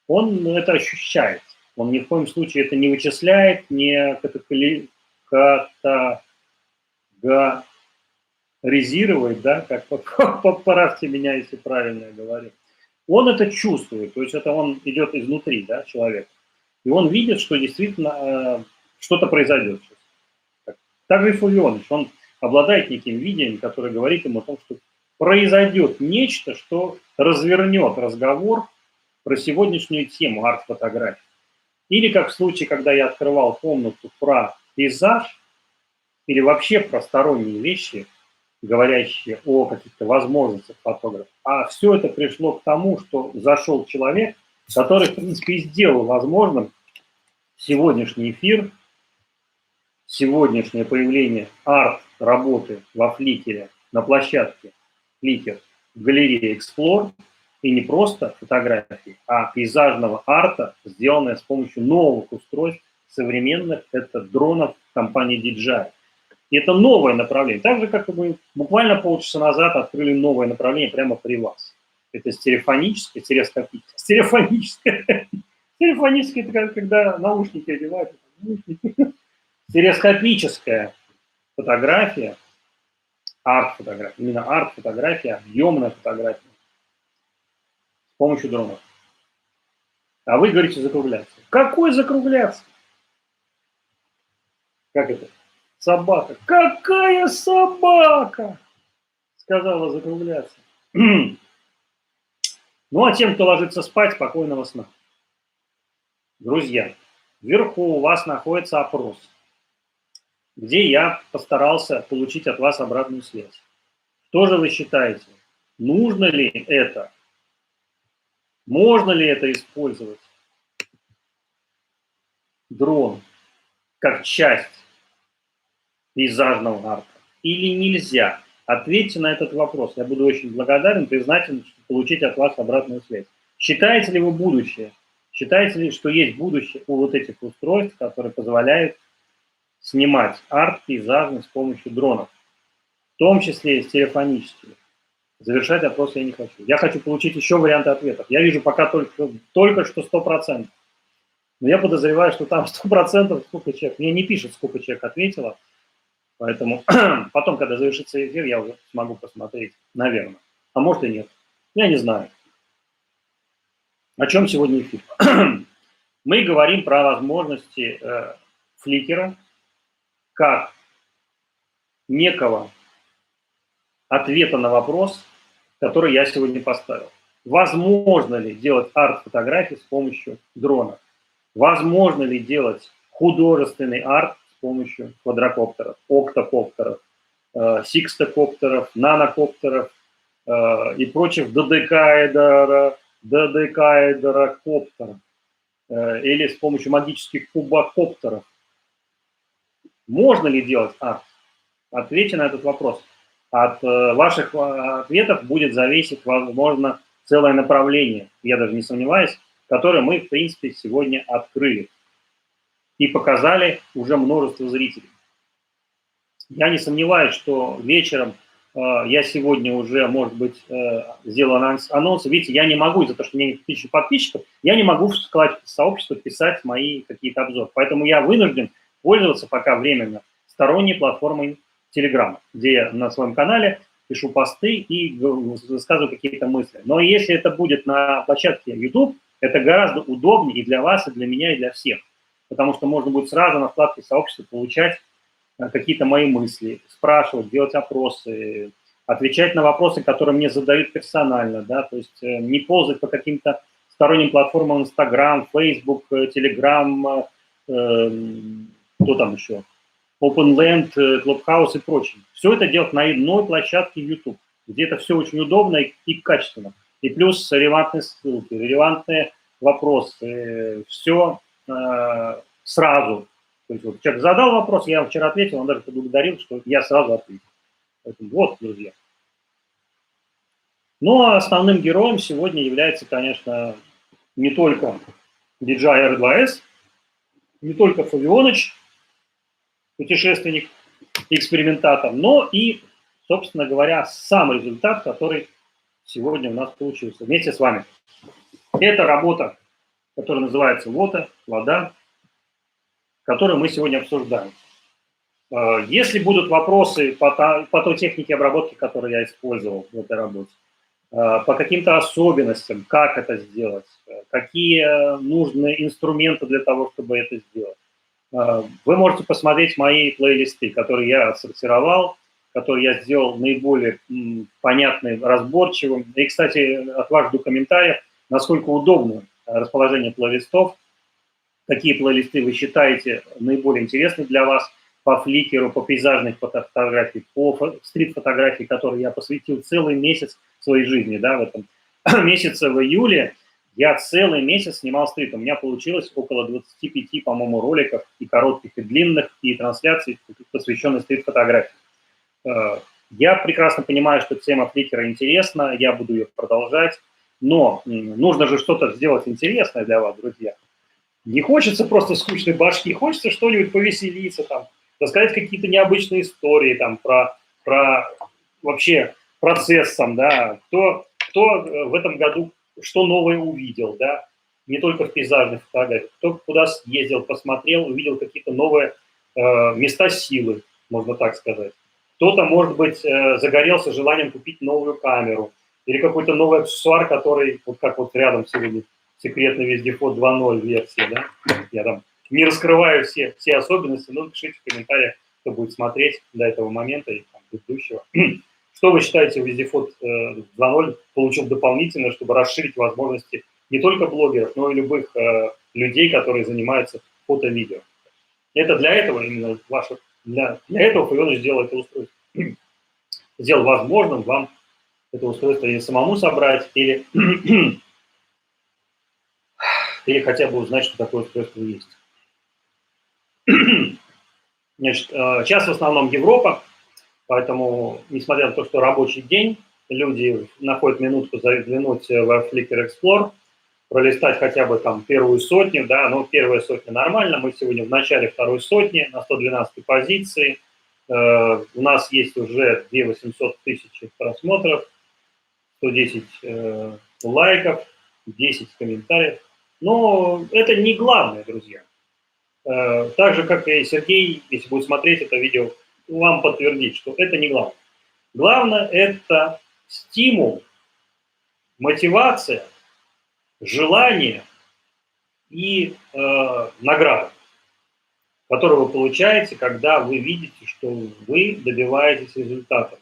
он это ощущает. Он ни в коем случае это не вычисляет, не резирует, да, как поправьте меня, если правильно я говорю. Он это чувствует, то есть это он идет изнутри, да, человек. И он видит, что действительно что-то произойдет сейчас. Так же и Фавионович, он обладает неким видением, которое говорит ему о том, что произойдет нечто, что развернет разговор про сегодняшнюю тему арт-фотографии. Или как в случае, когда я открывал комнату про пейзаж, или вообще про сторонние вещи, говорящие о каких-то возможностях фотографа. А все это пришло к тому, что зашел человек, который, в принципе, и сделал возможным сегодняшний эфир, сегодняшнее появление арт-работы во Фликере, на площадке Фликер в галерее Explore, и не просто фотографии, а пейзажного арта, сделанное с помощью новых устройств современных, это дронов компании DJI. И это новое направление. Так же, как мы буквально полчаса назад открыли новое направление прямо при вас. Это стереофоническое, стереофоническое. Стереофоническое – это когда наушники одевают. Стереоскопическая фотография, арт-фотография, именно арт-фотография, объемная фотография с помощью дронов. А вы говорите закругляться. Какой закругляться? Как это? Собака. Какая собака? Сказала закругляться. Ну, а тем, кто ложится спать, спокойного сна. Друзья, вверху у вас находится опрос, где я постарался получить от вас обратную связь. Что же вы считаете? Нужно ли это? Можно ли это использовать? Дрон как часть пейзажного арта? Или нельзя? Ответьте на этот вопрос. Я буду очень благодарен, признателен, получить от вас обратную связь. Считаете ли вы будущее? Считаете ли, что есть будущее у вот этих устройств, которые позволяют снимать арт пейзажный с помощью дронов, в том числе и стереофонические? Завершать опрос я не хочу. Я хочу получить еще варианты ответов. Я вижу пока только что 100%. Но я подозреваю, что там 100% сколько человек. Мне не пишет, сколько человек ответило. Поэтому потом, когда завершится эфир, я уже смогу посмотреть, наверное. А может и нет. Я не знаю. О чем сегодня эфир? Мы говорим про возможности фликера как некого ответа на вопрос, который я сегодня поставил. Возможно ли делать арт-фотографии с помощью дрона? Возможно ли делать художественный арт с помощью квадрокоптеров, октокоптеров, сикстокоптеров, нанокоптеров и прочих додекаэдерокоптеров или с помощью магических кубокоптеров? Можно ли делать арт? Ответьте на этот вопрос. От ваших ответов будет зависеть, возможно, целое направление, я даже не сомневаюсь, которое мы, в принципе, сегодня открыли и показали уже множество зрителей. Я не сомневаюсь, что вечером я сегодня уже, может быть, сделал анонс. Видите, я не могу, из-за того, что у меня нет 1000 подписчиков, я не могу в сообщество писать мои какие-то обзоры. Поэтому я вынужден пользоваться пока временно сторонней платформой Telegram, где я на своем канале пишу посты и высказываю какие-то мысли. Но если это будет на площадке YouTube, это гораздо удобнее и для вас, и для меня, и для всех. Потому что можно будет сразу на вкладке сообщества получать какие-то мои мысли, спрашивать, делать опросы, отвечать на вопросы, которые мне задают персонально, да, то есть не ползать по каким-то сторонним платформам Instagram, Facebook, Telegram, кто там еще, OpenLand, Clubhouse и прочее. Все это делать на одной площадке YouTube, где это все очень удобно и качественно. И плюс релевантные ссылки, релевантные вопросы, все сразу. То есть вот человек задал вопрос, я вчера ответил, он даже поблагодарил, что я сразу ответил. Поэтому вот, друзья. Ну, а основным героем сегодня является, конечно, не только DJI R2S, не только Фавионович, путешественник, экспериментатор, но и, собственно говоря, сам результат, который сегодня у нас получился вместе с вами. Это работа, которая называется «Вода», которую мы сегодня обсуждаем. Если будут вопросы по той технике обработки, которую я использовал в этой работе, по каким-то особенностям, как это сделать, какие нужны инструменты для того, чтобы это сделать, вы можете посмотреть мои плейлисты, которые я отсортировал, которые я сделал наиболее понятным, разборчивым. И, кстати, от вас жду комментариев, насколько удобно расположение плейлистов, какие плейлисты вы считаете наиболее интересны для вас по фликеру, по пейзажной фотографии, по стрит-фотографии, которой я посвятил целый месяц своей жизни. Да, в этом месяце, в июле, я целый месяц снимал стрит. У меня получилось около 25, по-моему, роликов, и коротких, и длинных, и трансляций, посвященных стрит-фотографии. Я прекрасно понимаю, что тема фликера интересна, я буду ее продолжать, но нужно же что-то сделать интересное для вас, друзья. Не хочется просто скучной башки, хочется что-нибудь повеселиться, там, рассказать какие-то необычные истории там, про вообще процесс сам, да, кто в этом году что новое увидел, да, не только в пейзажных фотографиях, кто куда съездил, посмотрел, увидел какие-то новые места силы, можно так сказать. Кто-то, может быть, загорелся желанием купить новую камеру или какой-то новый аксессуар, который, вот как вот рядом сегодня, секретный вездеход 2.0 версия, да, я там не раскрываю все особенности, но пишите в комментариях, кто будет смотреть до этого момента и там, предыдущего. Что вы считаете, вездеход 2.0 получил дополнительно, чтобы расширить возможности не только блогеров, но и любых людей, которые занимаются фото-видео? Это для этого именно для этого Файоныч сделал это устройство. Сделал возможным вам это устройство или самому собрать, или хотя бы узнать, что такое устройство есть. Значит, сейчас в основном Европа, поэтому, несмотря на то, что рабочий день, люди находят минутку заглянуть в Flickr Explorer, пролистать хотя бы там первую сотню, да, но первая сотня нормально, мы сегодня в начале второй сотни, на 112 позиции, у нас есть уже 2 800 тысячи просмотров, 110 лайков, 10 комментариев, но это не главное, друзья. Так же, как и Сергей, если будет смотреть это видео, вам подтвердит, что это не главное. Главное – это стимул, мотивация, желание и награда, которую вы получаете, когда вы видите, что вы добиваетесь результатов.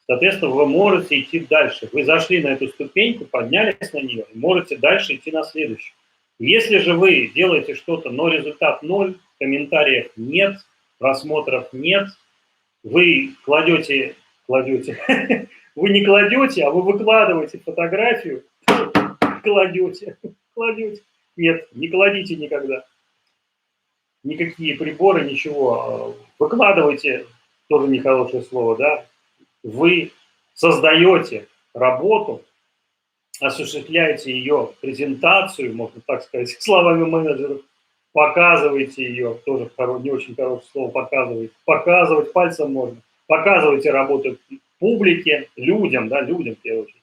Соответственно, вы можете идти дальше. Вы зашли на эту ступеньку, поднялись на нее, и можете дальше идти на следующую. Если же вы делаете что-то, но результат ноль, комментариев нет, просмотров нет, вы кладете, вы не кладете, а вы выкладываете фотографию, кладете. Нет, не кладите никогда. Никакие приборы, ничего. Выкладывайте, тоже нехорошее слово, да. Вы создаете работу, осуществляете ее презентацию, можно так сказать, словами менеджеров, показываете ее, тоже не очень хорошее слово показывать пальцем можно, показывайте работу публике, людям, да, людям в первую очередь.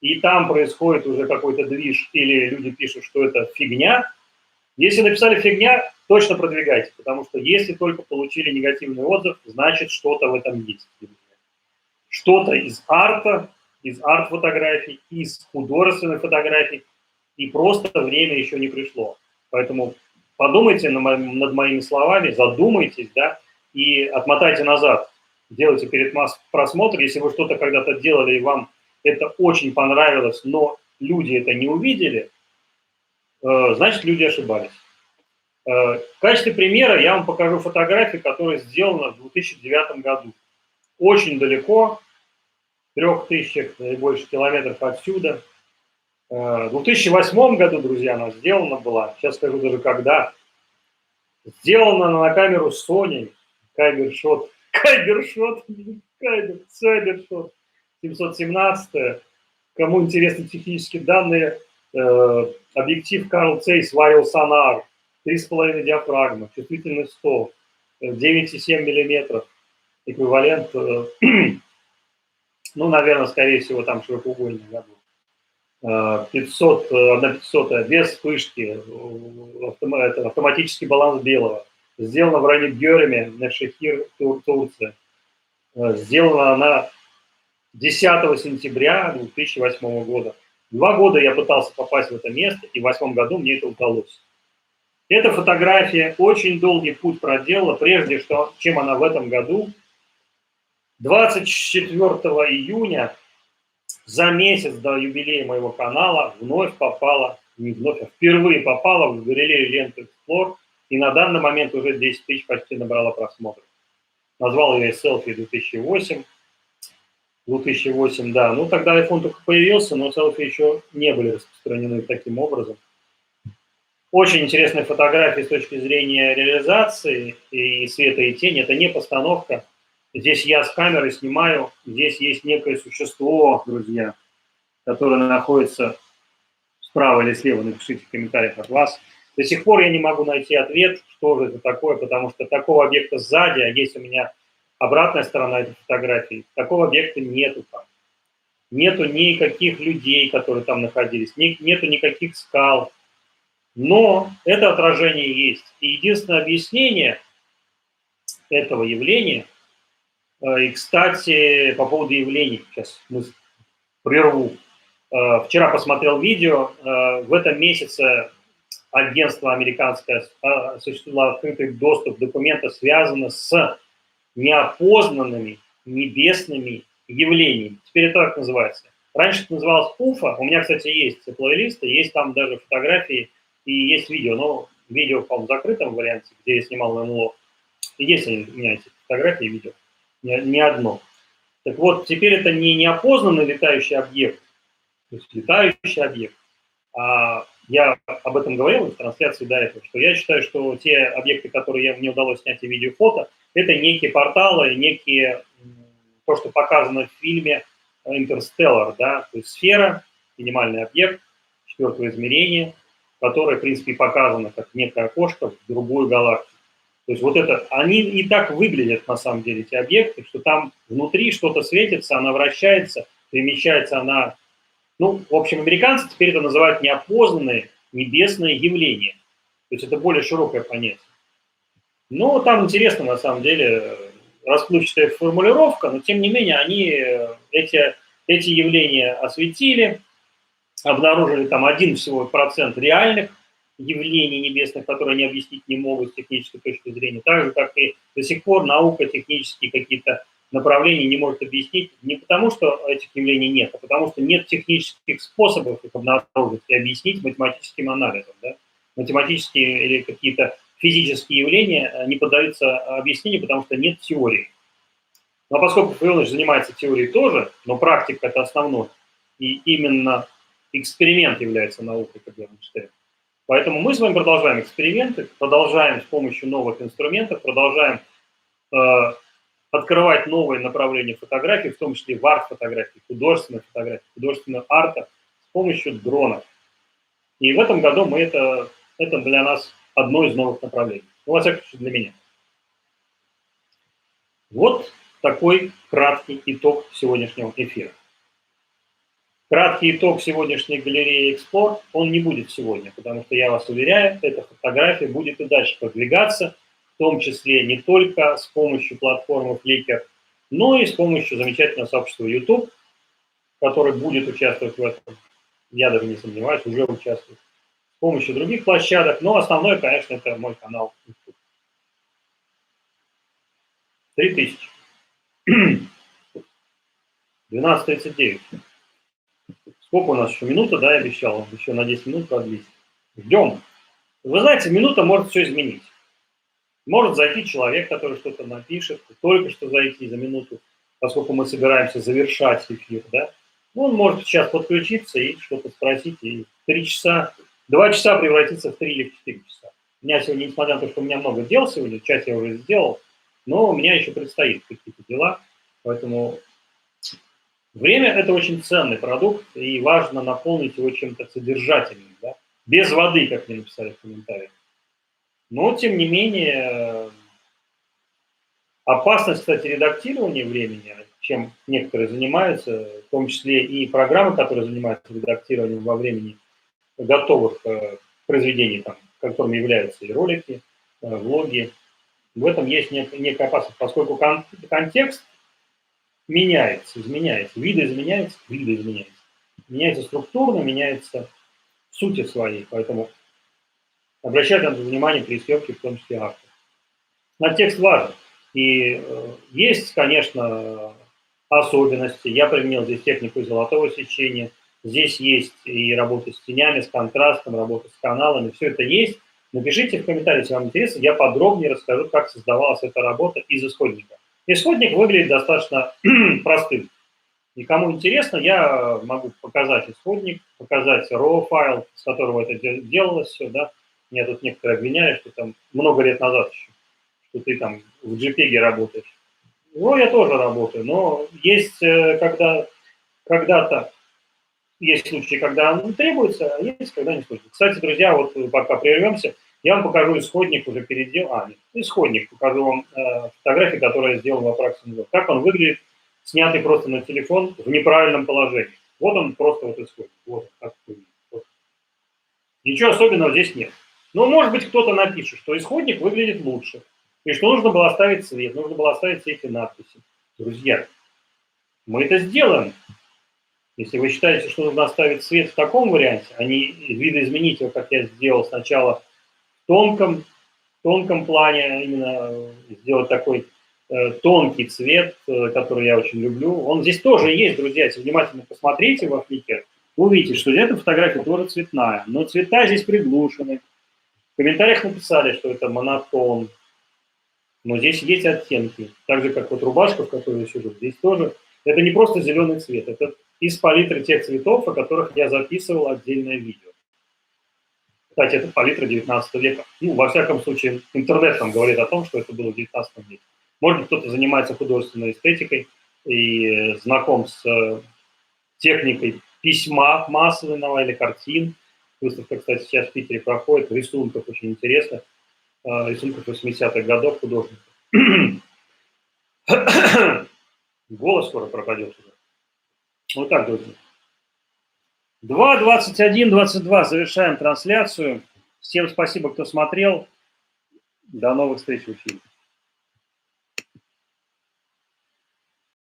И там происходит уже какой-то движ, или люди пишут, что это фигня. Если написали фигня, точно продвигайте, потому что если только получили негативный отзыв, значит что-то в этом есть. Что-то из арта, из арт-фотографий, из художественных фотографий, и просто время еще не пришло. Поэтому подумайте над моими словами, задумайтесь, да, и отмотайте назад. Делайте перед просмотром, если вы что-то когда-то делали, и вам это очень понравилось, но люди это не увидели, значит, люди ошибались. В качестве примера я вам покажу фотографию, которая сделана в 2009 году. Очень далеко, 3000 и больше километров отсюда. В 2008 году, друзья, она сделана была, сейчас скажу даже когда. Сделана на камеру Sony, Cybershot 717. Кому интересны технические данные, объектив Carl Zeiss Vario Sonar, 3,5 диафрагма, чувствительность 100, 9,7 мм, эквивалент, ну, наверное, скорее всего, там широкоугольный, да, 500, 1/500, без вспышки, автоматический баланс белого, Сделана в районе Гёреме, Невшехир, Турция. Сделана она 10 сентября 2008 года. 2 года я пытался попасть в это место, и в 2008 году мне это удалось. Эта фотография очень долгий путь проделала, прежде чем она в этом году, 24 июня, за месяц до юбилея моего канала, вновь попала, не вновь, а впервые попала в галерею ленты Explore, и на данный момент уже 10 тысяч почти набрала просмотров. Назвал ее селфи 2008. 2008, да. Ну, тогда iPhone только появился, но селфи еще не были распространены таким образом. Очень интересная фотография с точки зрения реализации и света и тени. Это не постановка. Здесь я с камерой снимаю. Здесь есть некое существо, друзья, которое находится справа или слева. Напишите в комментариях от вас. До сих пор я не могу найти ответ, что же это такое, потому что такого объекта сзади, а есть у меня обратная сторона этой фотографии, такого объекта нету там. Нету никаких людей, которые там находились, нету никаких скал. Но это отражение есть. И единственное объяснение этого явления, и, кстати, по поводу явлений, сейчас мысль прерву. Вчера посмотрел видео, в этом месяце агентство американское осуществило открытый доступ документа, связано с неопознанными небесными явлениями. Теперь это так называется. Раньше это называлось УФО. У меня, кстати, есть плейлисты, есть там даже фотографии и есть видео. Но видео, по-моему, в закрытом варианте, где я снимал на НЛО. И есть у меня эти фотографии и видео. Не одно. Так вот, теперь это не неопознанный летающий объект, то есть летающий объект. А я об этом говорил в трансляции до этого, что я считаю, что те объекты, которые мне удалось снять и видео, фото, это некие порталы, некие, то, что показано в фильме «Интерстеллар», да, то есть сфера, минимальный объект, 4-го измерения, которое, в принципе, показано как некое окошко в другую галактику. То есть вот это, они и так выглядят, на самом деле, эти объекты, что там внутри что-то светится, она вращается, перемещается она. Ну, в общем, американцы теперь это называют неопознанные небесные явления. То есть это более широкое понятие. Но там интересно, на самом деле, расплывчатая формулировка, но тем не менее они эти явления осветили, обнаружили там 1 всего процент реальных явлений небесных, которые они объяснить не могут с технической точки зрения. Так же, как и до сих пор наука технические какие-то направления не может объяснить не потому, что этих явлений нет, а потому что нет технических способов их обнаружить и объяснить математическим анализом. Да? Математические или какие-то физические явления не поддаются объяснению, потому что нет теории. Но поскольку Филович занимается теорией тоже, но практика – это основное, и именно эксперимент является наукой, как я считаю. Поэтому мы с вами продолжаем эксперименты, продолжаем с помощью новых инструментов, продолжаем открывать новые направления фотографии, в том числе в арт-фотографии, художественной фотографии, художественного арта с помощью дронов. И в этом году это для нас одно из новых направлений. Ну, во всяком случае, для меня. Вот такой краткий итог сегодняшнего эфира. Краткий итог сегодняшней галереи Explore, он не будет сегодня, потому что, я вас уверяю, эта фотография будет и дальше продвигаться, в том числе не только с помощью платформы Flickr, но и с помощью замечательного сообщества YouTube, который будет участвовать в этом, я даже не сомневаюсь, уже участвует, с помощью других площадок, но основное, конечно, это мой канал YouTube. 3000. 12:39. Сколько у нас еще? Минута, да, я обещал. Еще на 10 минут продлить. Ждем. Вы знаете, минута может все изменить. Может зайти человек, который что-то напишет, только что зайти за минуту, поскольку мы собираемся завершать эфир, да. Ну, он может сейчас подключиться и что-то спросить, и 2 часа превратится в 3 или 4 часа. У меня сегодня, несмотря на то, что у меня много дел сегодня, часть я уже сделал, но у меня еще предстоит какие-то дела, поэтому... Время – это очень ценный продукт, и важно наполнить его чем-то содержательным, да? Без воды, как мне написали в комментариях. Но, тем не менее, опасность, кстати, редактирования времени, чем некоторые занимаются, в том числе и программы, которые занимаются редактированием во времени готовых произведений, там, которыми являются и ролики, влоги, В этом есть некая опасность, поскольку контекст меняется, изменяется, виды изменяются, меняется структурно, меняется в сути своей, поэтому обращать на это внимание при съемке, в том числе автор. На текст важен. И есть, конечно, особенности. Я применил здесь технику золотого сечения. Здесь есть и работа с тенями, с контрастом, работа с каналами. Все это есть. Напишите в комментариях, если вам интересно. Я подробнее расскажу, как создавалась эта работа из исходника. Исходник выглядит достаточно простым. И кому интересно, я могу показать исходник, показать RAW файл, с которого это делалось все. Да? Меня тут некоторые обвиняли, что там много лет назад еще, что ты там в JPEG работаешь. Ну, я тоже работаю, но есть когда-то есть случаи, когда он требуется, а есть, когда не требуется. Кстати, друзья, вот пока прервемся, я вам покажу исходник уже переделал. Исходник, покажу вам фотографии, которые я сделал в Approximate. Как он выглядит, снятый просто на телефон в неправильном положении. Вот он просто вот исходник. Вот как выглядит. Вот. Ничего особенного здесь нет. Но, может быть, кто-то напишет, что исходник выглядит лучше. И что нужно было оставить цвет, нужно было оставить все эти надписи. Друзья, мы это сделаем. Если вы считаете, что нужно оставить цвет в таком варианте, а не видоизменить его, как я сделал сначала в тонком плане, именно сделать такой тонкий цвет, который я очень люблю. Он здесь тоже есть, друзья, если внимательно посмотрите во Flickr, вы увидите, что эта фотография тоже цветная, но цвета здесь приглушены. В комментариях написали, что это монотон, но здесь есть оттенки. Так же, как вот рубашка, в которой я сижу, здесь тоже. Это не просто зеленый цвет, это из палитры тех цветов, о которых я записывал отдельное видео. Кстати, это палитра 19 века. Ну, во всяком случае, интернет там говорит о том, что это было в 19 веке. Может быть, кто-то занимается художественной эстетикой и знаком с техникой письма масляного или картин. Выставка, кстати, сейчас в Питере проходит, рисунков очень интересных, рисунков 80-х годов художников. Голос скоро пропадет уже. Вот так, друзья. 2:21:22. Завершаем трансляцию. Всем спасибо, кто смотрел. До новых встреч в эфире.